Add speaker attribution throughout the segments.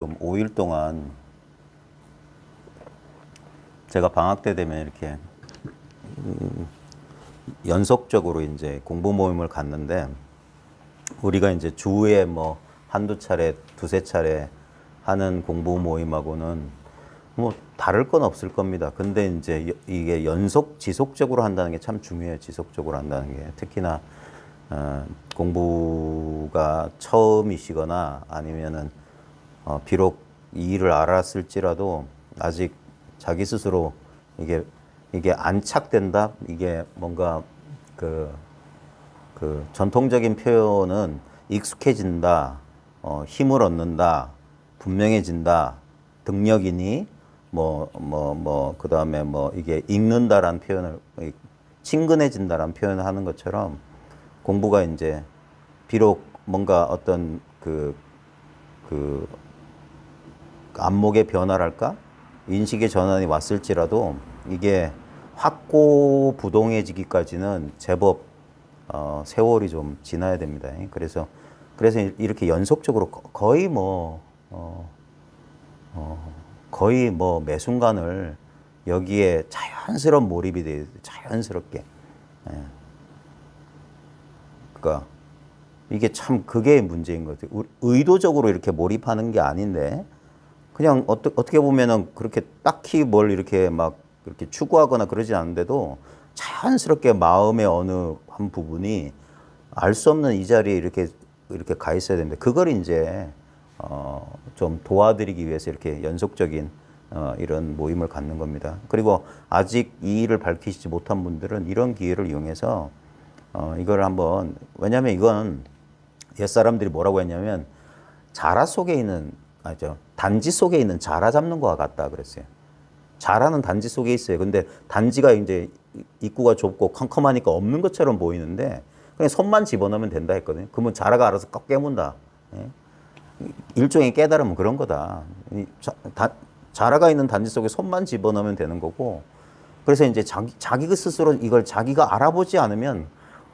Speaker 1: 5일 동안 제가 방학 때 되면 이렇게 연속적으로 이제 공부 모임을 갖는데, 우리가 이제 주에 뭐 한두 차례, 두세 차례 하는 공부 모임하고는 뭐 다를 건 없을 겁니다. 근데 이제 이게 지속적으로 한다는 게 참 중요해요. 지속적으로 한다는 게. 특히나 공부가 처음이시거나 아니면은 비록 이 일을 알았을지라도 아직 자기 스스로 이게 안착된다? 이게 뭔가 그 전통적인 표현은 익숙해진다, 힘을 얻는다, 분명해진다, 능력이니, 그 다음에 이게 읽는다라는 표현을, 친근해진다라는 표현을 하는 것처럼 공부가 이제 비록 뭔가 어떤 안목의 변화랄까? 인식의 전환이 왔을지라도 이게 확고부동해지기까지는 제법 세월이 좀 지나야 됩니다. 그래서 이렇게 연속적으로 거의 매 순간을 여기에 자연스러운 몰입이 돼요. 자연스럽게. 그러니까 이게 참 그게 문제인 것 같아요. 의도적으로 이렇게 몰입하는 게 아닌데, 그냥 어떻게 보면은 그렇게 딱히 뭘 이렇게 막 이렇게 추구하거나 그러지 않는데도 자연스럽게 마음의 어느 한 부분이 알 수 없는 이 자리에 이렇게 가 있어야 되는데, 그걸 이제 좀 도와드리기 위해서 이렇게 연속적인 이런 모임을 갖는 겁니다. 그리고 아직 이 일을 밝히시지 못한 분들은 이런 기회를 이용해서 이걸 한번, 왜냐하면 이건 옛사람들이 뭐라고 했냐면 자라 속에 있는, 단지 속에 있는 자라 잡는 거와 같다 그랬어요. 자라는 단지 속에 있어요. 근데 단지가 이제 입구가 좁고 컴컴하니까 없는 것처럼 보이는데 그냥 손만 집어넣으면 된다 했거든요. 그러면 자라가 알아서 꽉 깨문다. 일종의 깨달음은 그런 거다. 자라가 있는 단지 속에 손만 집어넣으면 되는 거고, 그래서 이제 자기 스스로 이걸 자기가 알아보지 않으면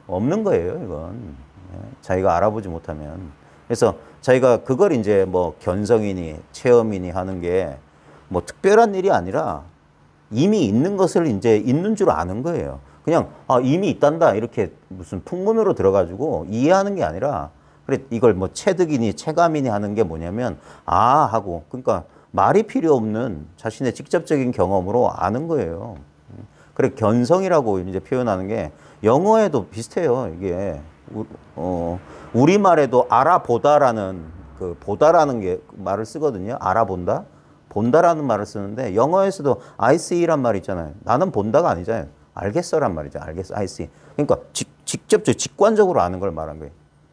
Speaker 1: 없는 거예요, 이건. 자기가 알아보지 못하면. 그래서 자기가 그걸 이제 뭐 견성이니 체험이니 하는 게 뭐 특별한 일이 아니라 이미 있는 것을 이제 있는 줄 아는 거예요. 그냥 이미 있단다 이렇게 무슨 풍문으로 들어가지고 이해하는 게 아니라, 그래 이걸 뭐 체득이니 체감이니 하는 게 뭐냐면 하고, 그러니까 말이 필요 없는 자신의 직접적인 경험으로 아는 거예요. 그래 견성이라고 이제 표현하는 게 영어에도 비슷해요. 이게 우리말에도 알아보다라는 보다라는 게 말을 쓰거든요. 알아본다, 본다라는 말을 쓰는데, 영어에서도 I see란 말이 있잖아요. 나는 본다가 아니잖아요. 알겠어란 말이죠. 알겠어, I see. 그러니까 직접적, 직관적으로 아는 걸 말한 거예요.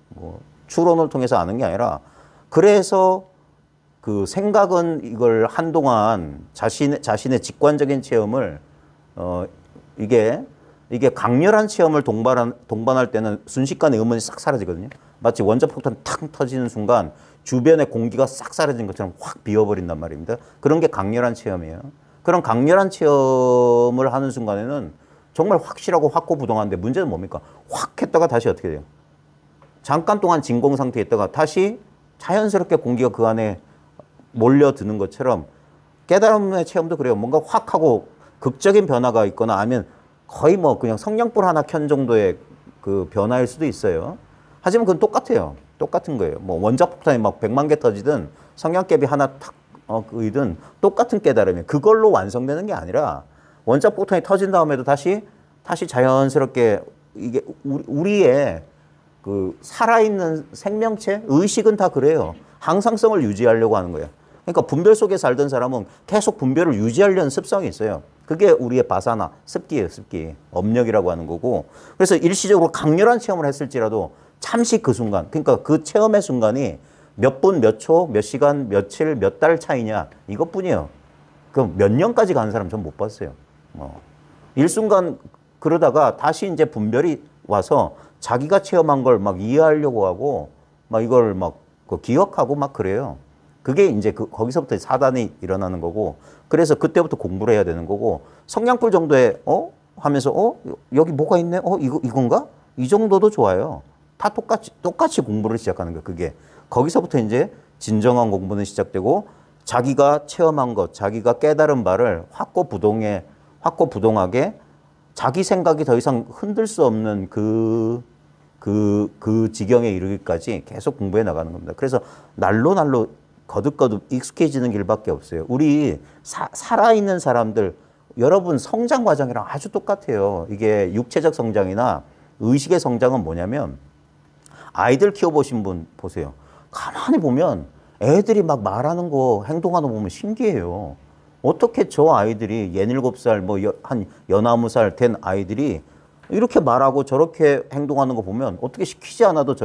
Speaker 1: 뭐 추론을 통해서 아는 게 아니라, 그래서 그 생각은 이걸 한동안 자신의 직관적인 체험을 이게 강렬한 체험을 동반할 때는 순식간에 음원이 싹 사라지거든요. 마치 원자폭탄 탁 터지는 순간 주변의 공기가 싹 사라진 것처럼 확 비워버린단 말입니다. 그런 게 강렬한 체험이에요. 그런 강렬한 체험을 하는 순간에는 정말 확실하고 확고부동한데, 문제는 뭡니까? 확 했다가 다시 어떻게 돼요? 잠깐 동안 진공 상태에 있다가 다시 자연스럽게 공기가 그 안에 몰려드는 것처럼 깨달음의 체험도 그래요. 뭔가 확 하고 극적인 변화가 있거나 아니면 거의 뭐 그냥 성냥불 하나 켠 정도의 그 변화일 수도 있어요. 하지만 그건 똑같아요. 똑같은 거예요. 뭐 원자폭탄이 막 100만 개 터지든 성냥개비 하나 탁 의든 똑같은 깨달음이에요. 그걸로 완성되는 게 아니라, 원자폭탄이 터진 다음에도 다시 자연스럽게 이게 우리의 그 살아있는 생명체, 의식은 다 그래요. 항상성을 유지하려고 하는 거예요. 그러니까 분별 속에 살던 사람은 계속 분별을 유지하려는 습성이 있어요. 그게 우리의 바사나, 습기예요, 습기. 업력이라고 하는 거고. 그래서 일시적으로 강렬한 체험을 했을지라도 잠시 그 순간, 그러니까 그 체험의 순간이 몇 분, 몇 초, 몇 시간, 며칠, 몇 달 차이냐, 이것뿐이에요. 그 몇 년까지 가는 사람 전 못 봤어요. 일순간 그러다가 다시 이제 분별이 와서 자기가 체험한 걸 막 이해하려고 하고, 막 이걸 막 기억하고 막 그래요. 그게 이제 거기서부터 사단이 일어나는 거고, 그래서 그때부터 공부를 해야 되는 거고, 성냥불 정도에 하면서 여기 뭐가 있네, 이건가? 이 정도도 좋아요. 다 똑같이 공부를 시작하는 거예요. 그게 거기서부터 이제 진정한 공부는 시작되고 자기가 체험한 것, 자기가 깨달은 바를 확고부동하게 자기 생각이 더 이상 흔들 수 없는 그 지경에 이르기까지 계속 공부해 나가는 겁니다. 그래서 날로 거듭거듭 익숙해지는 길밖에 없어요. 우리 살아있는 사람들, 여러분 성장 과정이랑 아주 똑같아요. 이게 육체적 성장이나 의식의 성장은 뭐냐면 아이들 키워보신 분 보세요. 가만히 보면 애들이 막 말하는 거, 행동하는 거 보면 신기해요. 어떻게 저 아이들이 67살, 한 19살 된 아이들이 이렇게 말하고 저렇게 행동하는 거 보면 어떻게 시키지 않아도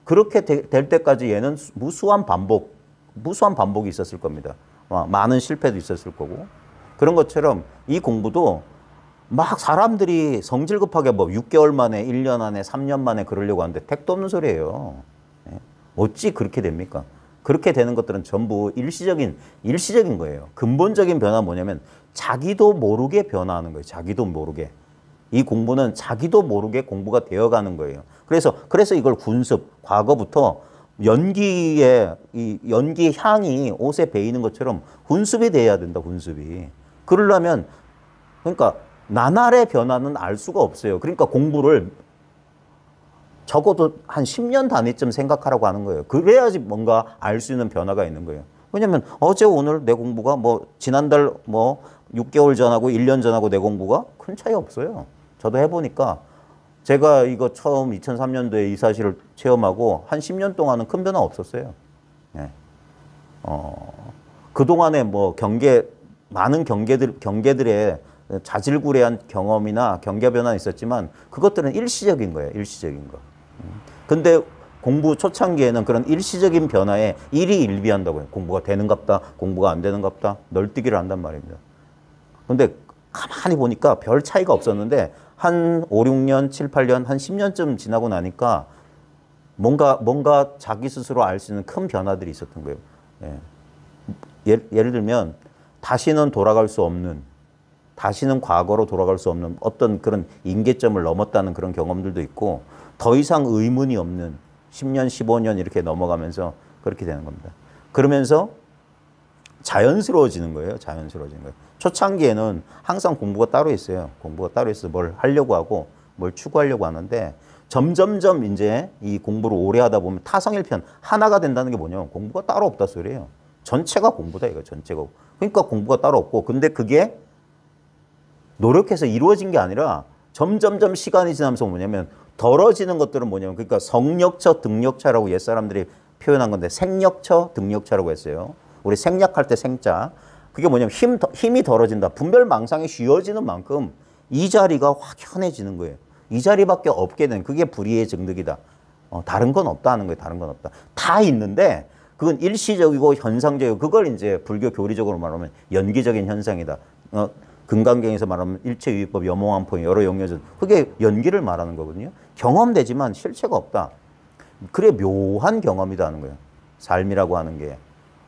Speaker 1: 그렇게 될 때까지 얘는 무수한 반복이 있었을 겁니다. 많은 실패도 있었을 거고. 그런 것처럼 이 공부도 막 사람들이 성질 급하게 6개월 만에, 1년 안에, 3년 만에 그러려고 하는데 택도 없는 소리예요. 어찌 그렇게 됩니까? 그렇게 되는 것들은 전부 일시적인 거예요. 근본적인 변화는 뭐냐면 자기도 모르게 변화하는 거예요. 자기도 모르게. 이 공부는 자기도 모르게 공부가 되어가는 거예요. 그래서 이걸 군습, 과거부터 연기 향이 옷에 배이는 것처럼 훈습이 돼야 된다, 훈습이. 그러려면, 그러니까 나날의 변화는 알 수가 없어요. 그러니까 공부를 적어도 한 10년 단위쯤 생각하라고 하는 거예요. 그래야지 뭔가 알 수 있는 변화가 있는 거예요. 왜냐면 어제 오늘 내 공부가 지난달 6개월 전하고 1년 전하고 내 공부가 큰 차이 없어요. 저도 해보니까 제가 이거 처음 2003년도에 이 사실을 체험하고 한 10년 동안은 큰 변화 없었어요. 네. 그동안에 많은 경계들의 자질구레한 경험이나 경계 변화는 있었지만 그것들은 일시적인 거예요. 일시적인 거. 근데 공부 초창기에는 그런 일시적인 변화에 일희일비한다고요. 공부가 되는갑다, 공부가 안 되는갑다, 널뛰기를 한단 말입니다. 근데 가만히 보니까 별 차이가 없었는데 한 5, 6년, 7, 8년, 한 10년쯤 지나고 나니까 뭔가 자기 스스로 알 수 있는 큰 변화들이 있었던 거예요. 예를 들면 다시는 과거로 돌아갈 수 없는 어떤 그런 임계점을 넘었다는 그런 경험들도 있고 더 이상 의문이 없는 10년, 15년 이렇게 넘어가면서 그렇게 되는 겁니다. 그러면서 자연스러워지는 거예요. 초창기에는 항상 공부가 따로 있어요. 뭘 하려고 하고 뭘 추구하려고 하는데 점점점 이제 이 공부를 오래 하다 보면 타성일편 하나가 된다는 게 뭐냐면 공부가 따로 없다 소리예요. 전체가 공부다 이거 전체가. 그러니까 공부가 따로 없고 근데 그게 노력해서 이루어진 게 아니라 점점점 시간이 지나면서 뭐냐면 덜어지는 것들은 뭐냐면 그러니까 성역처, 등역차라고 옛사람들이 표현한 건데 생역처, 등역차라고 했어요. 우리 생략할 때 생자. 그게 뭐냐면 힘이 덜어진다. 분별망상이 쉬워지는 만큼 이 자리가 확연해지는 거예요. 이 자리밖에 없게 된 그게 불의의 증득이다. 다른 건 없다 하는 거예요. 다른 건 없다. 다 있는데 그건 일시적이고 현상적이고 그걸 이제 불교 교리적으로 말하면 연기적인 현상이다. 금강경에서 말하면 일체유의법, 여몽한포, 여러 용여전. 그게 연기를 말하는 거거든요. 경험되지만 실체가 없다. 그래 묘한 경험이다 하는 거예요. 삶이라고 하는 게.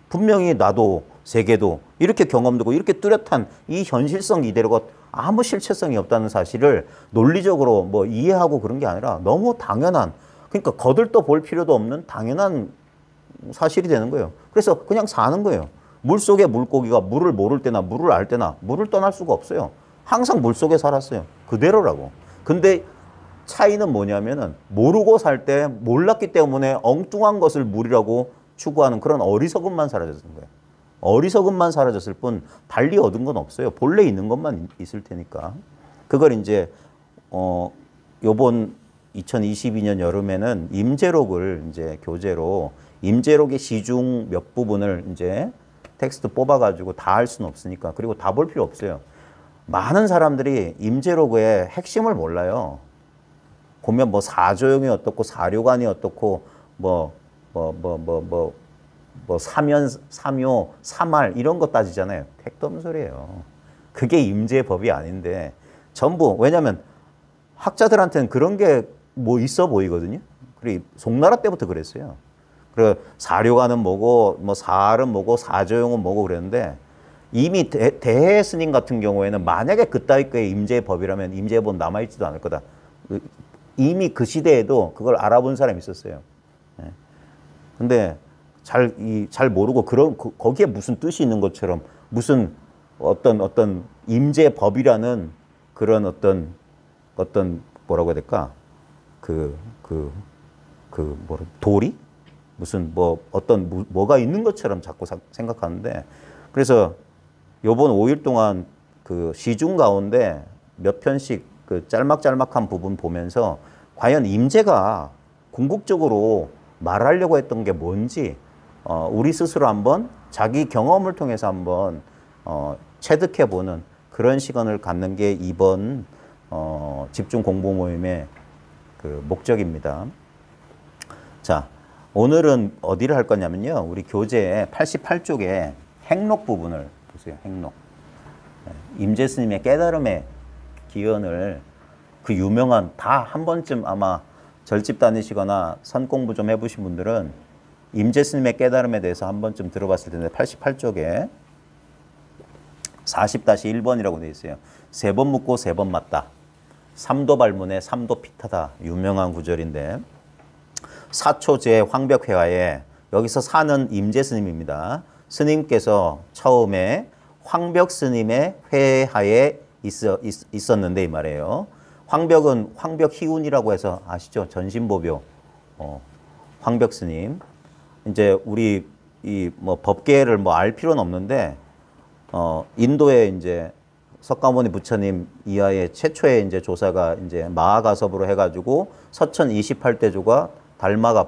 Speaker 1: 분명히 나도 세계도 이렇게 경험되고 이렇게 뚜렷한 이 현실성 이대로가 아무 실체성이 없다는 사실을 논리적으로 이해하고 그런 게 아니라 너무 당연한 그러니까 거들떠 볼 필요도 없는 당연한 사실이 되는 거예요. 그래서 그냥 사는 거예요. 물속의 물고기가 물을 모를 때나 물을 알 때나 물을 떠날 수가 없어요. 항상 물속에 살았어요. 그대로라고. 근데 차이는 뭐냐면은 모르고 살 때 몰랐기 때문에 엉뚱한 것을 물이라고 추구하는 그런 어리석음만 사라졌을 거예요. 어리석음만 사라졌을 뿐 달리 얻은 건 없어요. 본래 있는 것만 있을 테니까. 그걸 이제 요번 2022년 여름에는 임재록을 이제 교재로 임재록의 시중 몇 부분을 이제 텍스트 뽑아가지고 다 할 수는 없으니까 그리고 다 볼 필요 없어요. 많은 사람들이 임재록의 핵심을 몰라요. 보면 사조용이 어떻고 사료관이 어떻고 사면, 사묘, 사말 이런 거 따지잖아요. 택도 없는 소리예요. 그게 임재법이 아닌데 전부 왜냐하면 학자들한테는 그런 게 있어 보이거든요. 그리고 송나라 때부터 그랬어요. 그리고 사료관은 뭐고 사알은 뭐고 사조용은 뭐고 그랬는데 이미 대해 스님 같은 경우에는 만약에 그따위 거의 임재법이라면 임재법 남아있지도 않을 거다. 이미 그 시대에도 그걸 알아본 사람이 있었어요. 근데 잘 모르고 거기에 무슨 뜻이 있는 것처럼 무슨 어떤 임재법이라는 그런 어떤 뭐라고 해야 될까? 도리? 무슨 뭐가 있는 것처럼 자꾸 생각하는데, 그래서 요번 5일 동안 그 시중 가운데 몇 편씩 그 짤막짤막한 부분 보면서 과연 임재가 궁극적으로 말하려고 했던 게 뭔지 우리 스스로 한번 자기 경험을 통해서 한번 체득해보는 그런 시간을 갖는 게 이번 집중 공부 모임의 그 목적입니다. 자, 오늘은 어디를 할 거냐면요. 우리 교재 88쪽에 행록 부분을 보세요. 행록. 임재 스님의 깨달음의 기원을 그 유명한 다 한 번쯤 아마 절집 다니시거나 선 공부 좀 해보신 분들은 임재 스님의 깨달음에 대해서 한 번쯤 들어봤을 텐데 88쪽에 40-1번이라고 되어 있어요. 3번 묻고 3번 맞다. 3도 발문에 3도 피타다. 유명한 구절인데 사초제 황벽회화에 여기서 사는 임재 스님입니다. 스님께서 처음에 황벽 스님의 회하에 있었는데 이 말이에요. 황벽은 황벽 희운이라고 해서 아시죠? 전신보묘 황벽 스님. 이제 우리 이 법계를 알 필요는 없는데 인도에 이제 석가모니 부처님 이하의 최초의 이제 조사가 이제 마하가섭으로 해가지고 서천 28대조가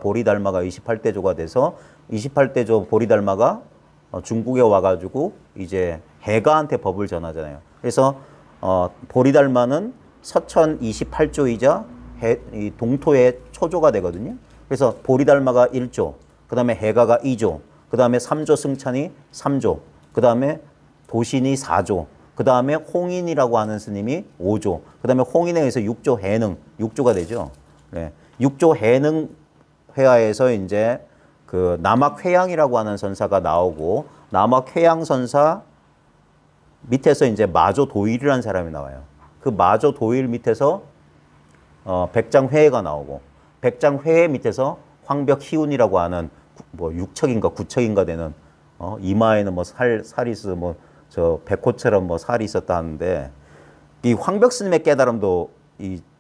Speaker 1: 보리달마가 28대조가 돼서 28대조 보리달마가 중국에 와가지고 이제 해가한테 법을 전하잖아요. 그래서 보리달마는 서천 28조이자 이 동토의 초조가 되거든요. 그래서 보리달마가 1조, 그 다음에 해가가 2조, 그 다음에 3조 승찬이 3조, 그 다음에 도신이 4조, 그 다음에 홍인이라고 하는 스님이 5조, 그 다음에 홍인에 의해서 6조 해능, 6조가 되죠. 네. 6조 해능 회화에서 이제 그 남학회양이라고 하는 선사가 나오고 남학회양 선사 밑에서 이제 마조도일이라는 사람이 나와요. 그 마조도일 밑에서 백장회가 나오고 백장회 밑에서 황벽희운이라고 하는 6척인가 9척인가 되는 이마에는 살이 있어 저 백호처럼 살이 있었다 하는데 이 황벽 스님의 깨달음도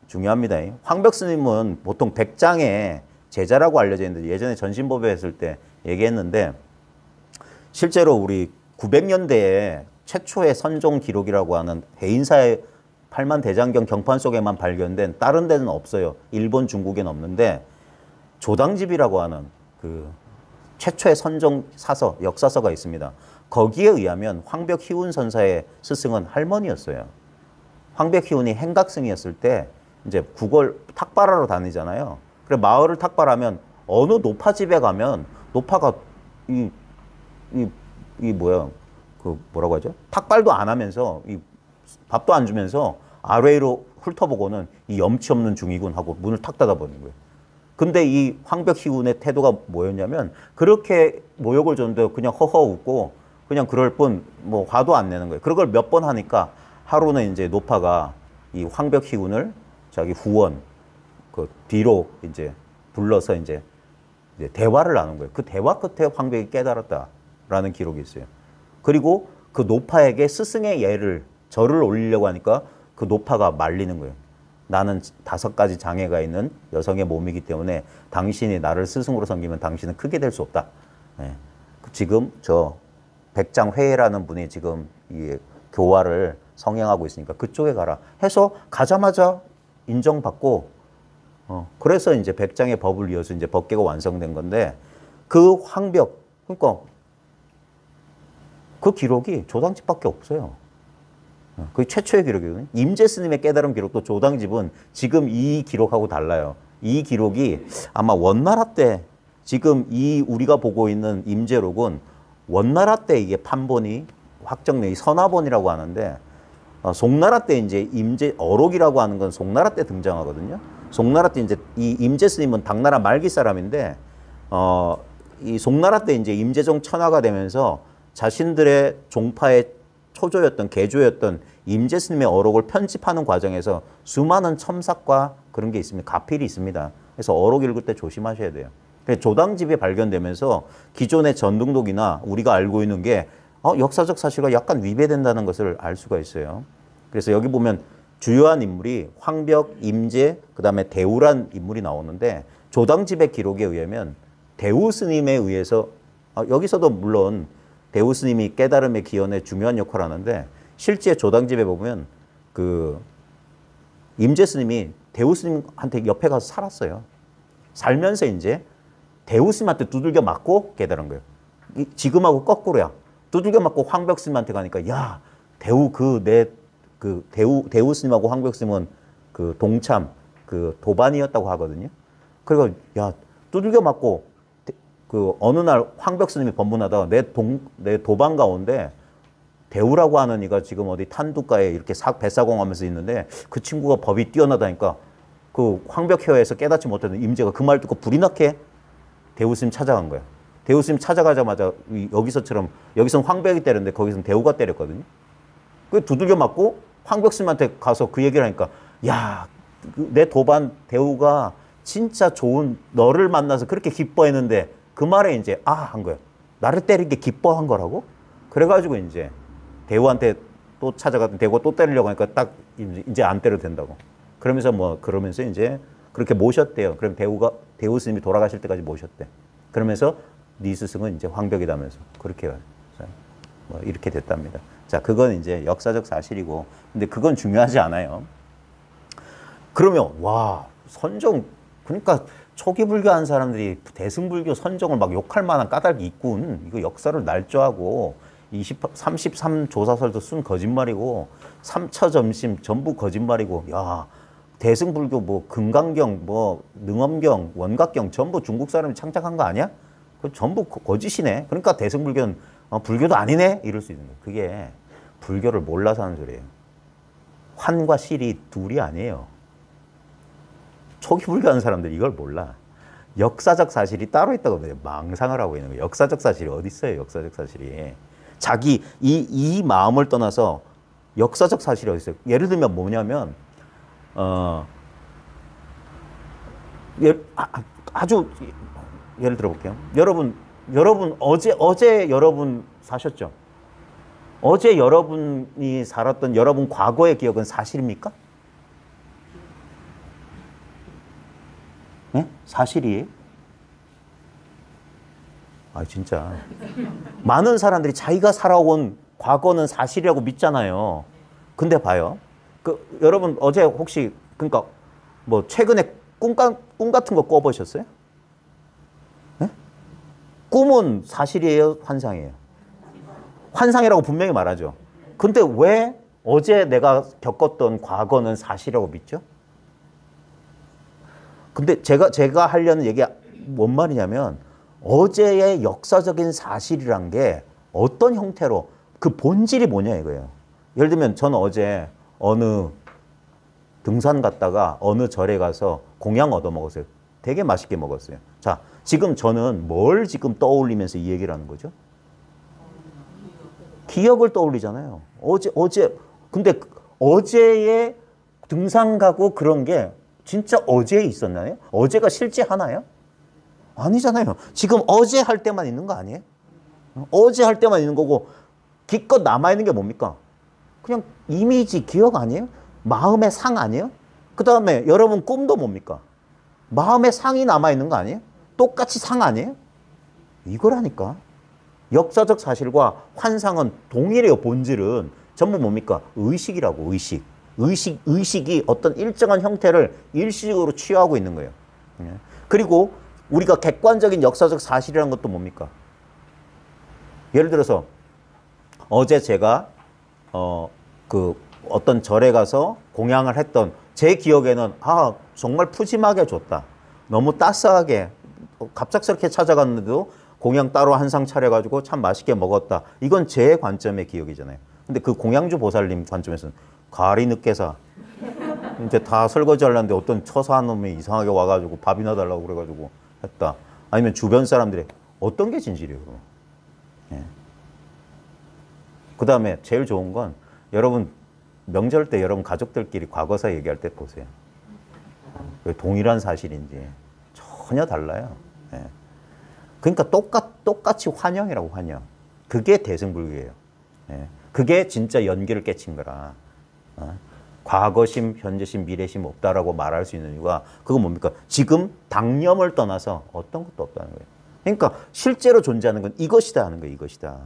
Speaker 1: 중요합니다. 황벽 스님은 보통 백장의 제자라고 알려져 있는데 예전에 전신법회 했을 때 얘기했는데 실제로 우리 900년대에 최초의 선종 기록이라고 하는 해인사의 8만 대장경 경판 속에만 발견된 다른 데는 없어요. 일본, 중국에는 없는데 조당집이라고 하는 그 최초의 선종 사서, 역사서가 있습니다. 거기에 의하면 황벽희운 선사의 스승은 할머니였어요. 황벽희운이 행각승이었을 때 이제 국을 탁발하러 다니잖아요. 그래 마을을 탁발하면 어느 노파집에 가면 노파가 뭐라고 하죠? 탁발도 안 하면서 밥도 안 주면서 아래로 훑어보고는 이 염치 없는 중이군 하고 문을 탁 닫아버리는 거예요. 근데 이 황벽희운의 태도가 뭐였냐면 그렇게 모욕을 줬는데 그냥 허허 웃고 그냥 그럴 뿐 화도 안 내는 거예요. 그걸 몇 번 하니까 하루는 이제 노파가 이 황벽희운을 자기 후원 그 뒤로 이제 불러서 이제 대화를 나눈 거예요. 그 대화 끝에 황벽이 깨달았다라는 기록이 있어요. 그리고 그 노파에게 스승의 절을 올리려고 하니까 그 노파가 말리는 거예요. 나는 5가지 장애가 있는 여성의 몸이기 때문에 당신이 나를 스승으로 섬기면 당신은 크게 될 수 없다. 네. 지금 저 백장회라는 분이 지금 이 교화를 성행하고 있으니까 그쪽에 가라 해서 가자마자 인정받고 그래서 이제 백장의 법을 이어서 이제 법계가 완성된 건데 그 황벽 그러니까 그 기록이 조당집밖에 없어요. 그게 최초의 기록이거든요. 임재 스님의 깨달음 기록도 조당집은 지금 이 기록하고 달라요. 이 기록이 아마 원나라 때 지금 우리가 보고 있는 임재록은 원나라 때 이게 판본이 확정된 선화본이라고 하는데 송나라 때 이제 임재 어록이라고 하는 건 송나라 때 등장하거든요. 송나라 때 이제 이 임재 스님은 당나라 말기 사람인데 이 송나라 때 이제 임재종 천하가 되면서 자신들의 종파의 초조였던 개조였던 임재 스님의 어록을 편집하는 과정에서 수많은 첨삭과 그런 게 있습니다. 가필이 있습니다. 그래서 어록 읽을 때 조심하셔야 돼요. 조당집이 발견되면서 기존의 전등록이나 우리가 알고 있는 게 역사적 사실과 약간 위배된다는 것을 알 수가 있어요. 그래서 여기 보면 주요한 인물이 황벽, 임재, 그 다음에 대우란 인물이 나오는데 조당집의 기록에 의하면 대우 스님에 의해서 여기서도 물론 대우 스님이 깨달음의 기원에 중요한 역할을 하는데 실제 조당집에 보면 그 임재 스님이 대우 스님한테 옆에 가서 살았어요. 살면서 이제 대우 스님한테 두들겨 맞고 깨달은 거예요. 지금하고 거꾸로야. 두들겨 맞고 황벽 스님한테 가니까 야 대우 대우 스님하고 황벽 스님은 그 동참 그 도반이었다고 하거든요. 그리고 야 두들겨 맞고 그 어느 날 황벽 스님이 법문하다가 내 도반 가운데 대우라고 하는 이가 지금 어디 탄두가에 이렇게 뱃사공하면서 있는데 그 친구가 법이 뛰어나다니까 그 황벽회화에서 깨닫지 못했던 임재가 그 말 듣고 불이 나게 대우 스님 찾아간 거야. 대우 스님 찾아가자마자 여기서는 황벽이 때렸는데 거기서는 대우가 때렸거든요. 그 두들겨 맞고 황벽 스님한테 가서 그 얘기를 하니까 야, 내 도반 대우가 진짜 좋은 너를 만나서 그렇게 기뻐했는데 그 말에 이제 한 거야. 나를 때린 게 기뻐한 거라고? 그래가지고 이제 대우한테 또 찾아갔더니 대우가 또 때리려고 하니까 딱 이제 안 때려도 된다고. 그러면서 이제 그렇게 모셨대요. 그럼 대우 스님이 돌아가실 때까지 모셨대. 그러면서 네 스승은 이제 황벽이다면서 그렇게 이렇게 됐답니다. 자, 그건 이제 역사적 사실이고, 근데 그건 중요하지 않아요. 그러면 와 선정 그러니까 초기 불교한 사람들이 대승불교 선정을 막 욕할 만한 까닭이 있군. 이거 역사를 날조하고 33 조사설도 순 거짓말이고 3차 점심 전부 거짓말이고 야 대승불교 뭐 금강경 뭐 능엄경 원각경 전부 중국 사람이 창작한 거 아니야? 그 전부 거짓이네. 그러니까 대승불교는 불교도 아니네 이럴 수 있는 거예요. 그게 불교를 몰라서 하는 소리예요. 환과 실이 둘이 아니에요. 초기 불교하는 사람들이 이걸 몰라. 역사적 사실이 따로 있다고 망상을 하고 있는 거예요. 역사적 사실이 어디 있어요? 역사적 사실이. 자기 이 마음을 떠나서 역사적 사실이 어디 있어요? 예를 들면 뭐냐면 아주 예를 들어볼게요. 여러분 어제 여러분 사셨죠? 어제 여러분이 살았던 여러분 과거의 기억은 사실입니까? 네? 사실이에요? 진짜. 많은 사람들이 자기가 살아온 과거는 사실이라고 믿잖아요. 근데 봐요. 여러분 어제 혹시 그러니까 뭐 최근에 꿈 같은 거 꿔보셨어요? 네? 꿈은 사실이에요? 환상이에요? 환상이라고 분명히 말하죠. 근데 왜 어제 내가 겪었던 과거는 사실이라고 믿죠? 근데 제가 하려는 얘기가 뭔 말이냐면 어제의 역사적인 사실이란 게 어떤 형태로 그 본질이 뭐냐 이거예요. 예를 들면 저는 어제 어느 등산 갔다가 어느 절에 가서 공양 얻어 먹었어요. 되게 맛있게 먹었어요. 자, 지금 저는 뭘 지금 떠올리면서 이 얘기를 하는 거죠? 기억을 떠올리잖아요. 근데 어제의 등산 가고 그런 게 진짜 어제에 있었나요? 어제가 실제 하나요? 아니잖아요. 지금 어제 할 때만 있는 거 아니에요? 어제 할 때만 있는 거고 기껏 남아있는 게 뭡니까? 그냥 이미지, 기억 아니에요? 마음의 상 아니에요? 그 다음에 여러분 꿈도 뭡니까? 마음의 상이 남아있는 거 아니에요? 똑같이 상 아니에요? 이거라니까. 역사적 사실과 환상은 동일해요. 본질은 전부 뭡니까? 의식이라고. 의식이 어떤 일정한 형태를 일시적으로 취하고 있는 거예요. 그리고 우리가 객관적인 역사적 사실이라는 것도 뭡니까? 예를 들어서 어제 제가 어떤 절에 가서 공양을 했던 제 기억에는 정말 푸짐하게 줬다. 너무 따스하게 갑작스럽게 찾아갔는데도 공양 따로 한 상 차려가지고 참 맛있게 먹었다. 이건 제 관점의 기억이잖아요. 근데 그 공양주 보살님 관점에서는 가리 늦게사 이제 다 설거지 하려는데 어떤 처사한 놈이 이상하게 와가지고 밥이나 달라고 그래가지고 했다. 아니면 주변 사람들이 어떤 게 진실이에요? 예. 그 다음에 제일 좋은 건 여러분 명절 때 여러분 가족들끼리 과거사 얘기할 때 보세요. 왜 동일한 사실인지 전혀 달라요. 예. 그러니까 똑같이 환영이라고 환영. 그게 대승불교예요. 예. 그게 진짜 연기를 깨친 거라. 과거심, 현재심, 미래심 없다라고 말할 수 있는 이유가 그건 뭡니까? 지금 당념을 떠나서 어떤 것도 없다는 거예요. 그러니까 실제로 존재하는 건 이것이다 하는 거예요. 이것이다.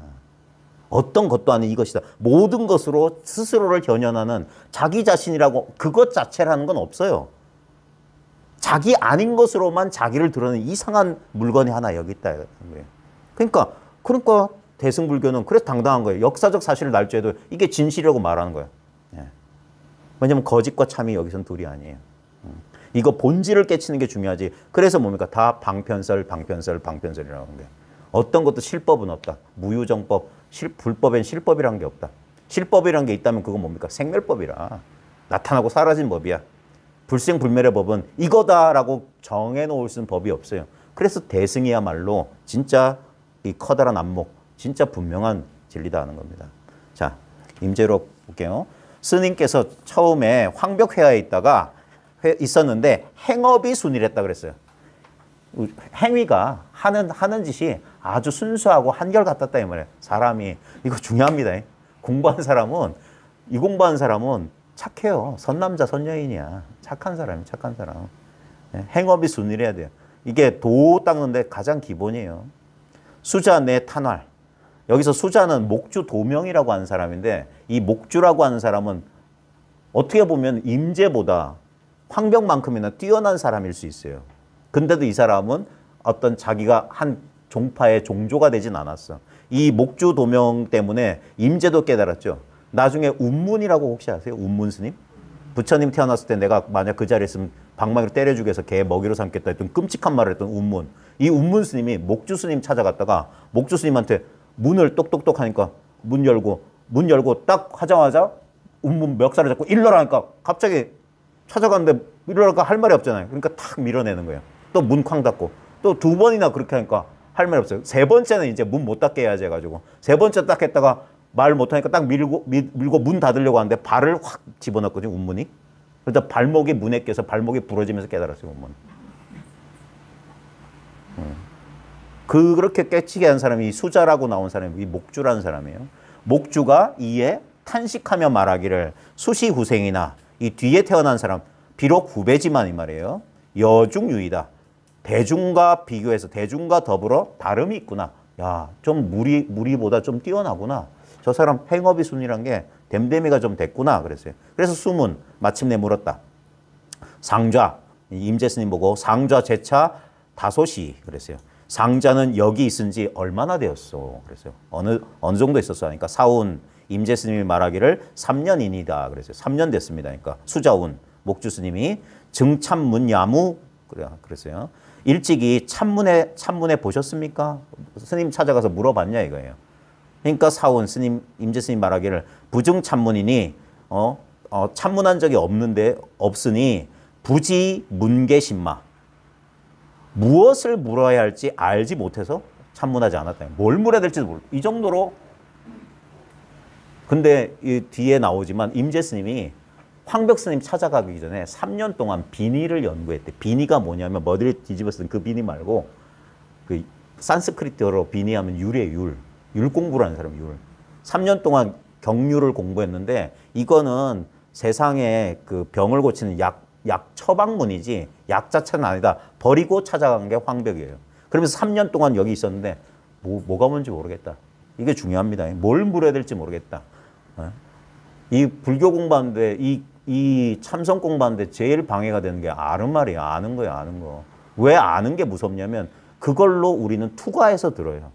Speaker 1: 어떤 것도 아닌 이것이다. 모든 것으로 스스로를 현현하는 자기 자신이라고 그것 자체라는 건 없어요. 자기 아닌 것으로만 자기를 드러내는 이상한 물건이 하나 여기 있다. 그러니까 대승불교는 그래서 당당한 거예요. 역사적 사실을 날조해도 이게 진실이라고 말하는 거예요. 예. 왜냐면 거짓과 참이 여기선 둘이 아니에요. 이거 본질을 깨치는 게 중요하지. 그래서 뭡니까? 다 방편설이라고 하는 거예요. 어떤 것도 실법은 없다. 무유정법, 불법엔 실법이라는 게 없다. 실법이라는 게 있다면 그건 뭡니까? 생멸법이라. 나타나고 사라진 법이야. 불생불멸의 법은 이거다라고 정해놓을 수 있는 법이 없어요. 그래서 대승이야말로 진짜 이 커다란 안목, 진짜 분명한 진리다 하는 겁니다. 자, 임재록 볼게요. 스님께서 처음에 황벽회화에 있었는데 행업이 순일했다 그랬어요. 행위가 하는 짓이 아주 순수하고 한결같았다 이 말이에요. 사람이 이거 중요합니다. 공부한 사람은 착해요. 선남자 선여인이야. 착한 사람. 행업이 순일해야 돼요. 이게 도 닦는데 가장 기본이에요. 수자 내 탄활. 여기서 수자는 목주 도명이라고 하는 사람인데 이 목주라고 하는 사람은 어떻게 보면 임재보다 황벽만큼이나 뛰어난 사람일 수 있어요. 근데도 이 사람은 어떤 자기가 한 종파의 종조가 되진 않았어. 이 목주 도명 때문에 임재도 깨달았죠. 나중에 운문이라고 혹시 아세요? 운문 스님? 부처님 태어났을 때 내가 만약 그 자리에 있으면 방망이로 때려주게 해서 개 먹이로 삼겠다 했던 끔찍한 말을 했던 운문. 이 운문 스님이 목주 스님 찾아갔다가 목주 스님한테 문을 똑똑똑 하니까 문 열고 딱 하자마자 운문 멱살을 잡고 일러라니까 갑자기 찾아갔는데 일러라니까 할 말이 없잖아요. 그러니까 탁 밀어내는 거예요. 또 문 쾅 닫고 또 두 번이나 그렇게 하니까 할 말이 없어요. 세 번째는 이제 문 못 닫게 해야지 해가지고 세 번째 딱 했다가 말 못하니까 딱 밀고 문 닫으려고 하는데 발을 확 집어넣거든요. 운문이. 그러다 발목이 문에 껴서 발목이 부러지면서 깨달았어요. 운문. 그렇게 깨치게 한 사람이 수자라고 나온 사람이 이 목주라는 사람이에요. 목주가 이에 탄식하며 말하기를 수시후생이나 이 뒤에 태어난 사람 비록 후배지만 이 말이에요. 여중유이다. 대중과 비교해서 대중과 더불어 다름이 있구나. 야, 좀 무리보다 좀 뛰어나구나. 저 사람 행업이 순이란 게 댐댐이가 좀 됐구나 그랬어요. 그래서 수문 마침내 물었다. 상좌 임재스님 보고 상좌 제차 다소시 그랬어요. 상자는 여기 있은 지 얼마나 되었어? 그랬어요. 어느 정도 있었어? 그러니까 사운 임재스님이 말하기를 3년이니다. 그랬어요. 3년 됐습니다. 그러니까 수자운 목주스님이 증참문야무 그랬어요. 일찍이 참문회 보셨습니까? 스님 찾아가서 물어봤냐 이거예요. 그러니까 사운 스님 임재스님 말하기를 부증 참문이니 참문한 적이 없으니 부지 문계신마 무엇을 물어야 할지 알지 못해서 참문하지 않았다. 뭘 물어야 될지도 모르. 이 정도로. 근데 이 뒤에 나오지만 임재스님이 황벽스님 찾아가기 전에 3년 동안 비니를 연구했대. 비니가 뭐냐면 머리를 뒤집어 쓴 그 비니 말고 그 산스크리트어로 비니하면 율 공부를 하는 사람 율. 3년 동안 경률을 공부했는데 이거는 세상에 그 병을 고치는 약 처방문이지 약 자체는 아니다. 버리고 찾아간 게 황벽이에요. 그러면서 3년 동안 여기 있었는데 뭐가 뭔지 모르겠다. 이게 중요합니다. 뭘 물어야 될지 모르겠다. 이 불교 공부하는데 이 참선 공부하는데 제일 방해가 되는 게 아는 말이야. 아는 거야. 아는 거. 왜 아는 게 무섭냐면 그걸로 우리는 투과해서 들어요.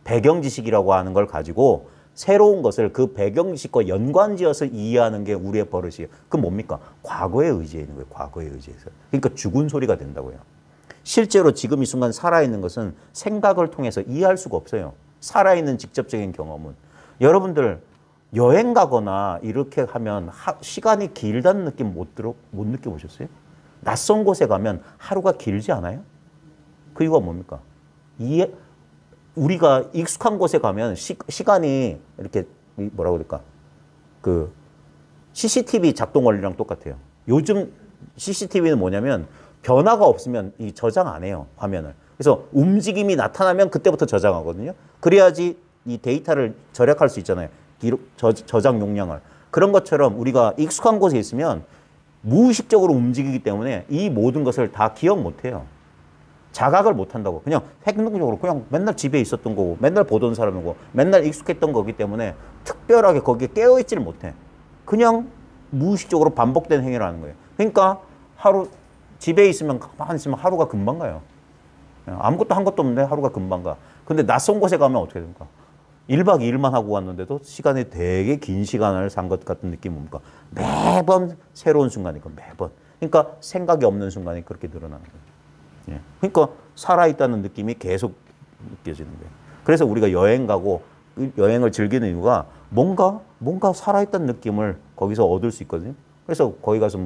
Speaker 1: 배경 지식이라고 하는 걸 가지고 새로운 것을 그 배경 지식과 연관지어서 이해하는 게 우리의 버릇이에요. 그건 뭡니까? 과거에 의지해 있는 거예요. 과거에 의지해서. 그러니까 죽은 소리가 된다고요. 실제로 지금 이 순간 살아있는 것은 생각을 통해서 이해할 수가 없어요. 살아있는 직접적인 경험은. 여러분들 여행 가거나 이렇게 하면 시간이 길다는 느낌 못 느껴보셨어요? 낯선 곳에 가면 하루가 길지 않아요? 그 이유가 뭡니까? 우리가 익숙한 곳에 가면 시간이 이렇게 뭐라고 그럴까? 그 CCTV 작동 원리랑 똑같아요. 요즘 CCTV는 뭐냐면 변화가 없으면 이 저장 안 해요. 화면을. 그래서 움직임이 나타나면 그때부터 저장하거든요. 그래야지 이 데이터를 절약할 수 있잖아요. 저장 용량을. 그런 것처럼 우리가 익숙한 곳에 있으면 무의식적으로 움직이기 때문에 이 모든 것을 다 기억 못해요. 자각을 못한다고. 그냥 행동적으로 그냥 맨날 집에 있었던 거고 맨날 보던 사람이고 맨날 익숙했던 거기 때문에 특별하게 거기에 깨어있지를 못해. 그냥 무의식적으로 반복된 행위를 하는 거예요. 그러니까 하루 집에 있으면 가만히 있으면 하루가 금방 가요. 아무것도 한 것도 없는데 하루가 금방 가. 근데 낯선 곳에 가면 어떻게 됩니까? 1박 2일만 하고 왔는데도 시간이 되게 긴 시간을 산 것 같은 느낌이 뭡니까? 매번 새로운 순간이고 매번. 그러니까 생각이 없는 순간이 그렇게 늘어나는 거예요. 예. 그러니까 살아있다는 느낌이 계속 느껴지는 거예요. 그래서 우리가 여행 가고 여행을 즐기는 이유가 뭔가 살아있다는 느낌을 거기서 얻을 수 있거든요. 그래서 거기 가서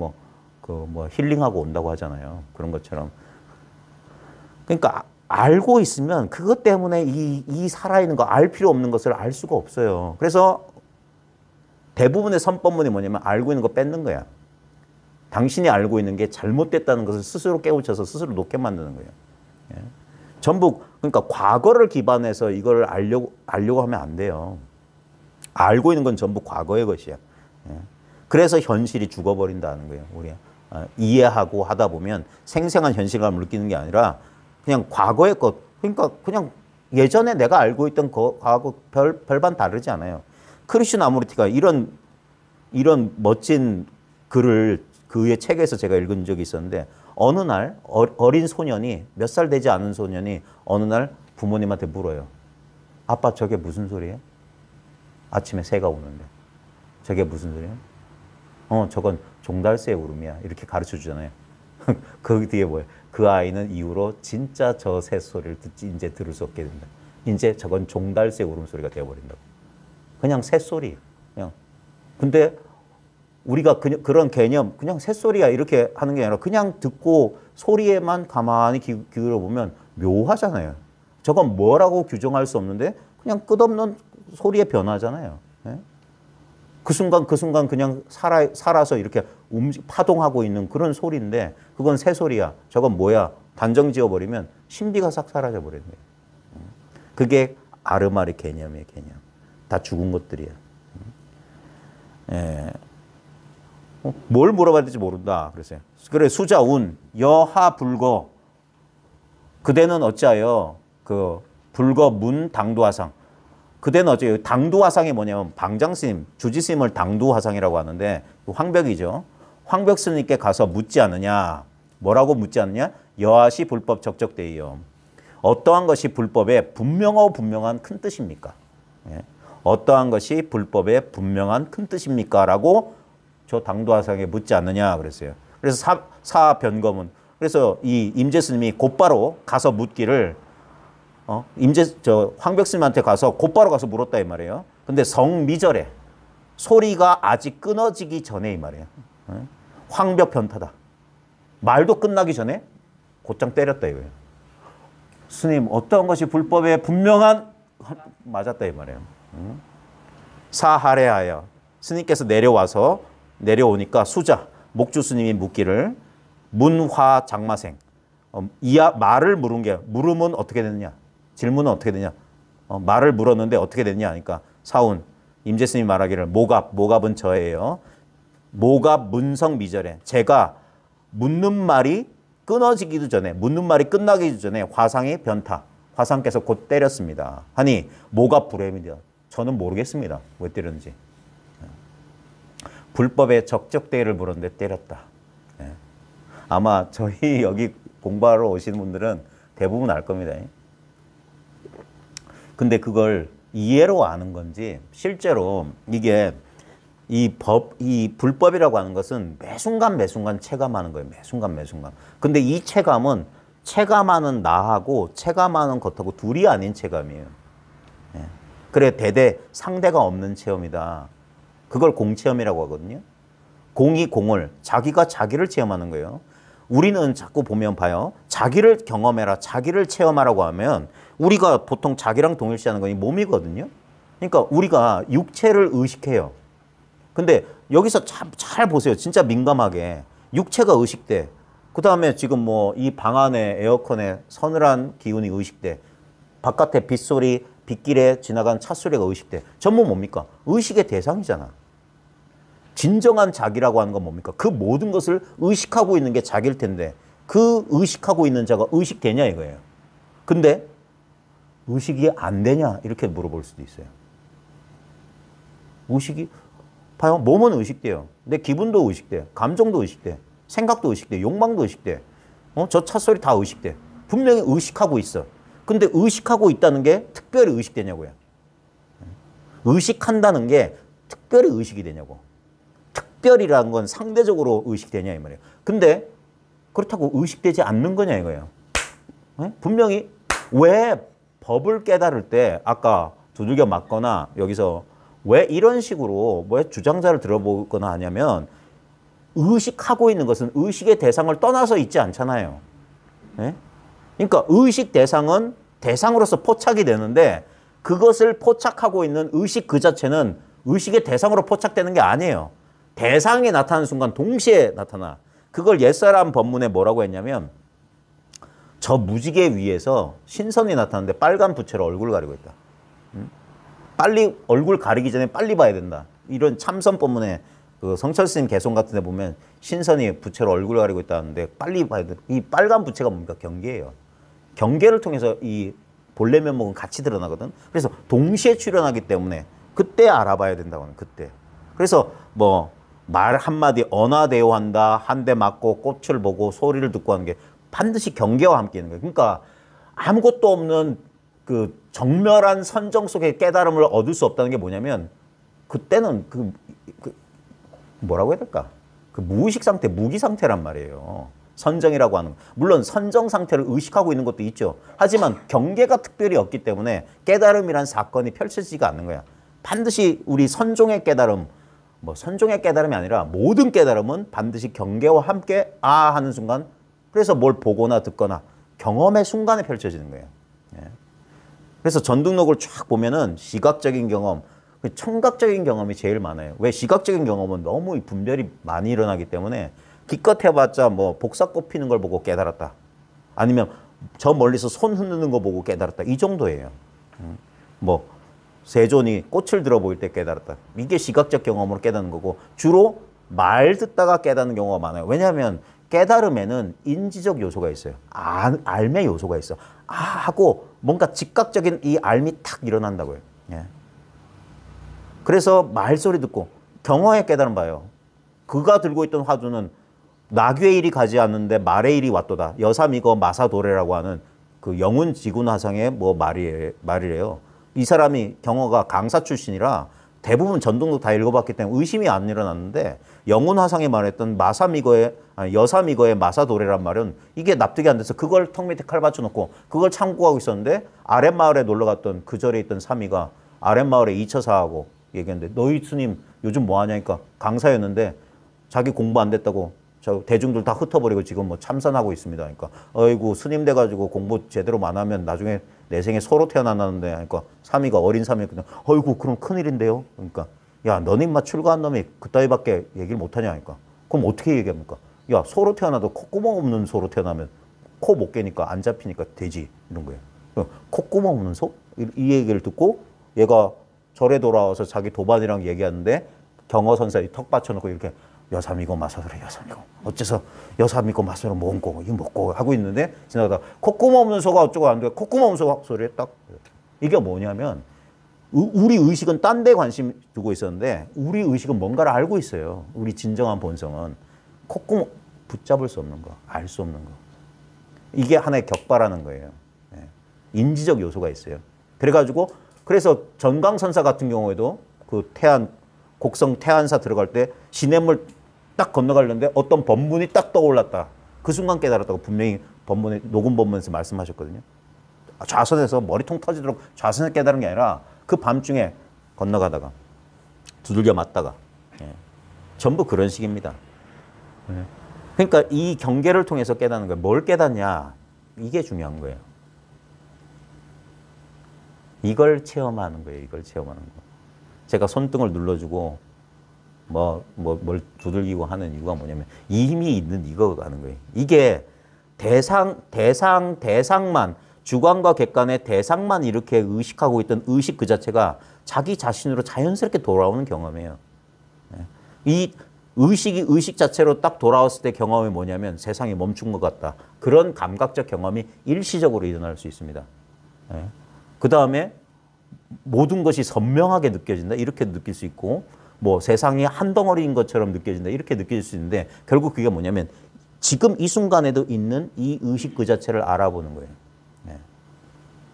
Speaker 1: 힐링하고 온다고 하잖아요. 그런 것처럼. 그러니까 알고 있으면 그것 때문에 이 살아있는 거 알 필요 없는 것을 알 수가 없어요. 그래서 대부분의 선법문이 뭐냐면 알고 있는 거 뺏는 거야. 당신이 알고 있는 게 잘못됐다는 것을 스스로 깨우쳐서 스스로 놓게 만드는 거예요. 예. 전부 그러니까 과거를 기반해서 이걸 알려고 하면 안 돼요. 알고 있는 건 전부 과거의 것이야. 예. 그래서 현실이 죽어버린다는 거예요. 우리 이해하고 하다 보면 생생한 현실감을 느끼는 게 아니라 그냥 과거의 것, 그러니까 그냥 예전에 내가 알고 있던 거하고 별반 다르지 않아요. 크리슈나무르티가 이런 멋진 글을 그의 책에서 제가 읽은 적이 있었는데 어느 날 어린 소년이 몇 살 되지 않은 소년이 어느 날 부모님한테 물어요. 아빠 저게 무슨 소리예요? 아침에 새가 우는데. 저게 무슨 소리예요? 저건 종달새의 울음이야. 이렇게 가르쳐 주잖아요. 그 뒤에 뭐예요? 그 아이는 이후로 진짜 저 새소리를 이제 들을 수 없게 된다. 이제 저건 종달새 울음소리가 되어버린다고. 그냥 새소리. 그냥. 근데 우리가 그런 개념, 그냥 새소리야 이렇게 하는 게 아니라 그냥 듣고 소리에만 가만히 기울여보면 묘하잖아요. 저건 뭐라고 규정할 수 없는데 그냥 끝없는 소리의 변화잖아요. 네? 그 순간 그냥 살아서 이렇게 파동하고 있는 그런 소리인데 그건 새소리야. 저건 뭐야? 단정 지어버리면 신비가 싹 사라져 버리는 거예요. 그게 아르마리 개념이에요. 개념. 다 죽은 것들이야. 예. 뭘 물어봐야 될지 모른다. 그랬어요. 그래 수자운 여하 불거 그대는 어찌하여 그 불거 문 당두화상 그대는 어찌 당두화상이 뭐냐면 방장스님 주지스님을 당두화상이라고 하는데 황벽이죠. 황벽 스님께 가서 묻지 않느냐. 뭐라고 묻지 않느냐. 여하시 불법 적적대이요. 어떠한 것이 불법에 분명하고 분명한 큰 뜻입니까? 예. 어떠한 것이 불법에 분명한 큰 뜻입니까? 라고 저 당도화상에 묻지 않느냐 그랬어요. 그래서 사변검은 그래서 이 임재 스님이 곧바로 가서 묻기를 황벽 스님한테 가서 곧바로 가서 물었다 이 말이에요. 근데 성미절에 소리가 아직 끊어지기 전에 이 말이에요. 황벽 변타다. 말도 끝나기 전에 곧장 때렸다 이거예요. 스님 어떤 것이 불법에 분명한 맞았다 이 말이에요. 사하래하여 스님께서 내려오니까 수자 목주 스님이 묻기를 문화 장마생 말을 물으면 어떻게 되느냐 질문은 어떻게 되냐 말을 물었는데 어떻게 되느냐 하니까 사운 임재 스님이 말하기를 모갑은 저예요. 모갑 문성 미절에 제가 묻는 말이 끊어지기도 전에 묻는 말이 끝나기도 전에 화상의 변타 화상께서 곧 때렸습니다. 하니 모갑 불회입니다. 저는 모르겠습니다. 왜 때렸는지. 불법에 적적대를 물었는데 때렸다. 예. 아마 저희 여기 공부하러 오시는 분들은 대부분 알 겁니다. 근데 그걸 이해로 아는 건지 실제로 이게 이 불법이라고 하는 것은 매순간 체감하는 거예요. 매순간. 근데 이 체감은 체감하는 나하고 체감하는 것하고 둘이 아닌 체감이에요. 예. 그래 대대 상대가 없는 체험이다. 그걸 공체험이라고 하거든요. 공이 공을, 자기가 자기를 체험하는 거예요. 우리는 자꾸 보면 봐요. 자기를 경험해라, 자기를 체험하라고 하면 우리가 보통 자기랑 동일시하는 건 이 몸이거든요. 그러니까 우리가 육체를 의식해요. 근데 여기서 잘 보세요. 진짜 민감하게. 육체가 의식돼. 그 다음에 지금 뭐 이 방 안에 에어컨에 서늘한 기운이 의식돼. 바깥에 빗소리, 빗길에 지나간 차 소리가 의식돼. 전부 뭡니까? 의식의 대상이잖아. 진정한 자기라고 하는 건 뭡니까? 그 모든 것을 의식하고 있는 게 자기일 텐데 그 의식하고 있는 자가 의식되냐 이거예요. 근데 의식이 안 되냐 이렇게 물어볼 수도 있어요. 의식이 봐요. 몸은 의식돼요. 내 기분도 의식돼. 감정도 의식돼. 생각도 의식돼. 욕망도 의식돼. 저 차 소리 다 의식돼. 분명히 의식하고 있어. 근데 의식하고 있다는 게 특별히 의식되냐고요. 의식한다는 게 특별히 의식이 되냐고. 특별이라는 건 상대적으로 의식되냐 이 말이에요. 근데 그렇다고 의식되지 않는 거냐 이거예요. 분명히 왜 법을 깨달을 때 아까 두들겨 맞거나 여기서 왜 이런 식으로 왜 주장자를 들어보거나 하냐면 의식하고 있는 것은 의식의 대상을 떠나서 있지 않잖아요. 그러니까 의식 대상은 대상으로서 포착이 되는데 그것을 포착하고 있는 의식 그 자체는 의식의 대상으로 포착되는 게 아니에요. 대상이 나타나는 순간 동시에 나타나. 그걸 옛사람 법문에 뭐라고 했냐면 저 무지개 위에서 신선이 나타났는데 빨간 부채로 얼굴을 가리고 있다. 빨리 얼굴 가리기 전에 빨리 봐야 된다. 이런 참선 법문에 그 성철 스님 개송 같은 데 보면 신선이 부채로 얼굴을 가리고 있다는데 빨리 봐야 돼. 이 빨간 부채가 뭡니까? 경계예요. 경계를 통해서 이 본래 면목은 같이 드러나거든. 그래서 동시에 출현하기 때문에 그때 알아봐야 된다고 하는 그때. 그래서 뭐 말 한마디 언화대오한다. 한 대 맞고 꽃을 보고 소리를 듣고 하는 게 반드시 경계와 함께 있는 거예요. 그러니까 아무것도 없는 그 정멸한 선정 속의 깨달음을 얻을 수 없다는 게 뭐냐면 그때는 그 뭐라고 해야 될까? 그 무의식 상태, 무기 상태란 말이에요. 선정이라고 하는 거. 물론 선정 상태를 의식하고 있는 것도 있죠. 하지만 경계가 특별히 없기 때문에 깨달음이란 사건이 펼쳐지지가 않는 거야. 반드시 우리 선종의 깨달음, 뭐 선종의 깨달음이 아니라 모든 깨달음은 반드시 경계와 함께 아 하는 순간 그래서 뭘 보거나 듣거나 경험의 순간에 펼쳐지는 거예요. 그래서 전등록을 쫙 보면은 시각적인 경험, 청각적인 경험이 제일 많아요. 왜? 시각적인 경험은 너무 분별이 많이 일어나기 때문에 기껏 해봤자 뭐 복사꽃 피는 걸 보고 깨달았다. 아니면 저 멀리서 손 흔드는 거 보고 깨달았다. 이 정도예요. 뭐 세존이 꽃을 들어 보일 때 깨달았다. 이게 시각적 경험으로 깨닫는 거고 주로 말 듣다가 깨닫는 경우가 많아요. 왜냐하면 깨달음에는 인지적 요소가 있어요. 알매 요소가 있어. 하고 뭔가 즉각적인 이 알미 탁 일어난다고요. 그래서 말소리 듣고 경어의 깨달음 봐요. 그가 들고 있던 화두는 나귀의 일이 가지 않는데 말의 일이 왔도다. 여삼이거 마사도래라고 하는 그 영운 지군화상의 뭐 말이래요. 이 사람이 경어가 강사 출신이라 대부분 전등록 다 읽어봤기 때문에 의심이 안 일어났는데 영운화상이 말했던 여삼이거의 마사도래란 말은 이게 납득이 안 돼서 그걸 턱 밑에 칼 받쳐놓고 그걸 참고하고 있었는데 아랫마을에 놀러갔던 그 절에 있던 삼이가 아랫마을에 이처사하고 얘기했는데 너희 스님 요즘 뭐 하냐니까 강사였는데 자기 공부 안 됐다고 저 대중들 다 흩어버리고 지금 뭐 참선하고 있습니다. 그러니까 어이구 스님 돼가지고 공부 제대로 안 하면 나중에 내 생에 소로 태어난다는데 그러니까 삼이가 어린 삼이 그냥 어이구 그럼 큰일인데요. 그러니까 야 너네 인마 출가한 놈이 그따위밖에 얘기를 못하냐 하니까 그럼 어떻게 얘기합니까? 야 소로 태어나도 콧구멍 없는 소로 태어나면 코 못 깨니까 안 잡히니까 되지 이런 거예요. 콧구멍 없는 소? 이 얘기를 듣고 얘가 절에 돌아와서 자기 도반이랑 얘기하는데 경어선사이 턱 받쳐놓고 이렇게 여삼이고 마사도래 여삼이고 어째서 여삼이고 마사도래 먹고 이거 먹고 하고 있는데 지나가다 콧구멍 없는 소가 어쩌고 안 돼. 콧구멍 없는 소 소리에 딱 이게 뭐냐면 우리 의식은 딴 데 관심 두고 있었는데 우리 의식은 뭔가를 알고 있어요. 우리 진정한 본성은 콧구멍 붙잡을 수 없는 거, 알 수 없는 거. 이게 하나의 격발하는 거예요. 인지적 요소가 있어요. 그래서 전광선사 같은 경우에도 그 곡성 태안사 들어갈 때 시냇물 딱 건너가려는데 어떤 법문이 딱 떠올랐다. 그 순간 깨달았다고 분명히 법문에 녹음 법문에서 말씀하셨거든요. 좌선에서 머리통 터지도록 좌선에 깨달은 게 아니라 그 밤중에 건너가다가 두들겨 맞다가 전부 그런 식입니다. 그러니까 이 경계를 통해서 깨닫는 거예요. 뭘 깨닫냐? 이게 중요한 거예요. 이걸 체험하는 거예요. 이걸 체험하는 거. 제가 손등을 눌러주고 뭘 두들기고 하는 이유가 뭐냐면 이미 있는 이거가 하는 거예요. 이게 대상만, 주관과 객관의 대상만 이렇게 의식하고 있던 의식 그 자체가 자기 자신으로 자연스럽게 돌아오는 경험이에요. 이 의식 자체로 딱 돌아왔을 때 경험이 뭐냐면 세상이 멈춘 것 같다. 그런 감각적 경험이 일시적으로 일어날 수 있습니다. 그 다음에 모든 것이 선명하게 느껴진다. 이렇게 느낄 수 있고 뭐 세상이 한 덩어리인 것처럼 느껴진다. 이렇게 느낄 수 있는데 결국 그게 뭐냐면 지금 이 순간에도 있는 이 의식 그 자체를 알아보는 거예요.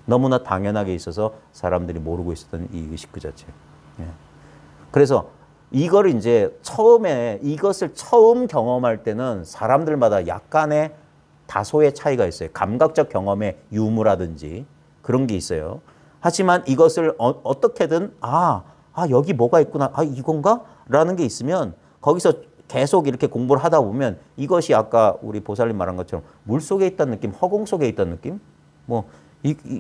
Speaker 1: 너무나 당연하게 있어서 사람들이 모르고 있었던 이 의식 그 자체. 그래서 이걸 이제 이것을 처음 경험할 때는 사람들마다 약간의 다소의 차이가 있어요. 감각적 경험의 유무라든지 그런 게 있어요. 하지만 이것을 어떻게든 여기 뭐가 있구나. 이건가? 라는 게 있으면 거기서 계속 이렇게 공부를 하다 보면 이것이 아까 우리 보살님 말한 것처럼 물속에 있다는 느낌, 허공 속에 있다는 느낌?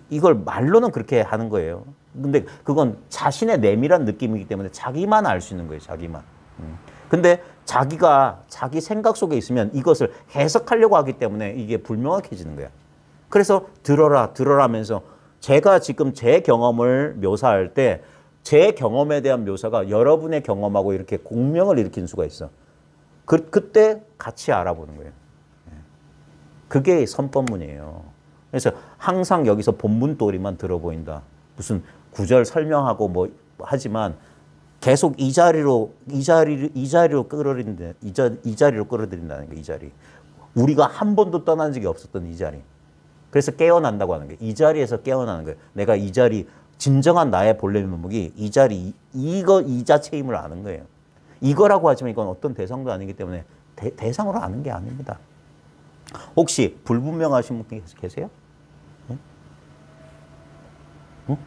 Speaker 1: 이걸 말로는 그렇게 하는 거예요. 근데 그건 자신의 내밀한 느낌이기 때문에 자기만 알 수 있는 거예요. 자기만. 근데 자기가 자기 생각 속에 있으면 이것을 해석하려고 하기 때문에 이게 불명확해지는 거야. 그래서 들어라면서 제가 지금 제 경험을 묘사할 때 제 경험에 대한 묘사가 여러분의 경험하고 이렇게 공명을 일으키는 수가 있어. 그때 같이 알아보는 거예요. 그게 선법문이에요. 그래서 항상 여기서 본문도리만 들어 보인다. 무슨 구절 설명하고 뭐 하지만 계속 이 자리로 끌어들인다는 게 이 자리. 우리가 한 번도 떠난 적이 없었던 이 자리. 그래서 깨어난다고 하는 게 이 자리에서 깨어나는 거예요. 내가 이 자리 진정한 나의 본래 면목이 이 자리 이 자체임을 아는 거예요. 이거라고 하지만 이건 어떤 대상도 아니기 때문에 대상으로 아는 게 아닙니다. 혹시 불분명하신 분 계세요? 응?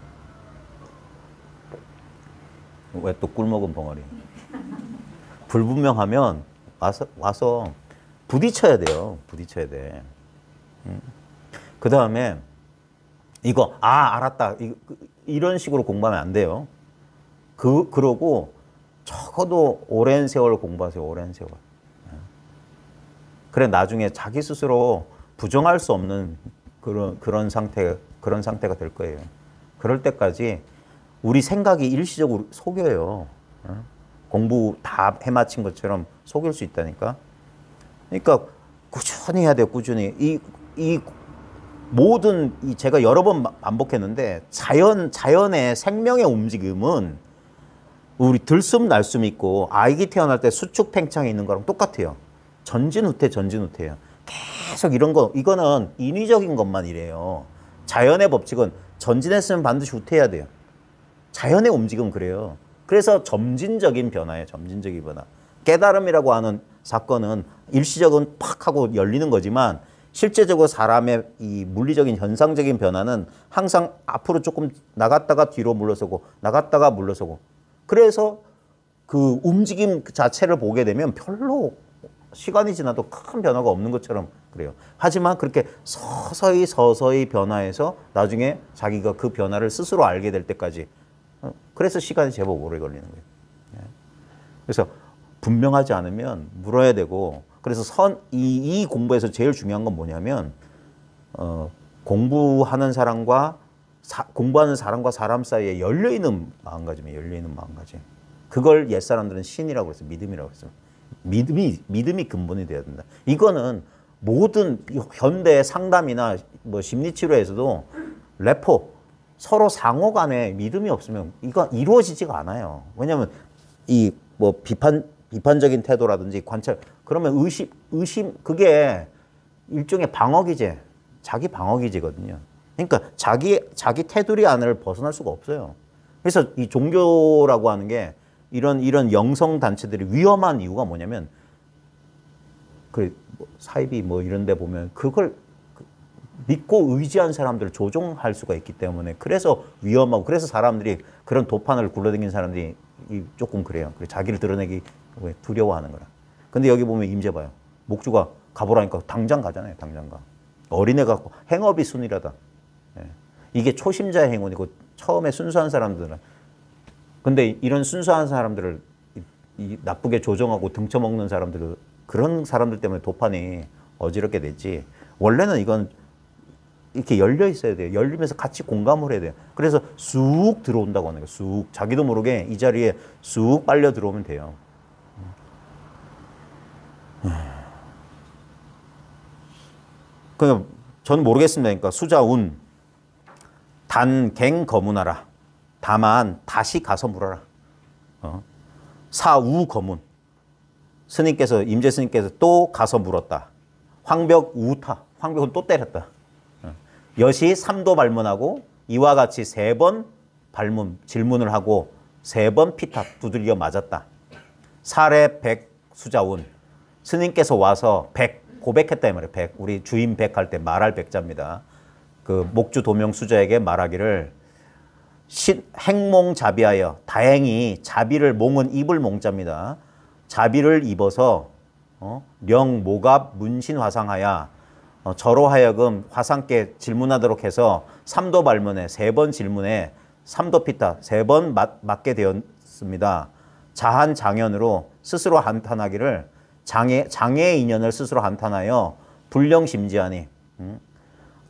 Speaker 1: 왜 또 꿀먹은 벙어리? 불분명하면 와서 부딪혀야 돼요. 부딪혀야 돼. 그 다음에 이거 알았다. 이런 식으로 공부하면 안 돼요. 그러고 적어도 오랜 세월 공부하세요. 오랜 세월. 그래 나중에 자기 스스로 부정할 수 없는 그런 상태가 될 거예요. 그럴 때까지 우리 생각이 일시적으로 속여요. 공부 다 해마친 것처럼 속일 수 있다니까. 그러니까 꾸준히 해야 돼요. 꾸준히. 이 모든 제가 여러 번 반복했는데 자연의 생명의 움직임은 우리 들숨 날숨 있고 아기 태어날 때 수축 팽창이 있는 거랑 똑같아요. 전진후퇴예요. 계속 이거는 인위적인 것만 이래요. 자연의 법칙은 전진했으면 반드시 후퇴해야 돼요. 자연의 움직임은 그래요. 그래서 점진적인 변화예요. 점진적인 변화. 깨달음이라고 하는 사건은 일시적은 팍 하고 열리는 거지만 실제적으로 사람의 이 물리적인 현상적인 변화는 항상 앞으로 조금 나갔다가 뒤로 물러서고 나갔다가 물러서고 그래서 그 움직임 자체를 보게 되면 별로 시간이 지나도 큰 변화가 없는 것처럼 그래요. 하지만 그렇게 서서히 변화해서 나중에 자기가 그 변화를 스스로 알게 될 때까지 그래서 시간이 제법 오래 걸리는 거예요. 그래서 분명하지 않으면 물어야 되고 그래서 이 공부에서 제일 중요한 건 뭐냐면 공부하는 사람과 사람 사이에 열려있는 마음가짐이에요. 열려있는 마음가짐. 그걸 옛사람들은 신이라고 그랬어요. 믿음이라고 그랬어요. 믿음이 근본이 돼야 된다. 이거는 모든 현대 상담이나 뭐 심리치료에서도 레포 서로 상호 간에 믿음이 없으면 이거 이루어지지가 않아요. 왜냐하면 이 뭐 비판적인 태도라든지 관찰 그러면 의심 그게 일종의 방어기제, 자기 방어기제거든요. 그러니까 자기 테두리 안을 벗어날 수가 없어요. 그래서 이 종교라고 하는 게 이런 영성 단체들이 위험한 이유가 뭐냐면 사이비 뭐 이런 데 보면 그걸 믿고 의지한 사람들을 조종할 수가 있기 때문에 그래서 위험하고 그래서 사람들이 그런 도판을 굴러다니는 사람들이 조금 그래요. 자기를 드러내기 두려워하는 거라. 근데 여기 보면 임재 봐요. 목주가 가보라니까 당장 가잖아요. 당장 가. 어린애 갖고 행업이 순이라다. 이게 초심자의 행운이고 처음에 순수한 사람들은 근데 이런 순수한 사람들을 이 나쁘게 조정하고 등쳐먹는 사람들, 그런 사람들 때문에 도판이 어지럽게 됐지. 원래는 이건 이렇게 열려 있어야 돼요. 열리면서 같이 공감을 해야 돼요. 그래서 쑥 들어온다고 하는 거예요. 쑥. 자기도 모르게 이 자리에 쑥 빨려 들어오면 돼요. 그냥 저는 모르겠습니다. 그러니까 수자운 단갱 거문하라. 다만 다시 가서 물어라. 사우 거문. 스님께서 임재 스님께서 또 가서 물었다. 황벽 우타. 황벽은 또 때렸다. 여시 삼도 발문하고 이와 같이 3번 발문 질문을 하고 3번 피타 두들겨 맞았다. 사례 백 수자운. 스님께서 와서 백 고백했다 이 말이에요. 백. 우리 주인 백 할 때 말할 백자입니다. 그 목주 도명 수자에게 말하기를 행몽자비하여 다행히 자비를 몽은 입을 몽자입니다. 자비를 입어서 령 모갑 문신화상하야 저로 하여금 화상께 질문하도록 해서 삼도 발문에 3번 질문에 삼도 피타 3번 맞게 되었습니다. 자한 장연으로 스스로 한탄하기를 장애의 인연을 스스로 한탄하여 불령심지하니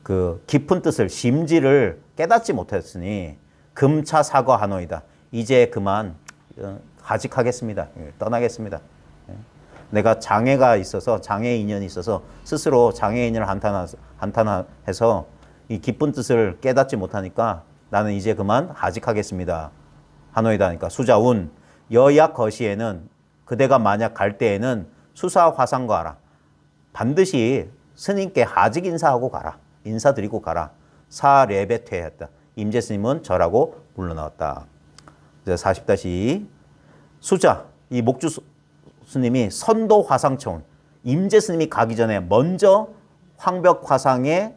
Speaker 1: 그 깊은 뜻을 심지를 깨닫지 못했으니 금차 사과하노이다. 이제 그만 하직하겠습니다. 떠나겠습니다. 내가 장애가 있어서 장애의 인연이 있어서 스스로 장애의 인연을 한탄해서 이 깊은 뜻을 깨닫지 못하니까 나는 이제 그만 하직하겠습니다. 하노이다 하니까 수자운 여약 거시에는 그대가 만약 갈 때에는 수사 화상과 하라. 반드시 스님께 하직 인사하고 가라. 인사드리고 가라. 사례배퇴했다. 임재 스님은 절하고 물러나왔다. 40-2 수자 이 목주 스님이 선도 화상청은 임재 스님이 가기 전에 먼저 황벽 화상의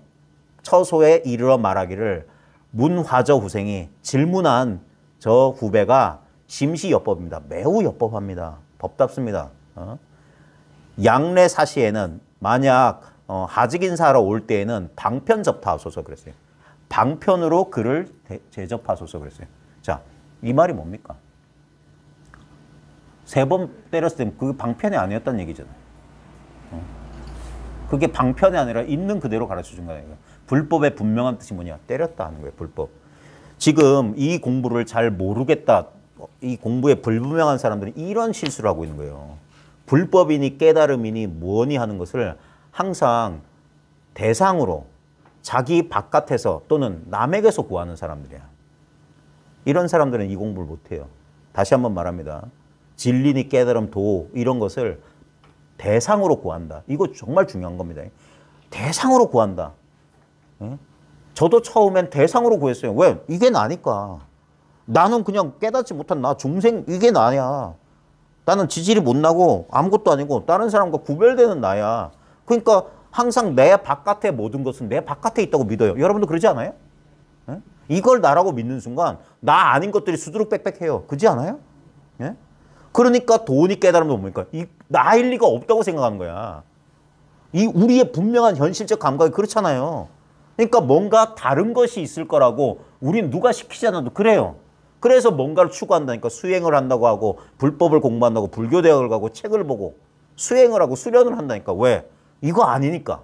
Speaker 1: 처소에 이르러 말하기를 문화저 후생이 질문한 저 후배가 심시 엽법입니다. 매우 엽법합니다. 법답습니다. 양례 사시에는 만약 하직 인사하러 올 때에는 방편 접타하소서 그랬어요. 방편으로 그를 제접하소서 그랬어요. 자, 이 말이 뭡니까? 3번 때렸을 때 그게 방편이 아니었다는 얘기잖아요. 그게 방편이 아니라 있는 그대로 가르쳐 준 거예요. 불법의 분명한 뜻이 뭐냐? 때렸다 하는 거예요. 불법. 지금 이 공부를 잘 모르겠다. 이 공부에 불분명한 사람들은 이런 실수를 하고 있는 거예요. 불법이니 깨달음이니 뭐니 하는 것을 항상 대상으로 자기 바깥에서 또는 남에게서 구하는 사람들이야. 이런 사람들은 이 공부를 못해요. 다시 한번 말합니다. 진리니 깨달음 도 이런 것을 대상으로 구한다. 이거 정말 중요한 겁니다. 대상으로 구한다. 저도 처음엔 대상으로 구했어요. 왜? 이게 나니까. 나는 그냥 깨닫지 못한 나 중생 이게 나야. 나는 지질이 못 나고 아무것도 아니고 다른 사람과 구별되는 나야. 그러니까 항상 내 바깥의 모든 것은 내 바깥에 있다고 믿어요. 여러분도 그러지 않아요? 이걸 나라고 믿는 순간 나 아닌 것들이 수두룩빽빽해요. 그렇지 않아요? 그러니까 도니 깨달음도 뭡니까? 나일 리가 없다고 생각하는 거야. 이 우리의 분명한 현실적 감각이 그렇잖아요. 그러니까 뭔가 다른 것이 있을 거라고 우린 누가 시키지 않아도 그래요. 그래서 뭔가를 추구한다니까 수행을 한다고 하고 불법을 공부한다고 불교대학을 가고 책을 보고 수행을 하고 수련을 한다니까. 왜? 이거 아니니까.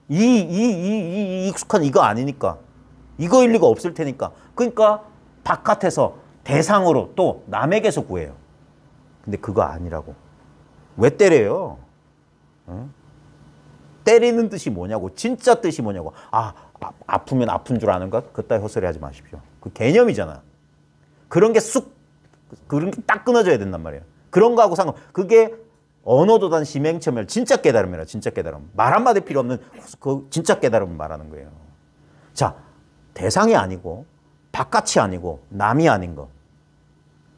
Speaker 1: 이 익숙한 이거 아니니까. 이거일 리가 없을 테니까. 그러니까 바깥에서 대상으로 또 남에게서 구해요. 근데 그거 아니라고. 왜 때려요? 때리는 뜻이 뭐냐고. 진짜 뜻이 뭐냐고. 아프면 아픈 줄 아는 것? 그따위 헛소리 하지 마십시오. 그 개념이잖아. 그런 게 그런 게 딱 끊어져야 된단 말이에요. 그런 거하고 그게 언어도단 심행처멸 진짜 깨달음이라. 진짜 깨달음. 말 한마디 필요 없는 그 진짜 깨달음을 말하는 거예요. 자, 대상이 아니고 바깥이 아니고 남이 아닌 거.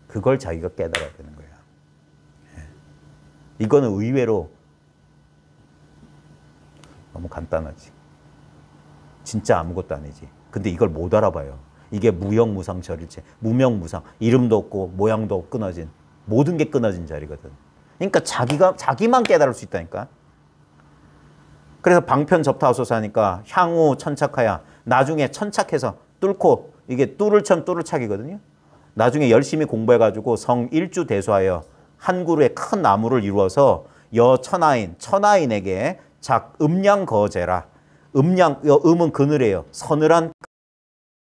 Speaker 1: 그걸 자기가 깨달아야 되는 거예요. 이거는 의외로 너무 간단하지. 진짜 아무것도 아니지. 근데 이걸 못 알아봐요. 이게 무형무상절일체, 무명무상, 이름도 없고 모양도 없고 끊어진 모든 게 끊어진 자리거든. 그러니까 자기만 깨달을 수 있다니까. 그래서 방편 접타하소서 하니까 향후 천착하야 나중에 천착해서 뚫고 이게 뚫을 천 뚫을 착이거든요. 나중에 열심히 공부해가지고 성 일주 대수하여 한 그루의 큰 나무를 이루어서 천하인에게 음양거제라. 음은 그늘이에요. 서늘한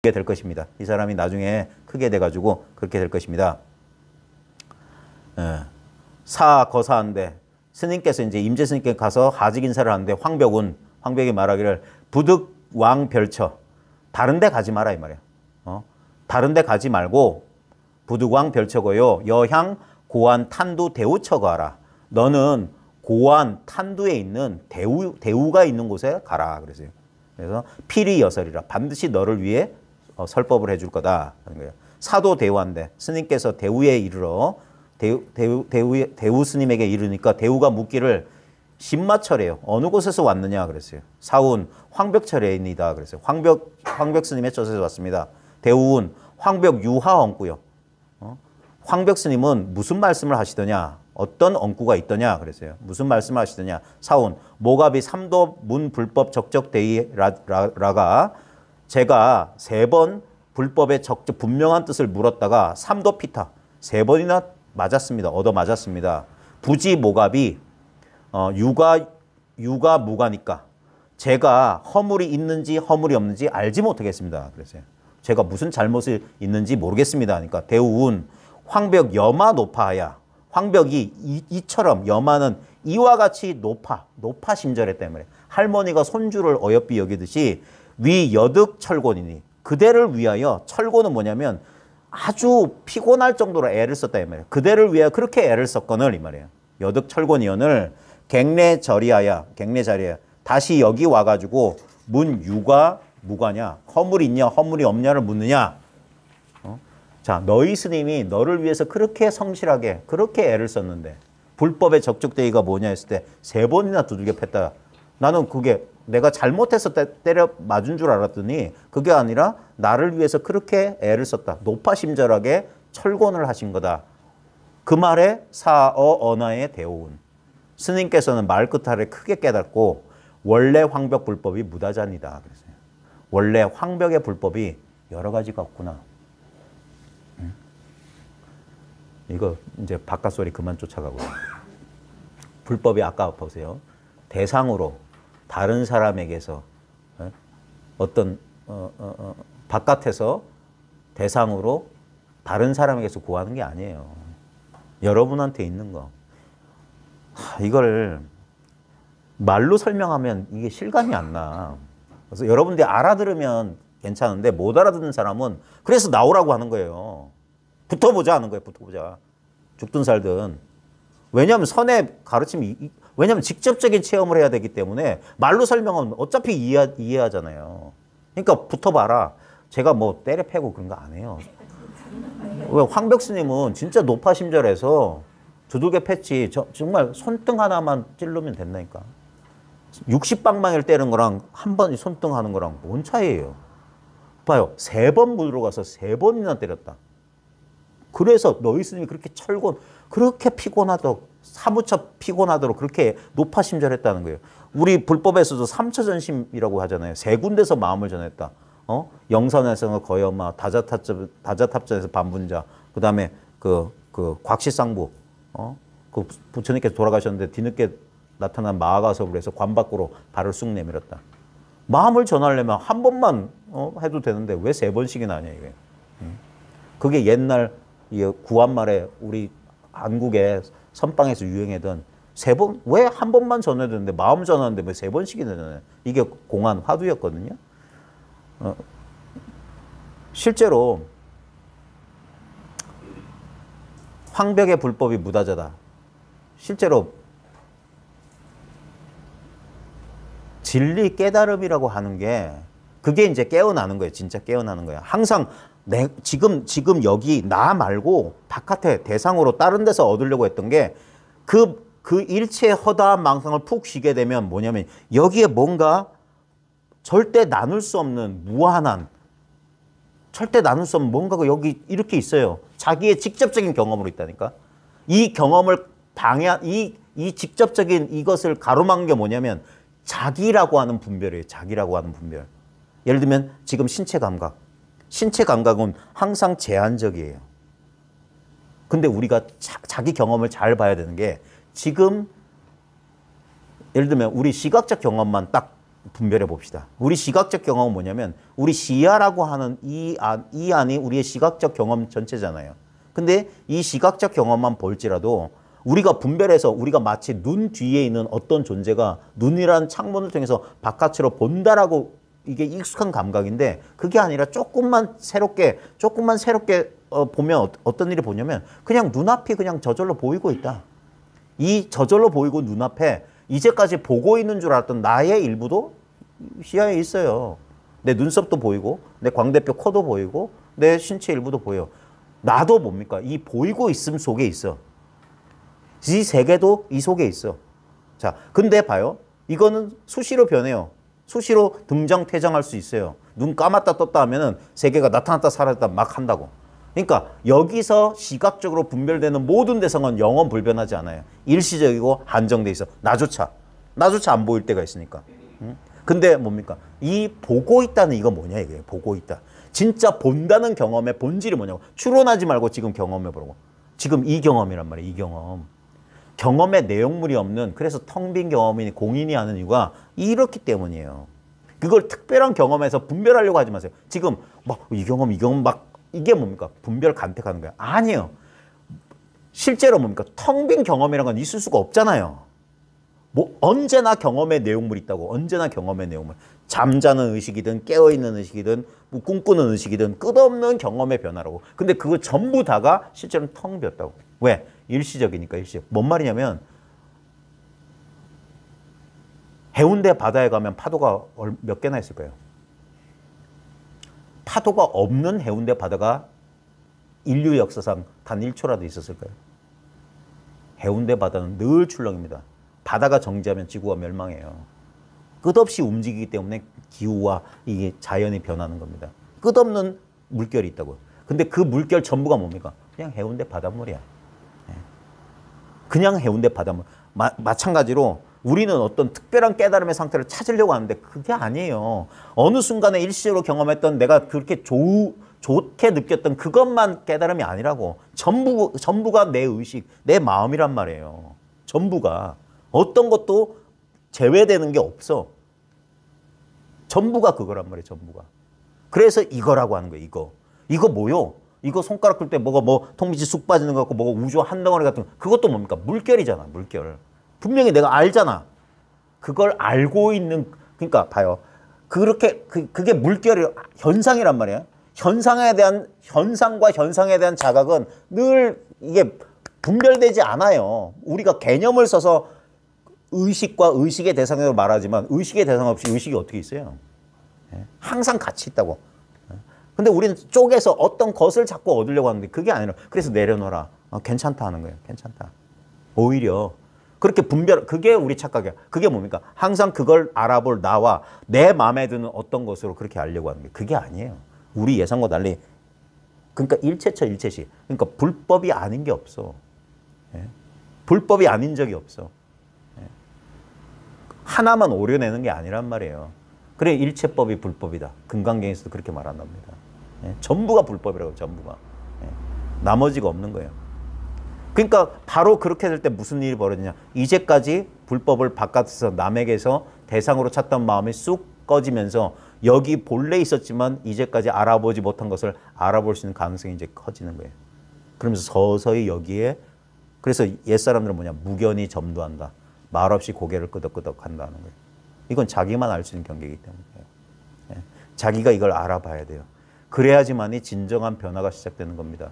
Speaker 1: 게 될 것입니다. 이 사람이 나중에 크게 돼가지고 그렇게 될 것입니다. 사거사한데 스님께서 이제 임재 스님께 가서 하직 인사를 하는데 황벽이 말하기를 부득왕별처 다른 데 가지 마라 이 말이야. 다른 데 가지 말고 부득왕별처고요. 여향 고안 탄두 대우처 가라. 너는 고안 탄두에 있는 대우가 있는 곳에 가라 그랬어요. 그래서 필히 여설이라 반드시 너를 위해 설법을 해줄 거다 하는 거예요. 사도 대우한데 스님께서 대우에 이르러 대우 스님에게 이르니까 대우가 묻기를 신마철이에요. 어느 곳에서 왔느냐 그랬어요. 사운 황벽철에입니다 그랬어요. 황벽 스님의 젖에서 왔습니다. 대우은 황벽 유하 엉구요. 황벽 스님은 무슨 말씀을 하시더냐? 어떤 엉구가 있더냐 그랬어요. 무슨 말씀을 하시더냐? 사운 모가비 삼도 문 불법 적적대의라가 제가 3번 불법의 분명한 뜻을 물었다가 삼도 피타 3번이나 맞았습니다. 얻어 맞았습니다. 부지 모갑이 유가 무가니까 제가 허물이 있는지 허물이 없는지 알지 못하겠습니다. 그랬어요. 제가 무슨 잘못이 있는지 모르겠습니다. 그러니까 대우운 황벽 여마 높아야 황벽이 이처럼 여마는 이와 같이 높아 심절했다 때문에 할머니가 손주를 어여삐 여기듯이 위 여득 철곤이니 그대를 위하여 철곤은 뭐냐면 아주 피곤할 정도로 애를 썼다 이 말이에요. 그대를 위하여 그렇게 애를 썼거늘 이 말이에요. 여득 철곤이언을 갱례자리하야 다시 여기 와가지고 문 유가 무가냐 허물이 있냐 허물이 없냐를 묻느냐. 자 너희 스님이 너를 위해서 그렇게 성실하게 그렇게 애를 썼는데 불법의 적적대의가 뭐냐 했을 때 3번이나 두들겨 팼다. 나는 그게 내가 잘못해서 때려 맞은 줄 알았더니 그게 아니라 나를 위해서 그렇게 애를 썼다. 높아심절하게 철곤을 하신 거다. 그 말에 언어의 대오운. 스님께서는 말 끝알에 크게 깨닫고 원래 황벽 불법이 무다잔이다. 그랬어요. 원래 황벽의 불법이 여러 가지가 없구나. 이거 이제 바깥 소리 그만 쫓아가고요. 불법이 아까 보세요. 대상으로 다른 사람에게서 어떤 바깥에서 대상으로 다른 사람에게서 구하는 게 아니에요. 여러분한테 있는 거. 이걸 말로 설명하면 이게 실감이 안 나. 그래서 여러분들이 알아들으면 괜찮은데 못 알아듣는 사람은 그래서 나오라고 하는 거예요. 붙어보자 하는 거예요. 붙어보자. 죽든 살든. 왜냐하면 선의 가르침이 왜냐하면 직접적인 체험을 해야 되기 때문에 말로 설명하면 어차피 이해하잖아요. 그러니까 붙어봐라. 제가 뭐 때려 패고 그런 거 안 해요. 왜 황벽 스님은 진짜 높아심절해서 두들겨 팼지 정말 손등 하나만 찔르면 된다니까. 60방망이를 때리는 거랑 한 번 손등 하는 거랑 뭔 차이예요. 봐요. 3번 물으러 가서 3번이나 때렸다. 그래서 너희 스님이 그렇게 그렇게 피곤하도록 사무쳐 피곤하도록 그렇게 높아심절했다는 거예요. 우리 불법에서도 삼처전심이라고 하잖아요. 3군데서 마음을 전했다. 영선에서는 거여마, 다자탑전에서 반분자, 그 다음에 그 곽시상부, 그 부처님께서 돌아가셨는데 뒤늦게 나타난 마하가섭을 관 밖으로 발을 쑥 내밀었다. 마음을 전하려면 한 번만 해도 되는데 왜 3번씩이나 하냐 이게. 그게 옛날 구한말에 우리 한국의 선방에서 유행하던 3번 왜 한 번만 전해야 되는데 마음 전하는데 왜 3번씩이나 전해. 이게 공안 화두였거든요. 실제로 황벽의 불법이 무다자다. 실제로 진리 깨달음이라고 하는 게 그게 이제 깨어나는 거예요. 진짜 깨어나는 거예요. 항상 지금 여기 나 말고 바깥에 대상으로 다른 데서 얻으려고 했던 게 그 일체의 허다한 망상을 푹 쉬게 되면 뭐냐면 여기에 뭔가 절대 나눌 수 없는 무한한 절대 나눌 수 없는 뭔가가 여기 이렇게 있어요. 자기의 직접적인 경험으로 있다니까. 이 경험을 이 직접적인 이것을 가로막은 게 뭐냐면 자기라고 하는 분별이에요. 자기라고 하는 분별. 예를 들면 지금 신체 감각. 신체 감각은 항상 제한적이에요. 근데 우리가 자기 경험을 잘 봐야 되는 게 지금 예를 들면 우리 시각적 경험만 딱 분별해 봅시다. 우리 시각적 경험은 뭐냐면 우리 시야라고 하는 이 안이 우리의 시각적 경험 전체잖아요. 근데 이 시각적 경험만 볼지라도 우리가 분별해서 우리가 마치 눈 뒤에 있는 어떤 존재가 눈이란 창문을 통해서 바깥으로 본다라고 이게 익숙한 감각인데 그게 아니라 조금만 새롭게 보면 어떤 일이 보냐면 그냥 눈앞이 그냥 저절로 보이고 있다. 이 저절로 보이고 눈앞에 이제까지 보고 있는 줄 알았던 나의 일부도 시야에 있어요. 내 눈썹도 보이고 내 광대뼈 코도 보이고 내 신체 일부도 보여. 나도 뭡니까? 이 보이고 있음 속에 있어. 이 세계도 이 속에 있어. 자, 근데 봐요. 이거는 수시로 변해요. 수시로 등장 퇴장할 수 있어요. 눈 감았다 떴다 하면은 세계가 나타났다 사라졌다 막 한다고. 그러니까 여기서 시각적으로 분별되는 모든 대상은 영원 불변하지 않아요. 일시적이고 한정돼 있어. 나조차 안 보일 때가 있으니까. 근데 뭡니까? 이 보고 있다는 이거 뭐냐 이게. 보고 있다. 진짜 본다는 경험의 본질이 뭐냐고. 추론하지 말고 지금 경험해 보라고. 지금 이 경험이란 말이에요. 이 경험. 경험의 내용물이 없는 그래서 텅 빈 경험이니 공인이 하는 이유가 이렇기 때문이에요. 그걸 특별한 경험에서 분별하려고 하지 마세요. 지금 막 이 경험 막 이게 뭡니까? 분별 간택하는 거야. 아니에요. 실제로 뭡니까? 텅 빈 경험이라는 건 있을 수가 없잖아요. 뭐 언제나 경험의 내용물이 있다고. 언제나 경험의 내용물. 잠자는 의식이든 깨어있는 의식이든 뭐 꿈꾸는 의식이든 끝없는 경험의 변화라고. 근데 그거 전부 다가 실제로는 텅 비었다고. 왜? 일시적이니까 일시적. 뭔 말이냐면 해운대 바다에 가면 파도가 몇 개나 있을 거예요. 파도가 없는 해운대 바다가 인류 역사상 단 1초라도 있었을까요? 해운대 바다는 늘 출렁입니다. 바다가 정지하면 지구가 멸망해요. 끝없이 움직이기 때문에 기후와 이게 자연이 변하는 겁니다. 끝없는 물결이 있다고요. 근데 그 물결 전부가 뭡니까? 그냥 해운대 바닷물이야. 그냥 해운대 바닷물. 마찬가지로 우리는 어떤 특별한 깨달음의 상태를 찾으려고 하는데 그게 아니에요. 어느 순간에 일시적으로 경험했던 내가 그렇게 좋게 느꼈던 그것만 깨달음이 아니라고. 전부가 내 의식, 내 마음이란 말이에요. 전부가. 어떤 것도 제외되는 게 없어. 전부가 그거란 말이에요. 전부가. 그래서 이거라고 하는 거예요. 이거 뭐요? 이거 손가락 끌 때 뭐가 통빛이 쑥 빠지는 것 같고 뭐가 우주 한 덩어리 같은 거. 그것도 뭡니까? 물결이잖아. 물결. 분명히 내가 알잖아. 그걸 알고 있는, 그러니까 봐요. 그게 물결이 현상이란 말이에요. 현상과 현상에 대한 자각은 늘 이게 분별되지 않아요. 우리가 개념을 써서 의식과 의식의 대상으로 말하지만 의식의 대상 없이 의식이 어떻게 있어요? 항상 같이 있다고. 근데 우리는 쪼개서 어떤 것을 자꾸 얻으려고 하는데 그게 아니라 그래서 내려놓아라. 괜찮다 하는 거예요. 괜찮다. 오히려 그렇게 그게 우리 착각이야. 그게 뭡니까? 항상 그걸 알아볼 나와 내 마음에 드는 어떤 것으로 그렇게 알려고 하는 게 그게 아니에요. 우리 예상과 달리 그러니까 일체처 일체시. 그러니까 불법이 아닌 게 없어. 불법이 아닌 적이 없어. 하나만 오려내는 게 아니란 말이에요. 그래 일체법이 불법이다. 금강경에서도 그렇게 말한답니다. 전부가 불법이라고. 전부가. 나머지가 없는 거예요. 그러니까 바로 그렇게 될 때 무슨 일이 벌어지냐. 이제까지 불법을 바깥에서 남에게서 대상으로 찾던 마음이 쑥 꺼지면서 여기 본래 있었지만 이제까지 알아보지 못한 것을 알아볼 수 있는 가능성이 이제 커지는 거예요. 그러면서 서서히 여기에 그래서 옛사람들은 뭐냐. 무견이 점도한다. 말없이 고개를 끄덕끄덕 한다는 거예요. 이건 자기만 알 수 있는 경계이기 때문에. 자기가 이걸 알아봐야 돼요. 그래야지만이 진정한 변화가 시작되는 겁니다.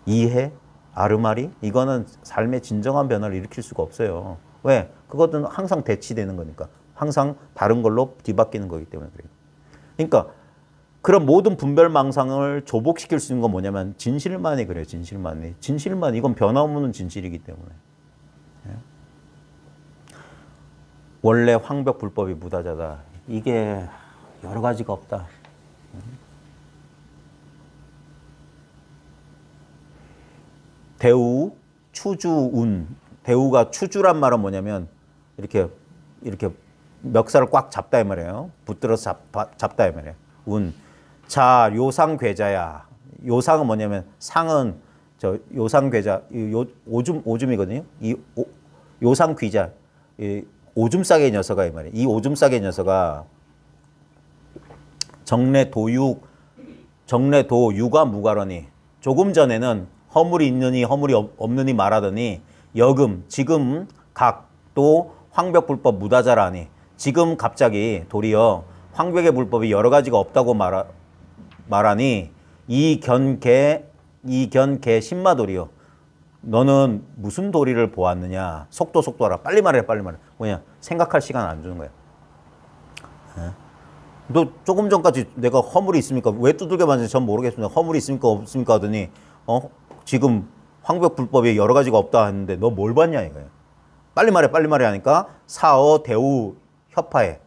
Speaker 1: 이해, 아르마리 이거는 삶의 진정한 변화를 일으킬 수가 없어요. 왜? 그것은 항상 대치되는 거니까. 항상 다른 걸로 뒤바뀌는 거기 때문에 그래요. 그러니까 그런 모든 분별망상을 조복시킬 수 있는 건 뭐냐면 진실만이 그래요. 진실만이. 진실만 이건 변함없는 진실이기 때문에. 원래 황벽 불법이 무다자다. 이게 여러 가지가 없다. 대우, 추주운. 대우가 추주란 말은 뭐냐면 이렇게 멱살을 꽉 잡다 이 말이에요. 붙들어서 잡다 이 말이에요. 운. 자, 요상괴자야. 요상은 뭐냐면 상은 저 요상괴자 오줌이거든요. 요상귀자 이 오줌 싸개 녀석아 이 말이에요. 이 오줌 싸개 녀석아 정례도유가 무가러니 조금 전에는 허물이 있느니 허물이 없느니 말하더니 여금 지금 각 또 황벽불법 무다자라니 지금 갑자기 도리어 황벽의 불법이 여러 가지가 없다고 말하니 이견개 신마도리여 너는 무슨 도리를 보았느냐 속도하라 빨리 말해 뭐냐 생각할 시간 안 주는 거야. 너 조금 전까지 내가 허물이 있습니까? 왜 두들겨 맞는지 전 모르겠습니다. 허물이 있습니까 없습니까 하더니 지금 황벽 불법이 여러 가지가 없다 했는데 너 뭘 봤냐 이거야. 빨리 말해 하니까 사어 대우 협파에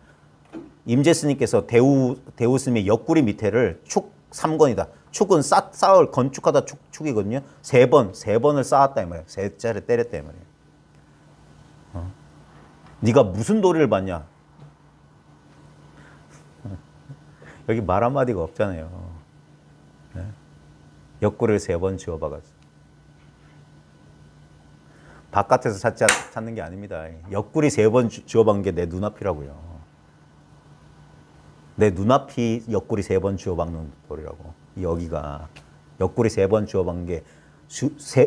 Speaker 1: 임재 스님께서 대우 스님의 옆구리 밑에를 축 3건이다. 축은 쌓을 건축하다 축이거든요. 세 번을 쌓았다 이 말이야. 세 자리 때렸다 이 말이야. 네가 무슨 도리를 봤냐? 여기 말 한마디가 없잖아요. 네? 옆구리를 3번 쥐어박았어. 바깥에서 찾는 게 아닙니다. 옆구리 3번 쥐어박은 게 내 눈앞이라고요. 내 눈앞이 옆구리 3번 쥐어박는 돌이라고. 여기가 옆구리 3번 쥐어박는 게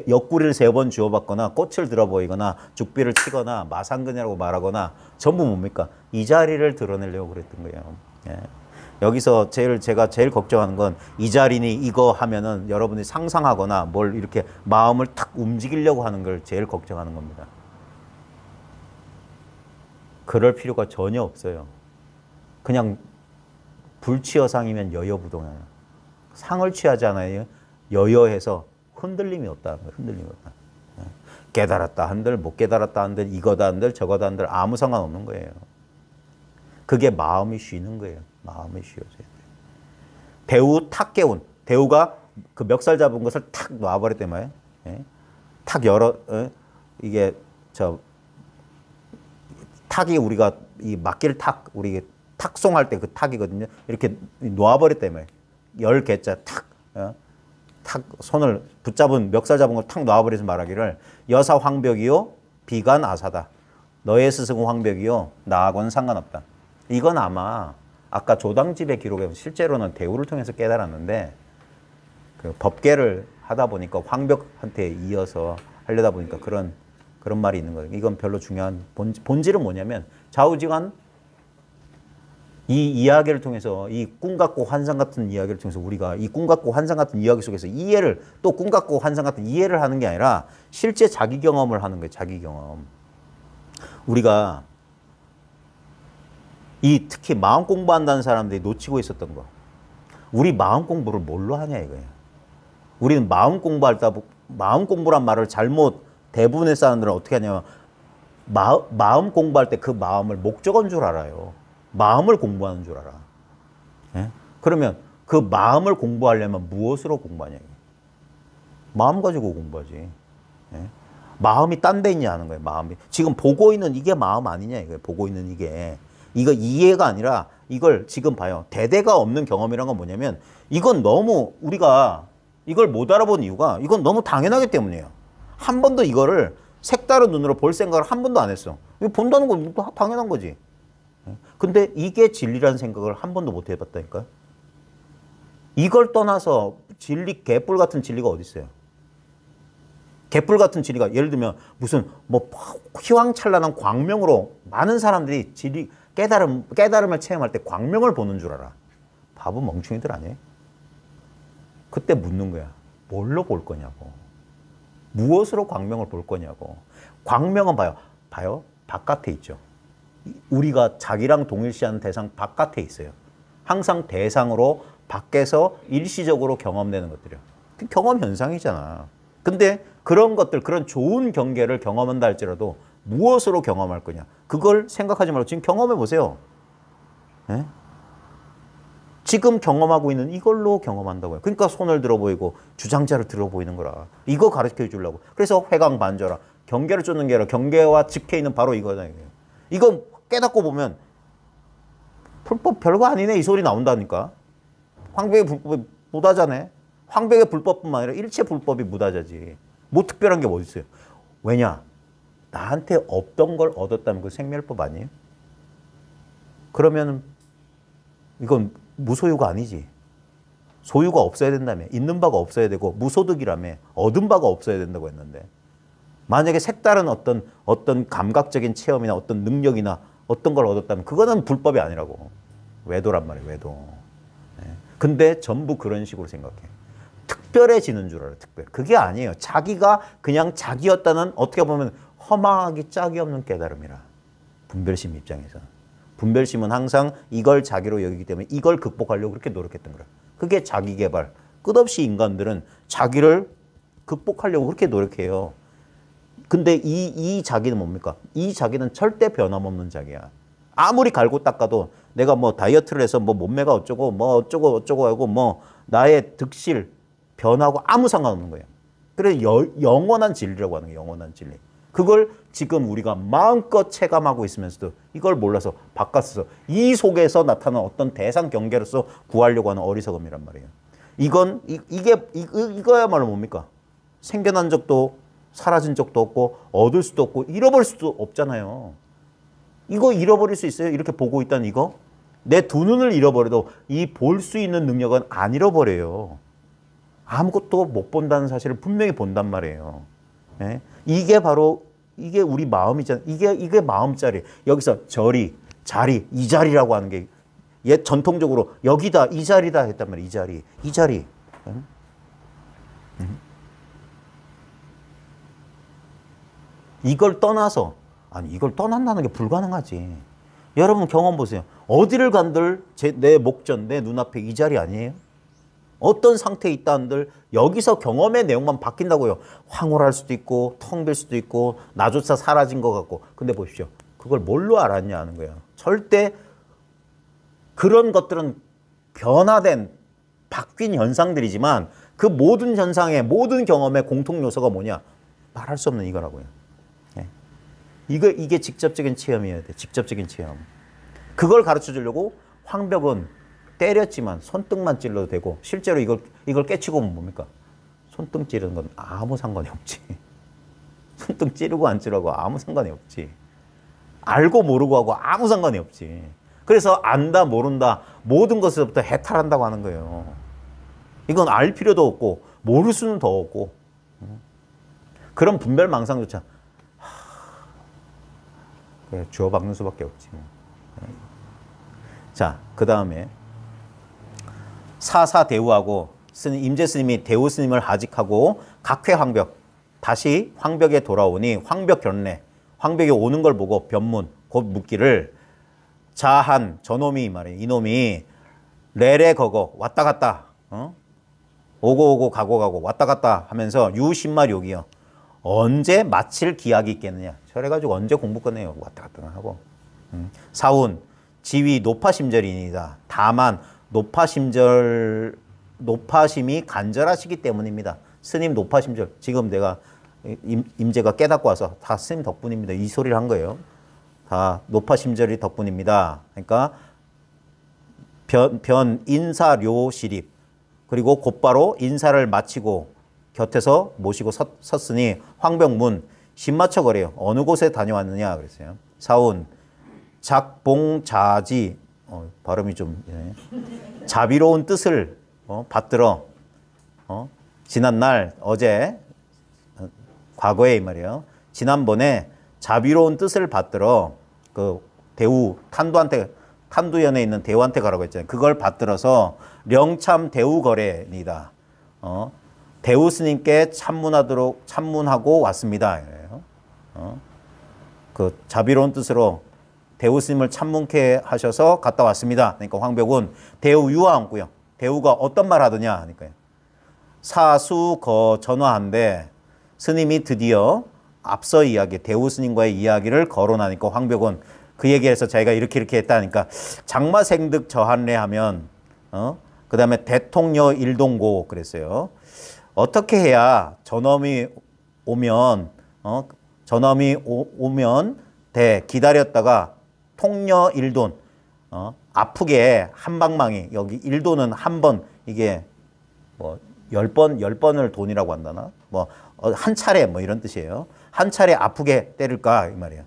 Speaker 1: 옆구리를 3번 쥐어박거나 꽃을 들어 보이거나 죽비를 치거나 마상근이라고 말하거나 전부 뭡니까? 이 자리를 드러내려고 그랬던 거예요. 예. 여기서 제가 제일 걱정하는 건 이 자리니 이거 하면은 여러분이 상상하거나 뭘 이렇게 마음을 탁 움직이려고 하는 걸 제일 걱정하는 겁니다. 그럴 필요가 전혀 없어요. 그냥 불취여상이면 여여부동해요. 상을 취하지 않아요. 여여해서 흔들림이 없다는 거예요. 흔들림이 없다. 깨달았다 한들 못 깨달았다 한들 이거다 한들 저거다 한들 아무 상관없는 거예요. 그게 마음이 쉬는 거예요. 마음이 쉬어져야 돼요. 대우 탁 깨운. 대우가 그 멱살 잡은 것을 탁 놔버렸단 말이에요. 예? 탁 이게 탁이 우리가 이 막길 탁 우리 탁송할 때 그 탁이거든요. 이렇게 놓아버렸단 말이에요. 10개짜 탁. 탁 손을 붙잡은 멱살 잡은 걸 탁 놔버려서 말하기를 여사 황벽이요 비간 아사다. 너의 스승은 황벽이요 나하고는 상관없다. 이건 아마 아까 조당집의 기록에 실제로는 대우를 통해서 깨달았는데 그 법계를 하다 보니까 황벽한테 이어서 하려다 보니까 그런 말이 있는 거예요. 이건 별로 중요한 본질은 뭐냐면 좌우지간 이 이야기를 통해서 이 꿈 같고 환상 같은 이야기를 통해서 우리가 이 꿈 같고 환상 같은 이야기 속에서 이해를 또 꿈 같고 환상 같은 이해를 하는 게 아니라 실제 자기 경험을 하는 거예요. 자기 경험. 우리가 특히 마음 공부한다는 사람들이 놓치고 있었던 거. 우리 마음 공부를 뭘로 하냐 이거예요. 우리는 마음 공부란 말을 잘못 대부분의 사람들은 어떻게 하냐면 마음 공부할 때 그 마음을 목적어인 줄 알아요. 마음을 공부하는 줄 알아. 예? 그러면 그 마음을 공부하려면 무엇으로 공부하냐 이거예요. 마음 가지고 공부하지. 예? 마음이 딴 데 있냐 하는 거예요. 마음이 지금 보고 있는 이게 마음 아니냐 이거예요. 보고 있는 이게. 이거 이해가 아니라 이걸 지금 봐요. 대대가 없는 경험이란 건 뭐냐면 이건 너무 우리가 이걸 못 알아본 이유가 이건 너무 당연하기 때문이에요. 한 번도 이거를 색다른 눈으로 볼 생각을 한 번도 안 했어. 이거 본다는 건 당연한 거지. 근데 이게 진리라는 생각을 한 번도 못 해봤다니까요. 이걸 떠나서 진리, 개뿔 같은 진리가 어디 있어요? 개뿔 같은 진리가 예를 들면 무슨 뭐 휘황찬란한 광명으로 많은 사람들이 깨달음을 체험할 때 광명을 보는 줄 알아. 바보 멍충이들 아니에요? 그때 묻는 거야. 뭘로 볼 거냐고. 무엇으로 광명을 볼 거냐고. 광명은 봐요. 바깥에 있죠. 우리가 자기랑 동일시하는 대상 바깥에 있어요. 항상 대상으로 밖에서 일시적으로 경험되는 것들이요. 경험 현상이잖아. 근데 그런 것들, 그런 좋은 경계를 경험한다 할지라도 무엇으로 경험할 거냐. 그걸 생각하지 말고 지금 경험해 보세요. 네? 지금 경험하고 있는 이걸로 경험한다고요. 그러니까 손을 들어 보이고 주장자를 들어 보이는 거라. 이거 가르쳐 주려고. 그래서 회광반저라. 경계를 쫓는 게 아니라 경계와 직해 있는 바로 이거잖아요. 이건 깨닫고 보면 불법 별거 아니네 이 소리 나온다니까. 황벽의 불법이 못하자네. 황벽의 불법뿐만 아니라 일체 불법이 무다자지. 뭐 특별한 게 뭐 있어요? 왜냐? 나한테 없던 걸 얻었다면 그 생멸법 아니에요? 그러면 이건 무소유가 아니지. 소유가 없어야 된다며. 있는 바가 없어야 되고 무소득이라며. 얻은 바가 없어야 된다고 했는데. 만약에 색다른 어떤 감각적인 체험이나 어떤 능력이나 어떤 걸 얻었다면 그거는 불법이 아니라고. 외도란 말이에요. 외도. 근데 전부 그런 식으로 생각해. 특별해지는 줄 알아. 특별. 그게 아니에요. 자기가 그냥 자기였다는 어떻게 보면 허망하기 짝이 없는 깨달음이라. 분별심 입장에서. 분별심은 항상 이걸 자기로 여기기 때문에 이걸 극복하려고 그렇게 노력했던 거야. 그게 자기 개발. 끝없이 인간들은 자기를 극복하려고 그렇게 노력해요. 근데 이 자기는 뭡니까? 이 자기는 절대 변함없는 자기야. 아무리 갈고 닦아도 내가 뭐 다이어트를 해서 뭐 몸매가 어쩌고 뭐 어쩌고 하고 뭐 나의 득실 변하고 아무 상관없는 거예요. 그래서 영원한 진리라고 하는 거예요. 영원한 진리. 그걸 지금 우리가 마음껏 체감하고 있으면서도 이걸 몰라서 바깥에서 이 속에서 나타나는 어떤 대상 경계로서 구하려고 하는 어리석음이란 말이에요. 이거야말로 뭡니까? 생겨난 적도 사라진 적도 없고 얻을 수도 없고 잃어버릴 수도 없잖아요. 이거 잃어버릴 수 있어요? 이렇게 보고 있다는 이거? 내 두 눈을 잃어버려도 이 볼 수 있는 능력은 안 잃어버려요. 아무것도 못 본다는 사실을 분명히 본단 말이에요. 예? 이게 바로 이게 우리 마음이잖아요. 이게 마음자리. 여기서 저리, 자리, 이 자리라고 하는 게 옛 전통적으로 여기다, 이 자리다 했단 말이에요. 이 자리, 이 자리. 이걸 떠나서 아니 이걸 떠난다는 게 불가능하지. 여러분 경험 보세요. 어디를 간들 내 목전, 내 눈앞에 이 자리 아니에요? 어떤 상태에 있다 한들 여기서 경험의 내용만 바뀐다고요. 황홀할 수도 있고 텅 빌 수도 있고 나조차 사라진 것 같고. 근데 보십시오. 그걸 뭘로 알았냐 하는 거예요. 절대 그런 것들은 변화된 바뀐 현상들이지만 그 모든 현상의 모든 경험의 공통 요소가 뭐냐? 말할 수 없는 이거라고요. 이게 직접적인 체험이어야 돼. 직접적인 체험. 그걸 가르쳐 주려고 황벽은 때렸지만 손등만 찔러도 되고 실제로 이걸 깨치고 보면 뭡니까? 손등 찌르는 건 아무 상관이 없지. 손등 찌르고 안 찌르고 아무 상관이 없지. 알고 모르고 하고 아무 상관이 없지. 그래서 안다 모른다 모든 것에서부터 해탈한다고 하는 거예요. 이건 알 필요도 없고 모를 수는 더 없고 그런 분별망상조차 그래, 주워박는 수밖에 없지. 자, 그 다음에 사사대우하고 임재 스님이 대우 스님을 하직하고 각회 황벽 다시 황벽에 돌아오니 황벽 견례 황벽에 오는 걸 보고 변문 곧 묻기를 자한 저놈이 말이에요. 이놈이 레레 거거 왔다 갔다 오고 오고 가고 왔다 갔다 하면서 유신말 욕이요. 언제 마칠 기약이 있겠느냐. 저래가지고 언제 공부 끝내요. 왔다 갔다 하고. 사운 지위 노파심절이니다. 다만 노파심이 간절하시기 때문입니다. 스님 노파심절. 지금 내가 임재가 깨닫고 와서 다 스님 덕분입니다. 이 소리를 한 거예요. 다 노파심절이 덕분입니다. 그러니까 인사료시립 그리고 곧바로 인사를 마치고 곁에서 모시고 섰으니 황벽문 신마쳐 거래요. 어느 곳에 다녀왔느냐 그랬어요. 사운 작봉자지 발음이 좀 자비로운 뜻을 받들어 지난날 어제 과거에 이 말이에요. 지난번에 자비로운 뜻을 받들어 그 대우 탄두연에 있는 대우한테 가라고 했잖아요. 그걸 받들어서 령참 대우 거래니다. 대우 스님께 참문하고 왔습니다. 그 자비로운 뜻으로 대우 스님을 참문케 하셔서 갔다 왔습니다. 그러니까 황벽은 대우 유화안고요. 대우가 어떤 말 하더냐 하니까요. 사수거 전화한데 스님이 드디어 앞서 이야기 대우 스님과의 이야기를 거론하니까 황벽은 그 얘기에서 자기가 이렇게 했다니까 장마생득 저한례 하면 그 다음에 대통령 일동고 그랬어요. 어떻게 해야 저놈이 오면 기다렸다가 통녀 일돈 아프게 한 방망이 여기 일돈은 한 번 이게 뭐 열 번을 돈이라고 한다나? 뭐, 한 차례 뭐 이런 뜻이에요. 한 차례 아프게 때릴까? 이 말이에요.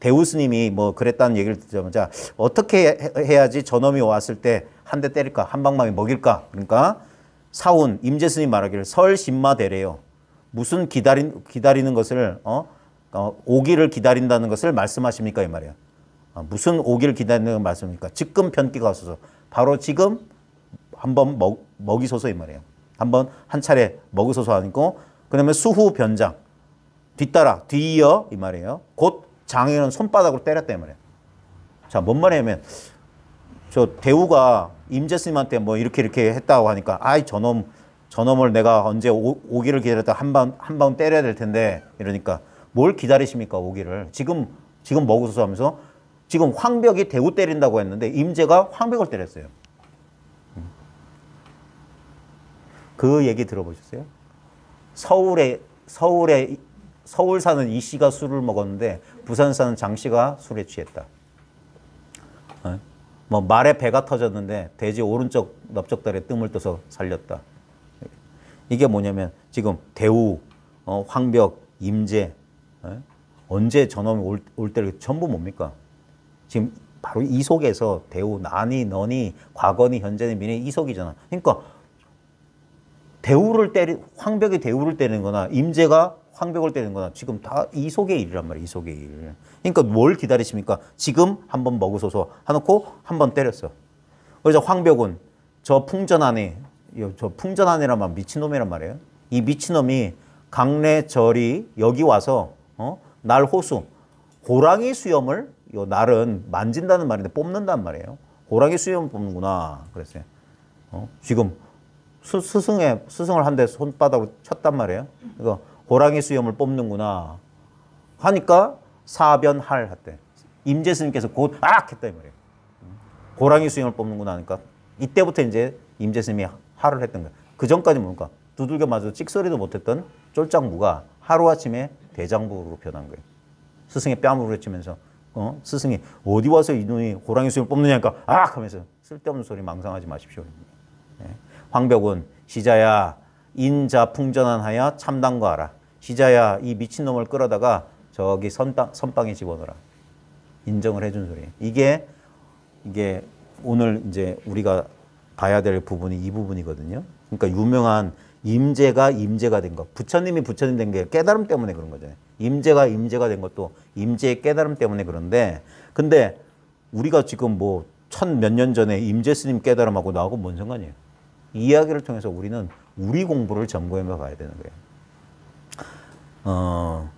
Speaker 1: 대우 스님이 뭐 그랬다는 얘기를 듣자마자 어떻게 해야지 저놈이 왔을 때 한 대 때릴까? 한 방망이 먹일까? 그러니까 사운, 임재 스님 말하기를 설신마대래요. 무슨 기다리는 것을, 오기를 기다린다는 것을 말씀하십니까? 이 말이에요. 무슨 오기를 기다리는 걸 말씀입니까? 지금 편기가 왔어서. 바로 지금 한번 먹이소서 이 말이에요. 한번 한 차례 먹이소서 아니고, 그 다음에 수후 변장. 뒤따라, 뒤이어 이 말이에요. 곧 장애는 손바닥으로 때렸다 이 말이에요. 자, 뭔 말이냐면, 저 대우가 임재 스님한테 뭐 이렇게 했다고 하니까, 아이, 저놈을 내가 언제 오기를 기다렸다 한 방 때려야 될 텐데, 이러니까, 뭘 기다리십니까, 오기를. 지금 먹으소서 하면서, 지금 황벽이 대우 때린다고 했는데, 임재가 황벽을 때렸어요. 그 얘기 들어보셨어요? 서울 사는 이 씨가 술을 먹었는데, 부산 사는 장 씨가 술에 취했다. 뭐 말에 배가 터졌는데 돼지 오른쪽 넓적다리에 뜸을 떠서 살렸다. 이게 뭐냐면 지금 대우, 황벽, 임재, 언제 저놈이 올 때를 전부 뭡니까? 지금 바로 이 속에서 대우, 나니, 너니, 과거니, 현재니, 미래니 이 속이잖아. 그러니까 황벽이 대우를 때리는 거나 임재가 황벽을 때리는 거나 지금 다 이 속의 일이란 말이야. 이 속의 일. 그러니까 뭘 기다리십니까? 지금 한번 먹으소서 해놓고 한번 때렸어. 그래서 황벽은 저 풍전 안에 말 미친놈이란 말이에요. 이 미친놈이 강례절이 여기 와서 날 호수 호랑이 수염을 요 날은 만진다는 말인데 뽑는단 말이에요. 호랑이 수염을 뽑는구나 그랬어요. 지금 스승을 한 대 손바닥으로 쳤단 말이에요. 그러니까 호랑이 수염을 뽑는구나 하니까 사변할 했대. 임재 스님께서 곧 했다 이 말이에요. 호랑이 수염을 뽑는구나 하니까 이때부터 이제 임재 스님이 할을 했던 거예요. 그 전까지 뭡니까? 두들겨 맞아도 찍소리도 못했던 쫄장부가 하루아침에 대장부로 변한 거예요. 스승의 뺨을 후려치면서 스승이 어디 와서 이놈이 호랑이 수염을 뽑느냐니까 하면서 쓸데없는 소리 망상하지 마십시오. 네. 황벽은 시자야 인자 풍전한하여 참단거하라. 시자야 이 미친놈을 끌어다가 저기 선방에 집어넣어라. 인정을 해준 소리예요. 이게 오늘 이제 우리가 봐야 될 부분이 이 부분이거든요. 그러니까 유명한 임재가 된 것. 부처님이 부처님 된 게 깨달음 때문에 그런 거잖아요. 임재가 된 것도 임재의 깨달음 때문에 그런데 근데 우리가 지금 뭐 천 몇 년 전에 임재 스님 깨달음하고 나하고 뭔 상관이에요? 이 이야기를 통해서 우리는 우리 공부를 점검해 봐야 되는 거예요.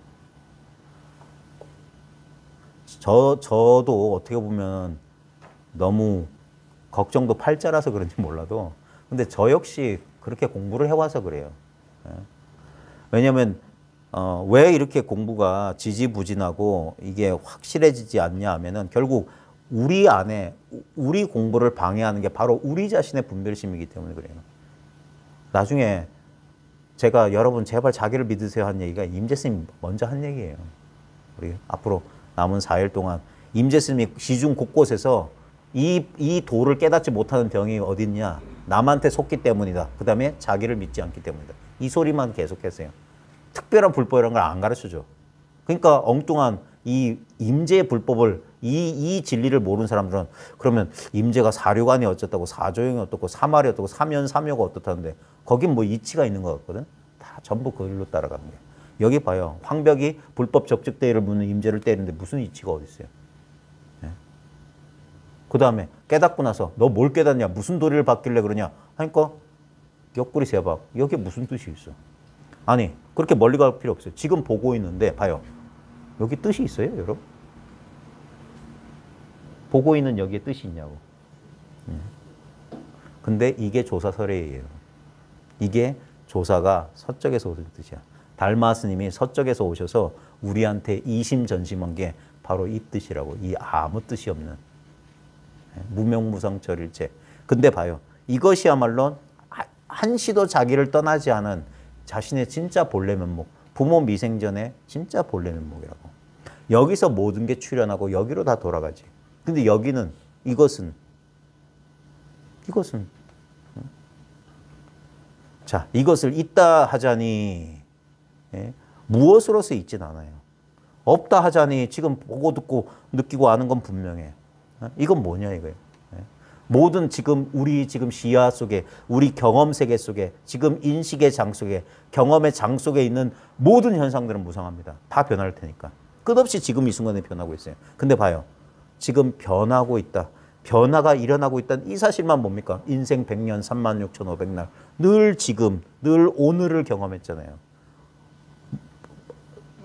Speaker 1: 저도 어떻게 보면 너무 걱정도 팔자라서 그런지 몰라도 근데 저 역시 그렇게 공부를 해와서 그래요. 왜냐하면 왜 이렇게 공부가 지지부진하고 이게 확실해지지 않냐 하면은 결국 우리 안에 우리 공부를 방해하는 게 바로 우리 자신의 분별심이기 때문에 그래요. 나중에 제가 여러분 제발 자기를 믿으세요 한 얘기가 임재 스님 먼저 한 얘기예요. 우리 앞으로 남은 4일 동안 임재 스님이 시중 곳곳에서 이 도를 깨닫지 못하는 병이 어딨냐. 남한테 속기 때문이다. 그 다음에 자기를 믿지 않기 때문이다. 이 소리만 계속했어요. 특별한 불법이라는 걸 안 가르쳐줘. 그러니까 엉뚱한 이 임재의 불법을 이 진리를 모르는 사람들은 그러면 임재가 사료관이 어쩌다고 사조용이 어떻고 사말이 어떻고 사면사묘가 어떻다는데 거긴 뭐 이치가 있는 것 같거든. 다 전부 그 일로 따라가는 거예요. 여기 봐요. 황벽이 불법 적직대의를 묻는 임재를 때리는데 무슨 이치가 어디 있어요. 그 다음에 깨닫고 나서 너 뭘 깨닫냐 무슨 도리를 받길래 그러냐 하니까 옆구리 세박 여기에 무슨 뜻이 있어. 아니 그렇게 멀리 갈 필요 없어요. 지금 보고 있는데 봐요. 여기 뜻이 있어요 여러분? 보고 있는 여기에 뜻이 있냐고. 근데 이게 조사설례예요. 이게 조사가 서쪽에서 오는 뜻이야. 달마 스님이 서쪽에서 오셔서 우리한테 이심전심한 게 바로 이 뜻이라고. 이 아무 뜻이 없는 무명무상철일체. 근데 봐요. 이것이야말로 한시도 자기를 떠나지 않은 자신의 진짜 본래 면목. 부모 미생전의 진짜 본래 면목이라고. 여기서 모든 게 출현하고 여기로 다 돌아가지. 근데 여기는 이것은 자, 이것을 있다 하자니 예? 무엇으로서 있진 않아요. 없다 하자니 지금 보고 듣고 느끼고 아는 건 분명해. 이건 뭐냐 이거예요. 모든 지금 우리 지금 시야 속에 우리 경험 세계 속에 지금 인식의 장 속에 경험의 장 속에 있는 모든 현상들은 무상합니다. 다 변할 테니까. 끝없이 지금 이 순간에 변하고 있어요. 근데 봐요. 지금 변하고 있다. 변화가 일어나고 있다는 이 사실만 뭡니까? 인생 100년 36,500날 늘 지금 늘 오늘을 경험했잖아요.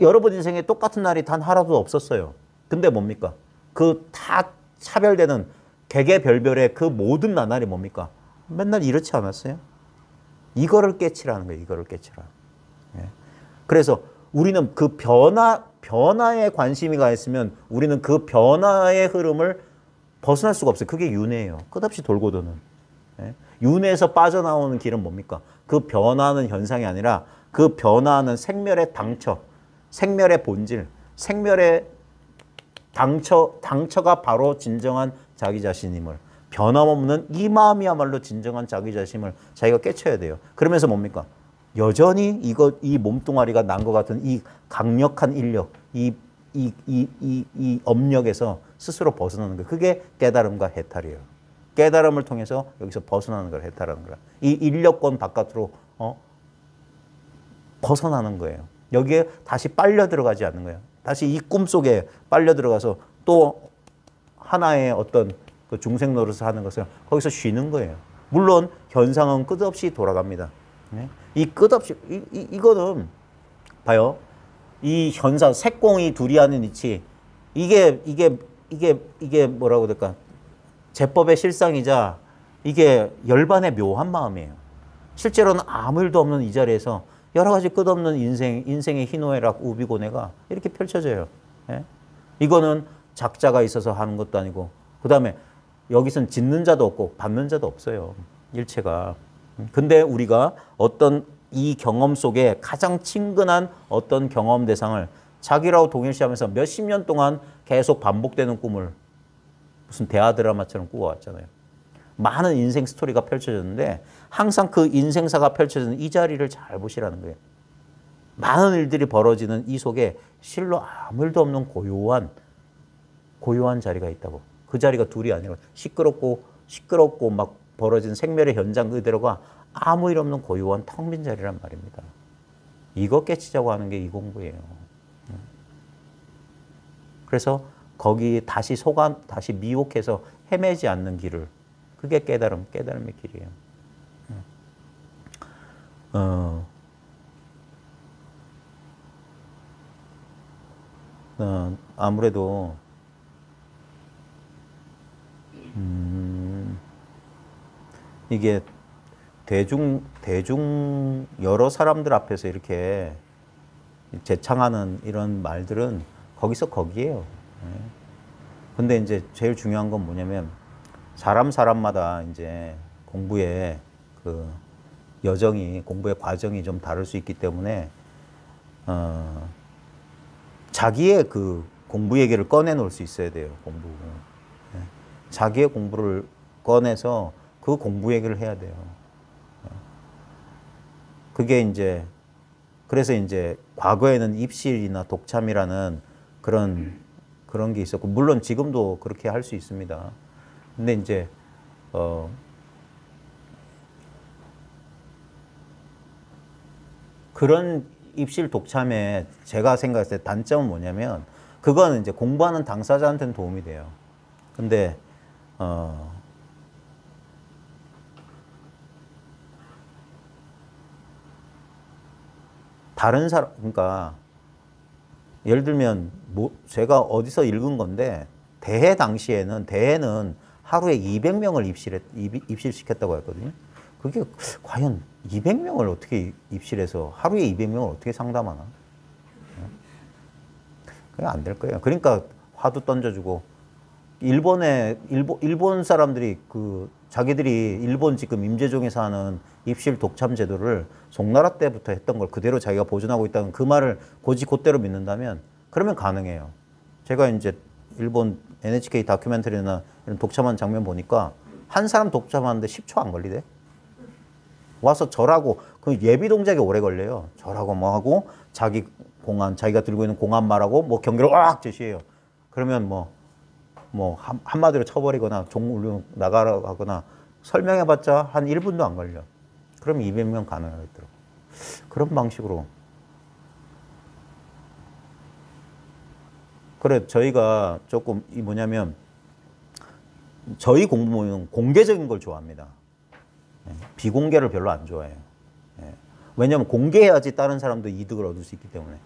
Speaker 1: 여러분 인생에 똑같은 날이 단 하나도 없었어요. 근데 뭡니까? 그 다 차별되는 개개별별의 그 모든 나날이 뭡니까? 맨날 이렇지 않았어요? 이거를 깨치라는 거예요. 이거를 깨치라. 예. 그래서 우리는 그 변화에 관심이 가 있으면 우리는 그 변화의 흐름을 벗어날 수가 없어요. 그게 윤회예요. 끝없이 돌고 도는. 예. 윤회에서 빠져나오는 길은 뭡니까? 그 변화하는 현상이 아니라 그 변화하는 생멸의 당처, 생멸의 본질, 생멸의 당처가 바로 진정한 자기 자신임을, 변함없는 이 마음이야말로 진정한 자기 자신임을 자기가 깨쳐야 돼요. 그러면서 뭡니까? 여전히 이 몸뚱아리가 난 것 같은 이 강력한 인력, 이 업력에서 스스로 벗어나는 거예요. 그게 깨달음과 해탈이에요. 깨달음을 통해서 여기서 벗어나는 걸 해탈하는 거라. 이 인력권 바깥으로 벗어나는 거예요. 여기에 다시 빨려 들어가지 않는 거예요. 다시 이 꿈속에 빨려 들어가서 또 하나의 어떤 그 중생 노릇을 하는 것을 거기서 쉬는 거예요. 물론 현상은 끝없이 돌아갑니다. 이 끝없이 이거는 봐요. 이 현상 색공이 둘이 하는 이치 이게 뭐라고 될까? 제법의 실상이자 이게 열반의 묘한 마음이에요. 실제로는 아무 일도 없는 이 자리에서 여러 가지 끝없는 인생의 희노애락 우비고뇌가 이렇게 펼쳐져요. 예? 이거는 작자가 있어서 하는 것도 아니고 그 다음에 여기선 짓는 자도 없고 받는 자도 없어요. 일체가. 근데 우리가 어떤 이 경험 속에 가장 친근한 어떤 경험 대상을 자기라고 동일시하면서 몇십 년 동안 계속 반복되는 꿈을 무슨 대하 드라마처럼 꾸어왔잖아요. 많은 인생 스토리가 펼쳐졌는데 항상 그 인생사가 펼쳐지는 이 자리를 잘 보시라는 거예요. 많은 일들이 벌어지는 이 속에 실로 아무 일도 없는 고요한 자리가 있다고. 그 자리가 둘이 아니라 시끄럽고 막 벌어진 생멸의 현장 그대로가 아무 일 없는 고요한 텅 빈 자리란 말입니다. 이거 깨치자고 하는 게 이 공부예요. 그래서 거기 다시 미혹해서 헤매지 않는 길을, 그게 깨달음의 길이에요. 아무래도 이게 대중 여러 사람들 앞에서 이렇게 재창하는 이런 말들은 거기서 거기에요. 근데 이제 제일 중요한 건 뭐냐면 사람마다 이제 공부의 그 여정이, 공부의 과정이 좀 다를 수 있기 때문에 자기의 그 공부 얘기를 꺼내놓을 수 있어야 돼요. 공부. 자기의 공부를 꺼내서 그 공부 얘기를 해야 돼요. 그게 이제 그래서 이제 과거에는 입실이나 독참이라는 그런 게 있었고, 물론 지금도 그렇게 할 수 있습니다. 근데 이제 그런 입실 독참에 제가 생각했을 때 단점은 뭐냐면 그거는 이제 공부하는 당사자한테는 도움이 돼요. 근데 다른 사람, 그러니까 예를 들면 제가 어디서 읽은 건데 대해는 하루에 200명을 입실시켰다고 했거든요. 그게 과연 200명을 어떻게 입실해서 하루에 200명을 어떻게 상담하나? 그게 안 될 거예요. 그러니까 화두 던져주고 일본 사람들이 자기들이 일본 지금 임재종에서 하는 입실 독참 제도를 송나라 때부터 했던 걸 그대로 자기가 보존하고 있다는 그 말을 곧대로 믿는다면 그러면 가능해요. 제가 이제 일본 NHK 다큐멘터리나 이런 독참한 장면 보니까 한 사람 독참하는데 10초 안 걸리대. 와서 절하고 그 예비 동작이 오래 걸려요. 저라고 뭐 하고 자기 공안, 자기가 들고 있는 공안 말하고 뭐 경기를 꽉 제시해요. 그러면 한마디로 쳐버리거나 종 나가라고 하거나 설명해봤자 한 1분도 안 걸려. 그럼 200명 가능하겠더라고. 그런 방식으로. 그래, 저희가 조금 뭐냐면 저희 공부모는 공개적인 걸 좋아합니다. 비공개를 별로 안 좋아해요. 왜냐하면 공개해야지 다른 사람도 이득을 얻을 수 있기 때문에.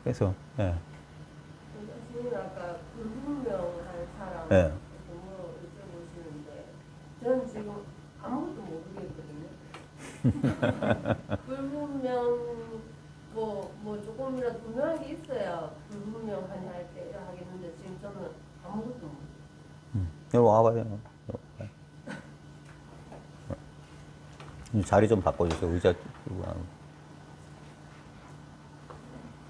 Speaker 1: 그래서
Speaker 2: 선생님 아까 불분명한 사람
Speaker 1: 예.
Speaker 2: 뭐 여쭤보시는데 저는 지금 아무것도 모르겠거든요. 불분명 뭐 조금이라도 분명한 게 있어야 불분명하니 할 때 하겠는데 지금 저는 아무것도 모르겠어요.
Speaker 1: 여기 와봐요. 자리 좀 바꿔주세요. 의자.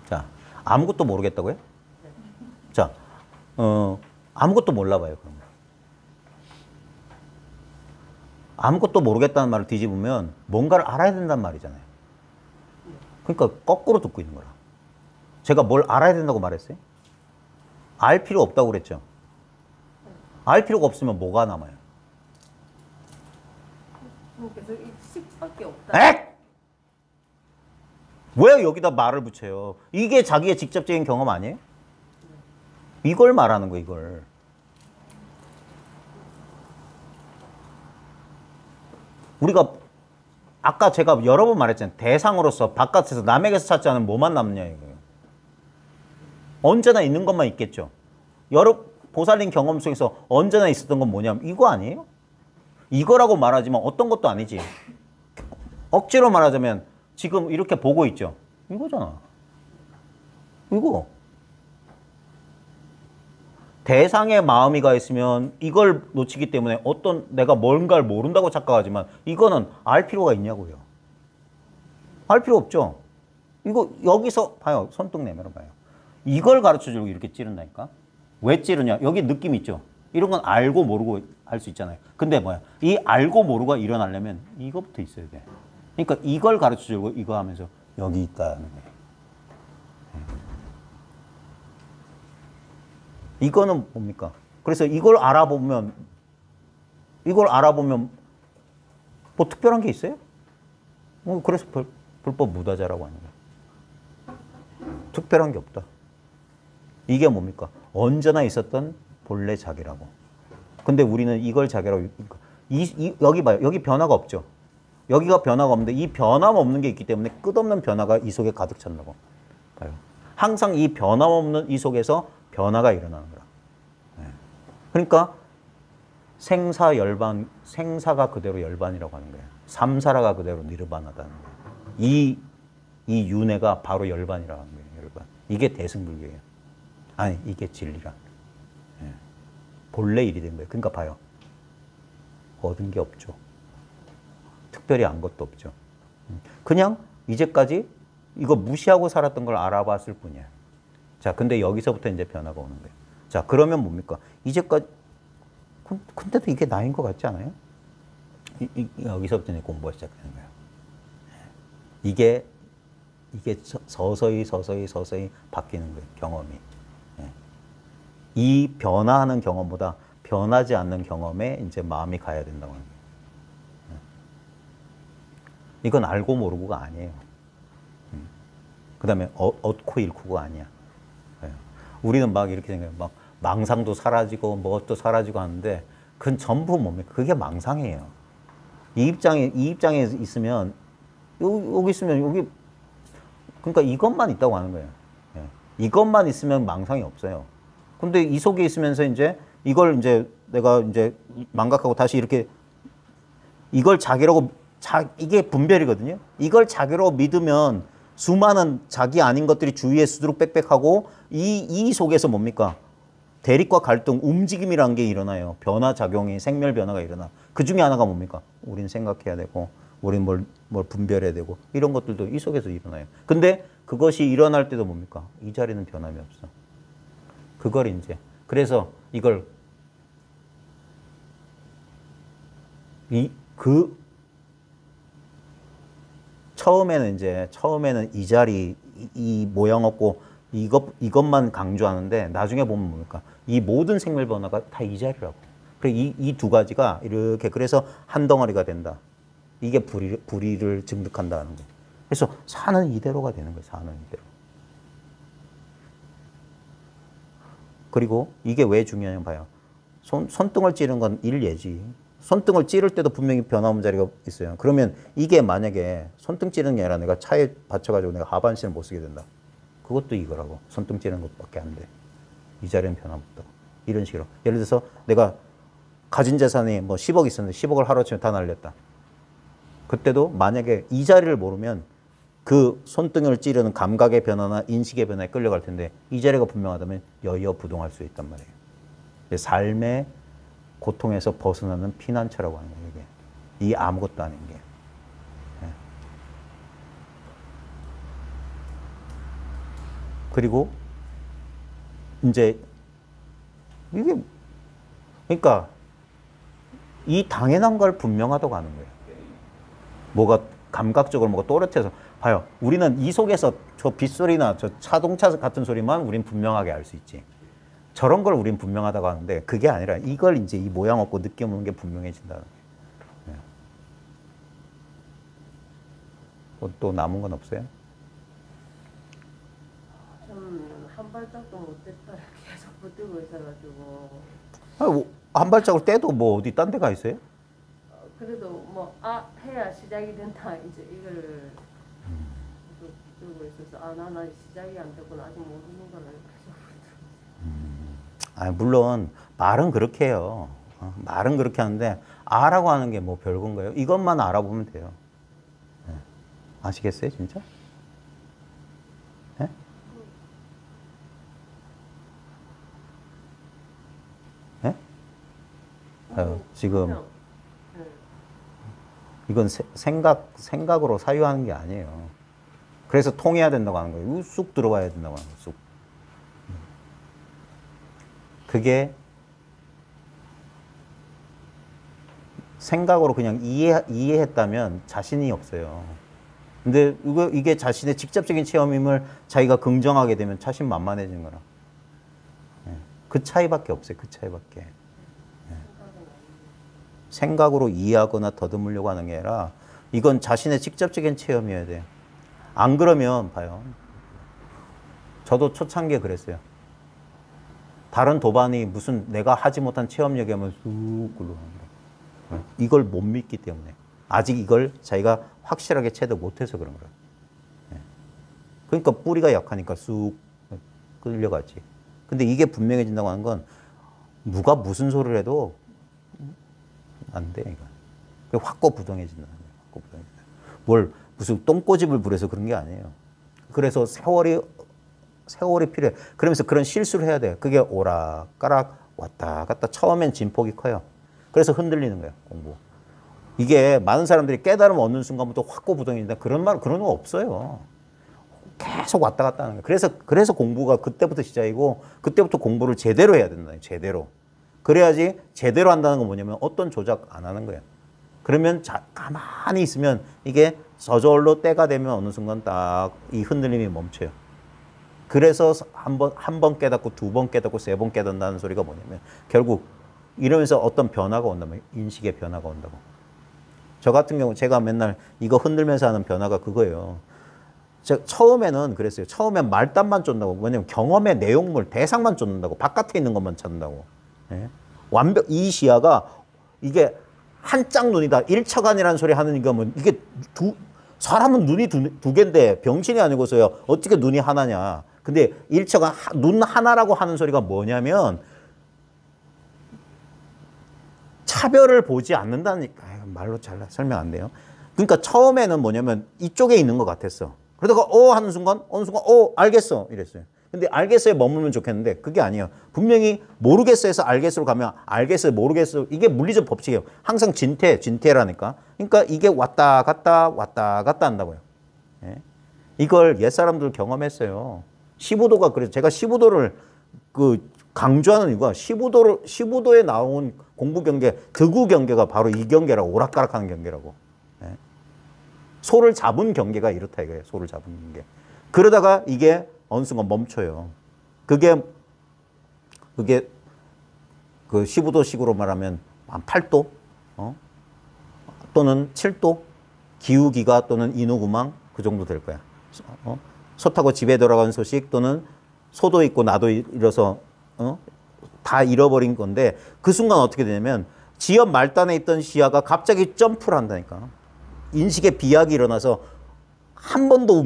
Speaker 1: 자, 아무것도 모르겠다고요? 자, 아무것도 몰라봐요. 그러면. 아무것도 모르겠다는 말을 뒤집으면 뭔가를 알아야 된다는 말이잖아요. 그러니까 거꾸로 듣고 있는 거라. 제가 뭘 알아야 된다고 말했어요? 알 필요 없다고 그랬죠. 알 필요가 없으면 뭐가 남아요?
Speaker 2: 그래서 이 식밖에 없다.
Speaker 1: 에? 왜 여기다 말을 붙여요? 이게 자기의 직접적인 경험 아니에요? 이걸 말하는 거, 이걸. 우리가 아까 제가 여러 번 말했잖아요. 대상으로서 바깥에서 남에게서 찾지 않으면 뭐만 남냐 이거예요. 언제나 있는 것만 있겠죠. 여러 보살님 경험 속에서 언제나 있었던 건 뭐냐면 이거 아니에요? 이거라고 말하지만 어떤 것도 아니지. 억지로 말하자면 지금 이렇게 보고 있죠. 이거잖아. 이거. 대상의 마음이 가 있으면 이걸 놓치기 때문에 내가 뭔가를 모른다고 착각하지만 이거는 알 필요가 있냐고요. 알 필요 없죠. 이거 여기서 봐요. 손등 내밀어 봐요. 이걸 가르쳐 주려고 이렇게 찌른다니까. 왜 찌르냐? 여기 느낌 있죠. 이런 건 알고 모르고 할 수 있잖아요. 근데 뭐야? 이 알고 모르고가 일어나려면 이거부터 있어야 돼. 그러니까 이걸 가르쳐 주려고 이거 하면서 여기 있다는 거예요. 이거는 뭡니까? 그래서 이걸 알아보면 뭐 특별한 게 있어요? 그래서 불법 무다자라고 하는 거예요. 특별한 게 없다. 이게 뭡니까? 언제나 있었던 본래 자기라고. 근데 우리는 이걸 자기라고. 여기 봐요. 여기 변화가 없죠. 여기가 변화가 없는데 이 변함없는 게 있기 때문에 끝없는 변화가 이 속에 가득 찼다고 봐요. 항상 이 변함없는 이 속에서 변화가 일어나는 거라. 그러니까 생사가 그대로 열반이라고 하는 거예요. 삼사라가 그대로 니르바나다는 거예요. 이 윤회가 바로 열반이라고 하는 거예요. 열반. 이게 대승불교예요. 아니, 이게 진리라. 본래 일이 된 거예요. 그러니까 봐요. 얻은 게 없죠. 특별히 안 것도 없죠. 그냥 이제까지 이거 무시하고 살았던 걸 알아봤을 뿐이야. 자, 근데 여기서부터 이제 변화가 오는 거예요. 자, 그러면 뭡니까? 이제까지, 근데도 이게 나인 것 같지 않아요? 여기서부터 이제 공부가 시작되는 거예요. 이게 서서히 바뀌는 거예요. 경험이. 이 변화하는 경험보다 변하지 않는 경험에 이제 마음이 가야 된다고 하는 거예요. 이건 알고 모르고가 아니에요. 그 다음에 얻고 잃고가 아니야. 우리는 막 이렇게 생각해요. 막 망상도 사라지고 뭣도 사라지고 하는데 그건 전부 뭡니까? 그게 망상이에요. 이 입장에 있으면 여기 있으면 여기 그러니까 이것만 있다고 하는 거예요. 이것만 있으면 망상이 없어요. 근데 이 속에 있으면서 이제 이걸 이제 내가 이제 망각하고 다시 이렇게 이걸 자기라고 이게 분별이거든요. 이걸 자기로 믿으면 수많은 자기 아닌 것들이 주위에 수두룩 빽빽하고 이 속에서 뭡니까? 대립과 갈등, 움직임이라는 게 일어나요. 변화작용이, 생멸 변화가 일어나. 그 중에 하나가 뭡니까? 우린 생각해야 되고, 우린 뭘 분별해야 되고, 이런 것들도 이 속에서 일어나요. 근데 그것이 일어날 때도 뭡니까? 이 자리는 변함이 없어. 그걸 이제, 그래서 이걸, 처음에는 이 자리, 이 모양 없고 이것만 강조하는데 나중에 보면 뭡니까? 이 모든 생물 변화가 다 이 자리라고. 그래 이 두 가지가 이렇게 그래서 한 덩어리가 된다. 이게 불의를 증득한다는 거예요. 그래서 사는 이대로가 되는 거예요. 사는 이대로. 그리고 이게 왜 중요하냐면 봐요. 손등을 찌른 건 일예지. 손등을 찌를 때도 분명히 변화없는 자리가 있어요. 그러면 이게 만약에 손등 찌르는 게 아니라 내가 차에 받쳐가지고 내가 하반신을 못 쓰게 된다. 그것도 이거라고. 손등 찌르는 것밖에 안 돼. 이 자리는 변화없다고. 이런 식으로. 예를 들어서 내가 가진 재산이 뭐 10억 있었는데 10억을 하루아침에 다 날렸다. 그때도 만약에 이 자리를 모르면 그 손등을 찌르는 감각의 변화나 인식의 변화에 끌려갈 텐데 이 자리가 분명하다면 여여부동할 수 있단 말이에요. 삶의 고통에서 벗어나는 피난처라고 하는 거예요. 이게. 이 아무것도 아닌 게. 네. 그리고 이제 이게 그러니까 이 당연한 걸 분명하다고 하는 거예요. 뭐가 감각적으로 뭐가 또렷해서 봐요. 우리는 이 속에서 저 빗소리나 저 자동차 같은 소리만 우린 분명하게 알 수 있지. 저런 걸 우린 분명하다고 하는데 그게 아니라 이걸 이제 이 모양 없고 느낌 오는 게 분명해진다는 거예요. 네. 또 남은 건 없어요?
Speaker 2: 한 발짝도 못 뗐다 계속 붙들고 있어가지고.
Speaker 1: 한 발짝을 떼도 뭐 어디 딴 데가 있어요?
Speaker 2: 그래도 뭐 해야 시작이 된다 이제 이걸 붙들고 있어서 나는 시작이 안 됐구나 아직 모르는 거를 계속.
Speaker 1: 물론 말은 그렇게 해요. 말은 그렇게 하는데 아라고 하는 게 뭐 별건가요? 이것만 알아보면 돼요. 네. 아시겠어요, 진짜? 네? 네? 지금 이건 생각으로 사유하는 게 아니에요. 그래서 통해야 된다고 하는 거예요. 쑥 들어와야 된다고 하는 거예요. 쑥. 그게 생각으로 그냥 이해했다면 자신이 없어요. 근데 이게 자신의 직접적인 체험임을 자기가 긍정하게 되면 자신만만해지는 거라. 그 차이밖에 없어요. 그 차이밖에. 생각으로 이해하거나 더듬으려고 하는 게 아니라 이건 자신의 직접적인 체험이어야 돼요. 안 그러면 봐요. 저도 초창기에 그랬어요. 다른 도반이 무슨 내가 하지 못한 체험 얘기하면 쑥 굴러가는 거예요. 이걸 못 믿기 때문에. 아직 이걸 자기가 확실하게 체득 못해서 그런 거예요. 그러니까 뿌리가 약하니까 쑥 끌려가지. 근데 이게 분명해진다고 하는 건 누가 무슨 소리를 해도 안 돼, 이거. 확고부동해진다는 거예요. 확고부동해진다. 뭘 무슨 똥꼬집을 부려서 그런 게 아니에요. 그래서 세월이 필요해. 그러면서 그런 실수를 해야 돼요. 그게 오락가락 왔다 갔다. 처음엔 진폭이 커요. 그래서 흔들리는 거예요, 공부. 이게 많은 사람들이 깨달음 얻는 순간부터 확고부동해진다. 그런 거 없어요. 계속 왔다 갔다 하는 거예요. 그래서 공부가 그때부터 시작이고, 그때부터 공부를 제대로 해야 된다. 제대로. 그래야지 제대로 한다는 건 뭐냐면 어떤 조작 안 하는 거예요. 그러면 가만히 있으면 이게 저절로 때가 되면 어느 순간 딱 이 흔들림이 멈춰요. 그래서 한 번 깨닫고 두 번 깨닫고 세 번 깨닫는다는 소리가 뭐냐면 결국 이러면서 어떤 변화가 온다면 인식의 변화가 온다고. 저 같은 경우 제가 맨날 이거 흔들면서 하는 변화가 그거예요. 제가 처음에는 그랬어요. 처음엔 말단만 쫓는다고. 왜냐면 경험의 내용물, 대상만 쫓는다고. 바깥에 있는 것만 찾는다고. 예? 이 시야가 이게 한짝 눈이다. 일차관이라는 소리 하는 거면 이게 사람은 눈이 두 개인데 병신이 아니고서요. 어떻게 눈이 하나냐. 근데 일차관, 눈 하나라고 하는 소리가 뭐냐면 차별을 보지 않는다니까. 말로 잘 설명 안 돼요. 그러니까 처음에는 뭐냐면 이쪽에 있는 것 같았어. 그러다가 하는 순간 어느 순간 알겠어 이랬어요. 근데 알겠어에 머물면 좋겠는데 그게 아니에요. 분명히 모르겠어에서 알겠어로 가면 알겠어 모르겠어 이게 물리적 법칙이에요. 항상 진태라니까. 그러니까 이게 왔다 갔다 한다고요. 예? 이걸 옛사람들 경험했어요. 15도가 그래서 제가 15도를 강조하는 이유가 15도에 나온 공부 경계, 득우 경계가 바로 이 경계라고. 오락가락하는 경계라고. 예? 소를 잡은 경계가 이렇다 이거예요. 소를 잡은 경계. 그러다가 이게 어느 순간 멈춰요. 그게 그 15도식으로 말하면 한 8도 또는 7도 기우기가 또는 인후구망 그 정도 될 거야. 소 타고 집에 돌아간 소식 또는 소도 있고 나도 잃어서 다 잃어버린 건데 그 순간 어떻게 되냐면 지연 말단에 있던 시야가 갑자기 점프를 한다니까. 인식의 비약이 일어나서 한 번도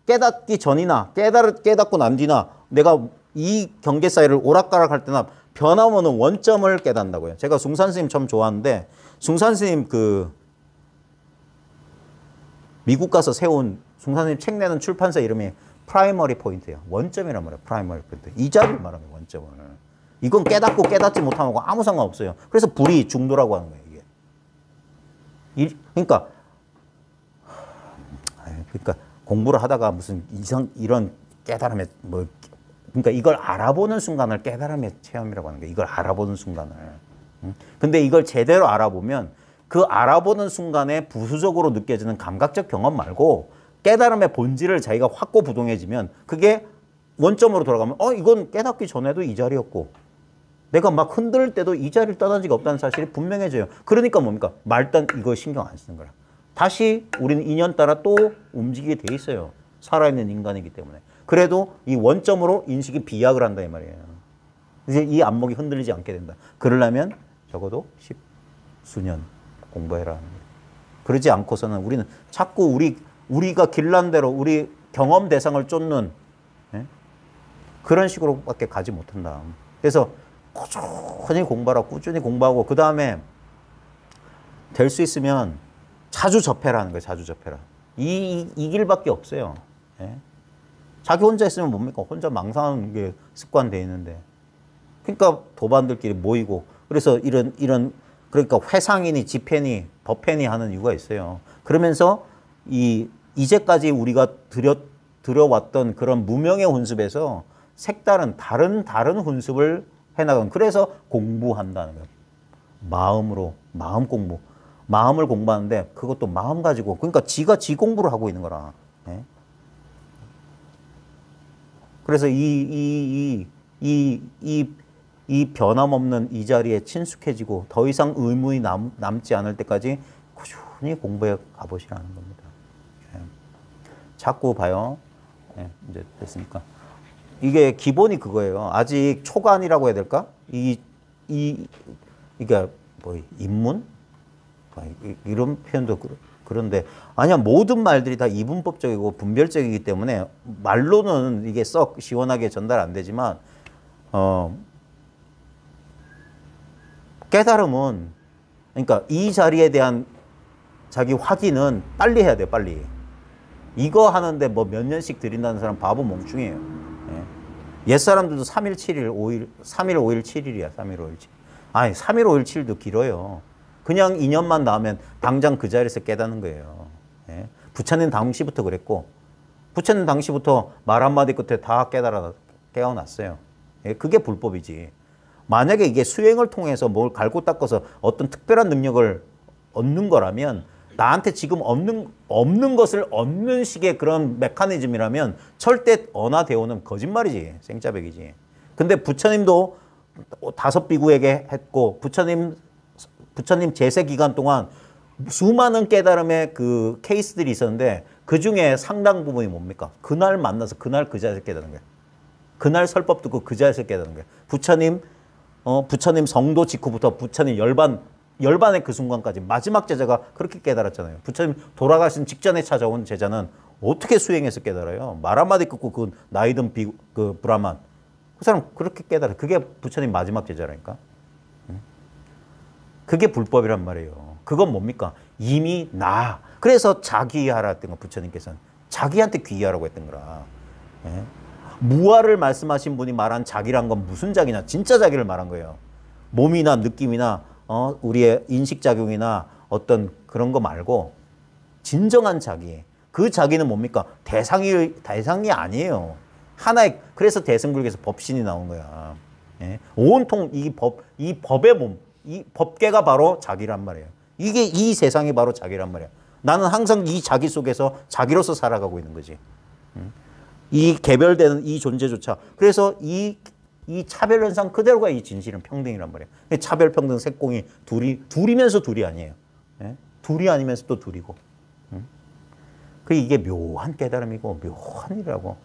Speaker 1: 깨닫기 전이나 깨닫고 난 뒤나 내가 이 경계 사이를 오락가락할 때나 변함없는 원점을 깨닫는다고요. 제가 숭산 스님 참 좋아하는데 숭산 스님 그 미국 가서 세운 숭산 스님 책 내는 출판사 이름이 프라이머리 포인트예요. 원점이란 말이에요. 프라이머리 포인트. 이 자리를 말하는 원점을. 이건 깨닫고 깨닫지 못하고 아무 상관없어요. 그래서 불이 중도라고 하는 거예요. 이게. 그러니까 공부를 하다가 무슨 이런 깨달음의 그러니까 이걸 알아보는 순간을 깨달음의 체험이라고 하는 거예요. 이걸 알아보는 순간을. 근데 이걸 제대로 알아보면 그 알아보는 순간에 부수적으로 느껴지는 감각적 경험 말고 깨달음의 본질을 자기가 확고부동해지면 그게 원점으로 돌아가면 이건 깨닫기 전에도 이 자리였고 내가 막 흔들 때도 이 자리를 떠난 적이 없다는 사실이 분명해져요. 그러니까 뭡니까? 말단 이거 신경 안 쓰는 거야. 다시 우리는 인연 따라 또 움직이게 돼 있어요. 살아있는 인간이기 때문에. 그래도 이 원점으로 인식이 비약을 한다 이 말이에요. 이제 이 안목이 흔들리지 않게 된다. 그러려면 적어도 10수년 공부해라 하는 거예요. 그러지 않고서는 우리는 자꾸 우리가 길난 대로 우리 경험 대상을 쫓는 그런 식으로밖에 가지 못한다. 그래서 꾸준히 공부하라. 꾸준히 공부하고 그 다음에 될 수 있으면 자주 접해라 하는 거예요. 자주 접해라. 이 길밖에 없어요. 자기 혼자 있으면 뭡니까? 혼자 망상하는 게 습관되어 있는데. 그러니까 도반들끼리 모이고 그래서 이런 그러니까 회상이니 집회니 법회니 하는 이유가 있어요. 그러면서 이제까지 우리가 들여왔던 그런 무명의 혼습에서 색다른 다른 혼습을 해나가는 그래서 공부한다는 거예요. 마음으로 마음 공부. 마음을 공부하는데 그것도 마음 가지고 그러니까 지가 지 공부를 하고 있는 거라. 그래서 이 변함없는 이 자리에 친숙해지고 더 이상 의문이 남지 않을 때까지 꾸준히 공부해 가보시라는 겁니다. 자꾸 봐요. 이제 됐으니까. 이게 기본이 그거예요. 아직 초간이라고 해야 될까? 이게 뭐 입문? 이런 표현도 그런데 아니야 모든 말들이 다 이분법적이고 분별적이기 때문에 말로는 이게 썩 시원하게 전달 안 되지만 깨달음은 그러니까 이 자리에 대한 자기 확인은 빨리 해야 돼요. 빨리. 이거 하는데 뭐 몇 년씩 들인다는 사람 바보 멍충이에요. 옛사람들도 3일, 7일, 5일, 3일, 5일, 7일이야. 3일, 5일, 7일. 아니 3일, 5일, 7일도 길어요. 그냥 인연만 나오면 당장 그 자리에서 깨닫는 거예요. 부처님 당시부터 그랬고 부처님 당시부터 말 한마디 끝에 다 깨어났어요. 그게 불법이지. 만약에 이게 수행을 통해서 뭘 갈고 닦아서 어떤 특별한 능력을 얻는 거라면 나한테 지금 없는 것을 얻는 식의 그런 메커니즘이라면 절대 언하대오는 거짓말이지. 생짜백이지. 근데 부처님도 5비구에게 했고 부처님 제세 기간 동안 수많은 깨달음의 그 케이스들이 있었는데 그 중에 상당 부분이 뭡니까? 그날 만나서 그날 그 자리에서 깨닫는 거예요. 그날 설법 듣고 그 자리에서 깨닫는 거예요. 부처님 성도 직후부터 부처님 열반의 그 순간까지 마지막 제자가 그렇게 깨달았잖아요. 부처님 돌아가신 직전에 찾아온 제자는 어떻게 수행해서 깨달아요? 말 한마디 끊고 그 나이든 그 브라만 그 사람 그렇게 깨달아요. 그게 부처님 마지막 제자라니까. 그게 불법이란 말이에요. 그건 뭡니까? 이미 그래서 자기하라 했던 거 부처님께서는. 자기한테 귀하라고 했던 거라. 무아를 말씀하신 분이 말한 자기란 건 무슨 자기냐? 진짜 자기를 말한 거예요. 몸이나 느낌이나 우리의 인식작용이나 어떤 그런 거 말고 진정한 자기. 그 자기는 뭡니까? 대상이 아니에요. 하나의 그래서 대승불교에서 법신이 나온 거야. 온통 이 법의 몸. 이 법계가 바로 자기란 말이에요. 이게 이 세상이 바로 자기란 말이야. 나는 항상 이 자기 속에서 자기로서 살아가고 있는 거지. 이 개별되는 이 존재조차. 그래서 이 차별 현상 그대로가 이 진실은 평등이란 말이에요. 차별, 평등, 색공이 둘이면서 둘이 아니에요. 예? 둘이 아니면서 또 둘이고. 이게 묘한 깨달음이고 묘한 일이라고.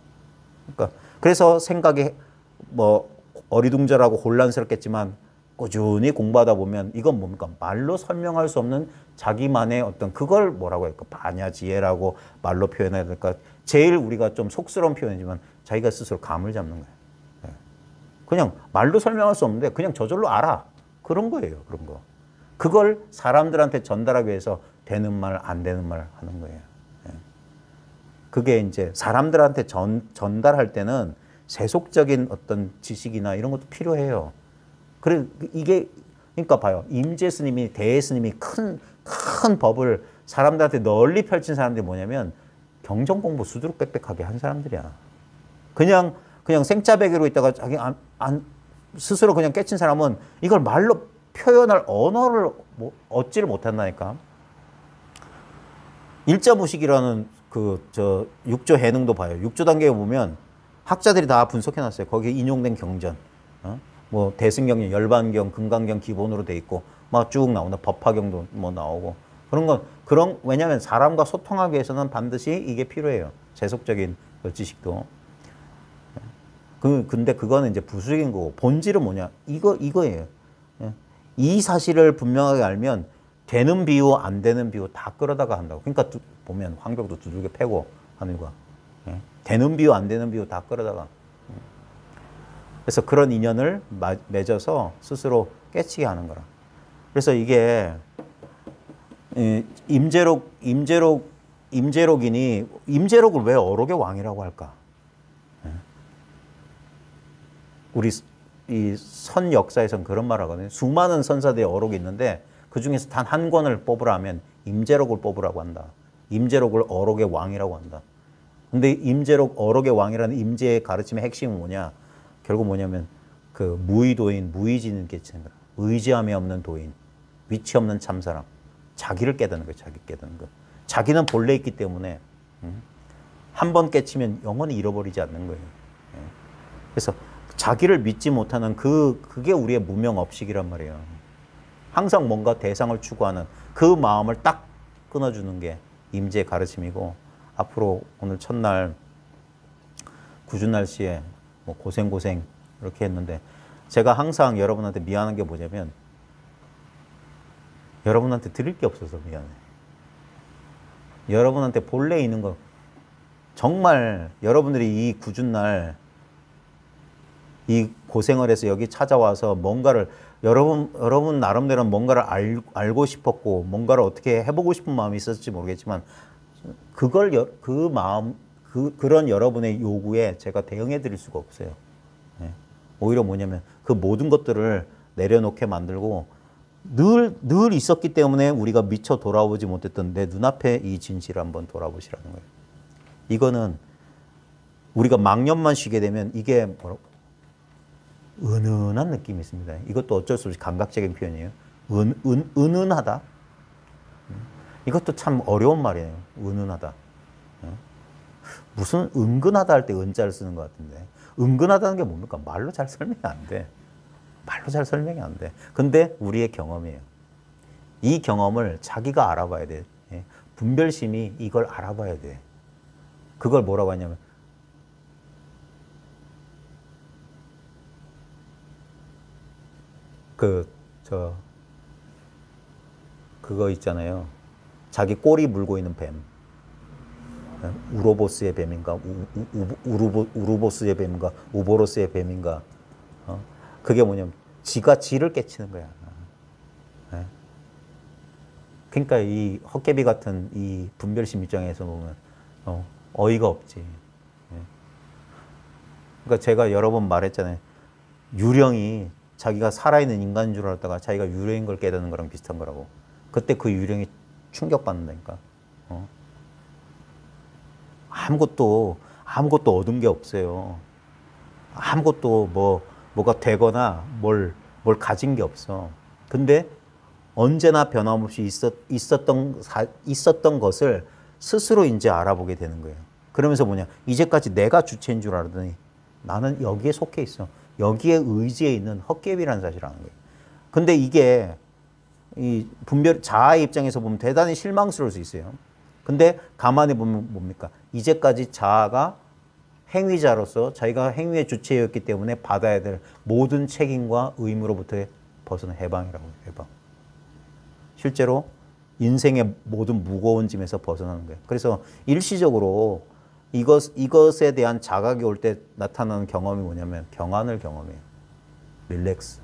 Speaker 1: 그러니까 그래서 생각이 뭐 어리둥절하고 혼란스럽겠지만 꾸준히 공부하다 보면 이건 뭡니까? 말로 설명할 수 없는 자기만의 어떤 그걸 뭐라고 할까? 반야지혜라고 말로 표현해야 될까? 제일 우리가 좀 속스러운 표현이지만 자기가 스스로 감을 잡는 거예요. 예. 그냥 말로 설명할 수 없는데 그냥 저절로 알아. 그런 거예요. 그런 거. 그걸 사람들한테 전달하기 위해서 되는 말, 안 되는 말 하는 거예요. 예. 그게 이제 사람들한테 전달할 때는 세속적인 어떤 지식이나 이런 것도 필요해요. 그래, 그러니까 봐요. 임재 스님이, 대혜 스님이 큰 법을 사람들한테 널리 펼친 사람들이 뭐냐면 경전 공부 수두룩 빽빽하게 한 사람들이야. 그냥 생짜배기로 있다가 자기 스스로 그냥 깨친 사람은 이걸 말로 표현할 언어를 얻지를 못한다니까. 일자무식이라는 육조 해능도 봐요. 육조 단계에 보면 학자들이 다 분석해놨어요. 거기에 인용된 경전. 뭐 대승경전, 열반경, 금강경 기본으로 돼 있고 막 쭉 나온다. 법화경도 뭐 나오고 왜냐하면 사람과 소통하기 위해서는 반드시 이게 필요해요. 세속적인 지식도. 근데 그거는 이제 부수적인 거고 본질은 뭐냐? 이거예요. 이 사실을 분명하게 알면 되는 비유, 안 되는 비유 다 끌어다가 한다고. 그러니까 보면 황벽도 두들겨 패고 하는 이유가 되는 비유, 안 되는 비유 다 끌어다가. 그래서 그런 인연을 맺어서 스스로 깨치게 하는 거라. 그래서 이게 임재록이니 임재록을 왜 어록의 왕이라고 할까? 우리 이 선 역사에서는 그런 말 하거든요. 수많은 선사들의 어록이 있는데 그 중에서 단 한 권을 뽑으라 하면 임재록을 뽑으라고 한다. 임재록을 어록의 왕이라고 한다. 근데 임재록 어록의 왕이라는 임재의 가르침의 핵심은 뭐냐? 결국 뭐냐면 그 무의도인, 무의지는 깨치는 거야. 의지함이 없는 도인, 위치 없는 참사람, 자기를 깨닫는 거예요. 자기 깨닫는 거. 자기는 본래 있기 때문에 한 번 깨치면 영원히 잃어버리지 않는 거예요. 그래서 자기를 믿지 못하는 그게 우리의 무명업식이란 말이에요. 항상 뭔가 대상을 추구하는 그 마음을 딱 끊어주는 게 임재의 가르침이고, 앞으로 오늘 첫날 궂은 날씨에 뭐 고생 이렇게 했는데, 제가 항상 여러분한테 미안한 게 뭐냐면 여러분한테 드릴 게 없어서 미안해. 여러분한테 본래 있는 거, 정말 여러분들이 이 궂은 날 이 고생을 해서 여기 찾아와서 뭔가를 여러분 나름대로 뭔가를 알고 싶었고 뭔가를 어떻게 해보고 싶은 마음이 있었을지 모르겠지만, 그 마음, 그런 여러분의 요구에 제가 대응해 드릴 수가 없어요. 오히려 뭐냐면 그 모든 것들을 내려놓게 만들고, 늘 있었기 때문에 우리가 미처 돌아보지 못했던 내 눈앞에 이 진실을 한번 돌아보시라는 거예요. 이거는 우리가 망념만 쉬게 되면 이게 뭐라고? 은은한 느낌이 있습니다. 이것도 어쩔 수 없이 감각적인 표현이에요. 은은하다. 이것도 참 어려운 말이에요. 은은하다. 무슨 은근하다 할 때 은자를 쓰는 것 같은데, 은근하다는 게 뭡니까? 말로 잘 설명이 안 돼. 말로 잘 설명이 안 돼. 근데 우리의 경험이에요. 이 경험을 자기가 알아봐야 돼. 분별심이 이걸 알아봐야 돼. 그걸 뭐라고 하냐면, 그거 있잖아요. 자기 꼬리 물고 있는 뱀. 우로보스의 뱀인가? 우루보스의 뱀인가? 우보로스의 뱀인가? 그게 뭐냐면, 지가 지를 깨치는 거야. 그러니까 이 헛개비 같은 이 분별심 입장에서 보면, 어이가 없지. 그러니까 제가 여러 번 말했잖아요. 유령이 자기가 살아있는 인간인 줄 알았다가 자기가 유령인 걸 깨닫는 거랑 비슷한 거라고. 그때 그 유령이 충격받는다니까. 아무것도 얻은 게 없어요. 아무것도 뭐가 되거나 뭘 가진 게 없어. 근데 언제나 변함없이 있었던 것을 스스로 이제 알아보게 되는 거예요. 그러면서 뭐냐, 이제까지 내가 주체인 줄 알았더니 나는 여기에 속해 있어. 여기에 의지해 있는 헛개비라는 사실을 아는 거예요. 근데 이게 이 분별 자아의 입장에서 보면 대단히 실망스러울 수 있어요. 근데 가만히 보면 뭡니까? 이제까지 자아가 행위자로서 자기가 행위의 주체였기 때문에 받아야 될 모든 책임과 의무로부터의 벗어난 해방이라고 해요. 해방. 실제로 인생의 모든 무거운 짐에서 벗어나는 거예요. 그래서 일시적으로 이것에 대한 자각이 올 때 나타나는 경험이 뭐냐면 경안을 경험해요. 릴렉스.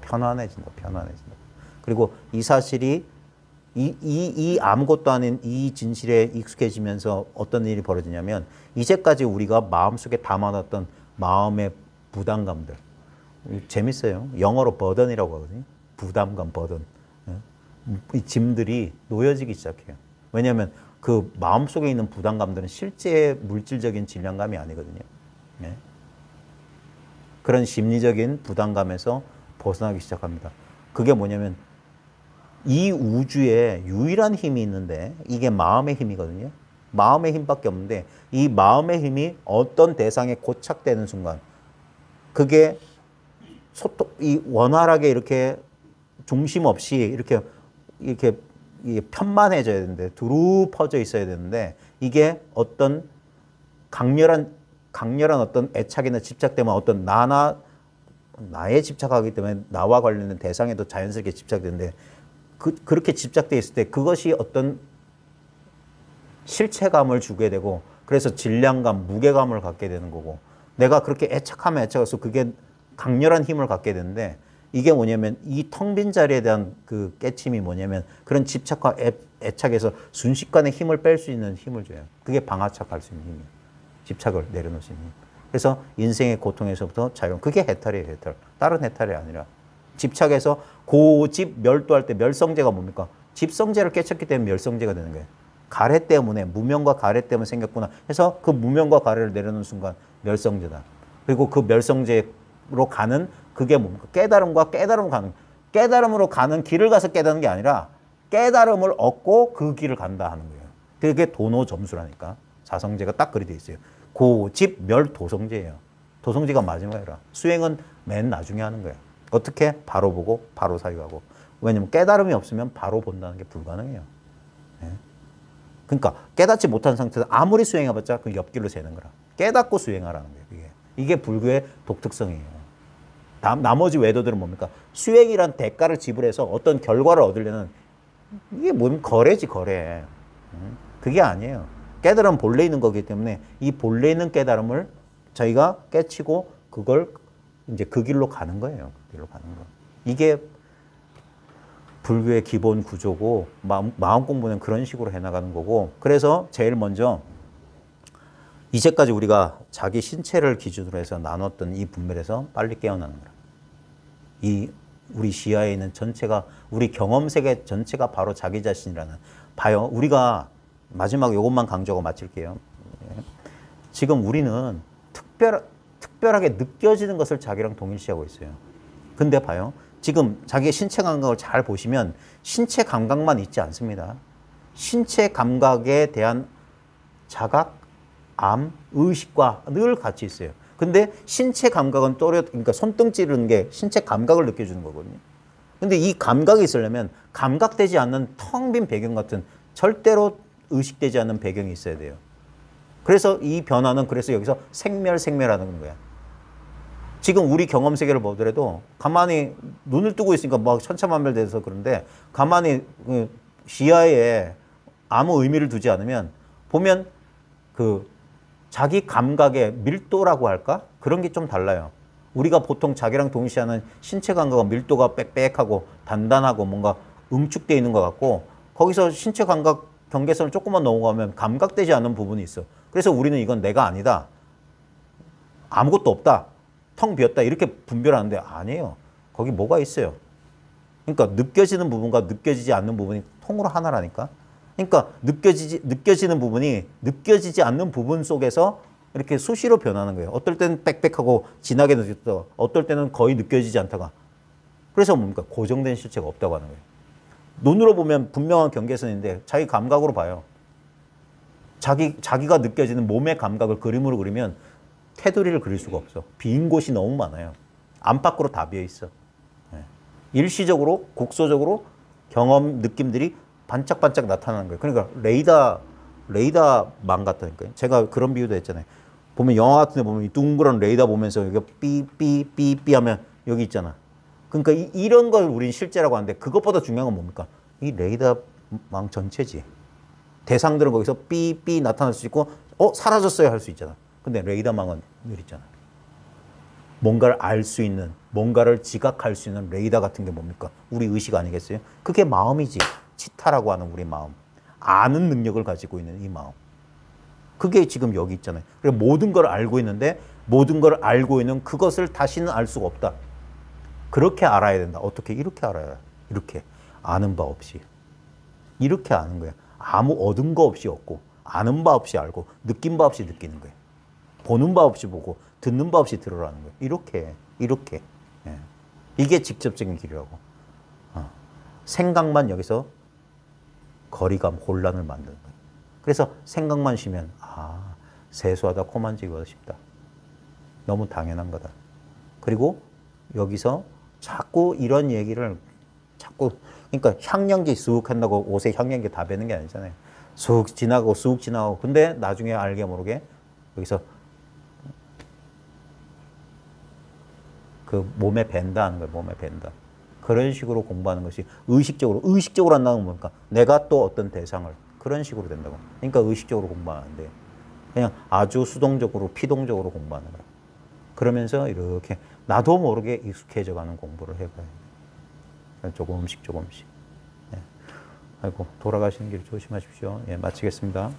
Speaker 1: 편안해진다. 그리고 이 사실이 이 아무것도 아닌 이 진실에 익숙해지면서 어떤 일이 벌어지냐면 이제까지 우리가 마음속에 담아놨던 마음의 부담감들. 재밌어요. 영어로 버든이라고 하거든요. 부담감, 버든. 이 짐들이 놓여지기 시작해요. 왜냐하면 그 마음속에 있는 부담감들은 실제 물질적인 질량감이 아니거든요. 그런 심리적인 부담감에서 벗어나기 시작합니다. 그게 뭐냐면 이 우주에 유일한 힘이 있는데 이게 마음의 힘이거든요. 마음의 힘밖에 없는데 이 마음의 힘이 어떤 대상에 고착되는 순간 그게 원활하게 이렇게 중심 없이 이렇게 편만해져야 되는데 두루 퍼져 있어야 되는데 이게 어떤 강렬한 어떤 애착이나 집착 때문에 어떤 나에 집착하기 때문에 나와 관련된 대상에도 자연스럽게 집착되는데 그렇게 집착되어 있을 때 그것이 어떤 실체감을 주게 되고 그래서 질량감, 무게감을 갖게 되는 거고 내가 그렇게 애착하면 애착해서 그게 강렬한 힘을 갖게 되는데 이게 뭐냐면 이 텅 빈 자리에 대한 그 깨침이 뭐냐면 그런 집착과 애착에서 순식간에 힘을 뺄 수 있는 힘을 줘요. 그게 방아착할 수 있는 힘이에요. 집착을 내려놓을 수 있는 힘. 그래서 인생의 고통에서부터 자유. 그게 해탈이에요. 해탈. 다른 해탈이 아니라 집착에서 고집 멸도할 때 멸성제가 뭡니까? 집성제를 깨쳤기 때문에 멸성제가 되는 거예요. 가래 때문에 무명과 가래 때문에 생겼구나 해서 그 무명과 가래를 내려놓는 순간 멸성제다. 그리고 그 멸성제로 가는 그게 뭡니까? 깨달음으로 가는 길을 가서 깨닫는 게 아니라 깨달음을 얻고 그 길을 간다 하는 거예요. 그게 도노 점수라니까. 사성제가 딱 그리 돼 있어요. 고집 멸 도성제예요. 도성제가 마지막이라. 수행은 맨 나중에 하는 거예요. 어떻게? 바로 보고 바로 사유하고. 왜냐면 깨달음이 없으면 바로 본다는 게 불가능해요. 그러니까 깨닫지 못한 상태에서 아무리 수행해봤자 그 옆길로 새는 거라. 깨닫고 수행하라는 거예요. 이게 불교의 독특성이에요. 나머지 외도들은 뭡니까? 수행이란 대가를 지불해서 어떤 결과를 얻으려는 이게 뭐냐면 거래지 거래. 그게 아니에요. 깨달음은 본래 있는 거기 때문에 이 본래 있는 깨달음을 저희가 깨치고 그걸 이제 그 길로 가는 거예요. 그 길로 가는 거. 이게 불교의 기본 구조고 마음 공부는 그런 식으로 해나가는 거고 그래서 제일 먼저 이제까지 우리가 자기 신체를 기준으로 해서 나눴던 이 분별에서 빨리 깨어나는 거라. 우리 시야에 있는 전체가 우리 경험 세계 전체가 바로 자기 자신이라는 봐요. 우리가 마지막 이것만 강조하고 마칠게요. 지금 우리는 특별하게 느껴지는 것을 자기랑 동일시하고 있어요. 근데 봐요. 지금 자기의 신체 감각을 잘 보시면 신체 감각만 있지 않습니다. 신체 감각에 대한 자각, 암, 의식과 늘 같이 있어요. 근데 신체 감각은 그러니까 손등 찌르는 게 신체 감각을 느껴주는 거거든요. 근데 이 감각이 있으려면 감각되지 않는 텅 빈 배경 같은 절대로 의식되지 않는 배경이 있어야 돼요. 그래서 이 변화는 그래서 여기서 생멸하는 거야. 지금 우리 경험 세계를 보더라도 가만히 눈을 뜨고 있으니까 막 천차만별돼서 그런데 가만히 시야에 아무 의미를 두지 않으면 보면 그 자기 감각의 밀도라고 할까? 그런 게 좀 달라요. 우리가 보통 자기랑 동시하는 신체 감각은 밀도가 빽빽하고 단단하고 뭔가 응축되어 있는 것 같고 거기서 신체 감각 경계선을 조금만 넘어가면 감각되지 않는 부분이 있어. 그래서 우리는 이건 내가 아니다. 아무것도 없다. 텅 비었다. 이렇게 분별하는데 아니에요. 거기 뭐가 있어요. 그러니까 느껴지는 부분과 느껴지지 않는 부분이 통으로 하나라니까. 그러니까 느껴지는 부분이 느껴지지 않는 부분 속에서 이렇게 수시로 변하는 거예요. 어떨 때는 빽빽하고 진하게 느껴져, 어떨 때는 거의 느껴지지 않다가. 그래서 뭡니까? 고정된 실체가 없다고 하는 거예요. 눈으로 보면 분명한 경계선인데 자기 감각으로 봐요. 자기가 느껴지는 몸의 감각을 그림으로 그리면 테두리를 그릴 수가 없어. 빈 곳이 너무 많아요. 안팎으로 다 비어 있어. 일시적으로, 국소적으로 경험, 느낌들이 반짝반짝 나타나는 거예요. 그러니까 레이더망 같다니까요. 제가 그런 비유도 했잖아요. 보면 영화 같은 데 보면 이 둥그런 레이더 보면서 여기 삐삐삐삐 하면 여기 있잖아. 그러니까 이런 걸 우린 실제라고 하는데 그것보다 중요한 건 뭡니까? 이 레이더망 전체지. 대상들은 거기서 삐삐 나타날 수 있고 사라졌어요 할 수 있잖아. 근데 레이더망은 늘 있잖아. 뭔가를 알 수 있는, 뭔가를 지각할 수 있는 레이더 같은 게 뭡니까? 우리 의식 아니겠어요? 그게 마음이지. 치타라고 하는 우리 마음. 아는 능력을 가지고 있는 이 마음. 그게 지금 여기 있잖아요. 그래서 모든 걸 알고 있는데 모든 걸 알고 있는 그것을 다시는 알 수가 없다. 그렇게 알아야 된다. 어떻게? 이렇게 알아야. 이렇게. 아는 바 없이. 이렇게 아는 거야. 아무 얻은 거 없이 얻고 아는 바 없이 알고 느낀 바 없이 느끼는 거예요. 보는 바 없이 보고 듣는 바 없이 들으라는 거예요. 이렇게. 예. 이게 직접적인 길이라고. 생각만 여기서 거리감, 혼란을 만드는 거예요. 그래서 생각만 쉬면 세수하다 코 만지기보다 쉽다. 너무 당연한 거다. 그리고 여기서 자꾸 이런 얘기를 그러니까 향연기 쑥 한다고 옷에 향연기 다 배는 게 아니잖아요. 쑥 지나가고 근데 나중에 알게 모르게 여기서 그 몸에 밴다 하는 거예요. 몸에 밴다. 그런 식으로 공부하는 것이 의식적으로 한다는 건 뭡니까? 내가 또 어떤 대상을 그런 식으로 된다고. 그러니까 의식적으로 공부하는데 그냥 아주 수동적으로 피동적으로 공부하는 거야. 그러면서 이렇게 나도 모르게 익숙해져가는 공부를 해봐야 돼. 조금씩. 예. 아이고 돌아가시는 길 조심하십시오. 예, 마치겠습니다.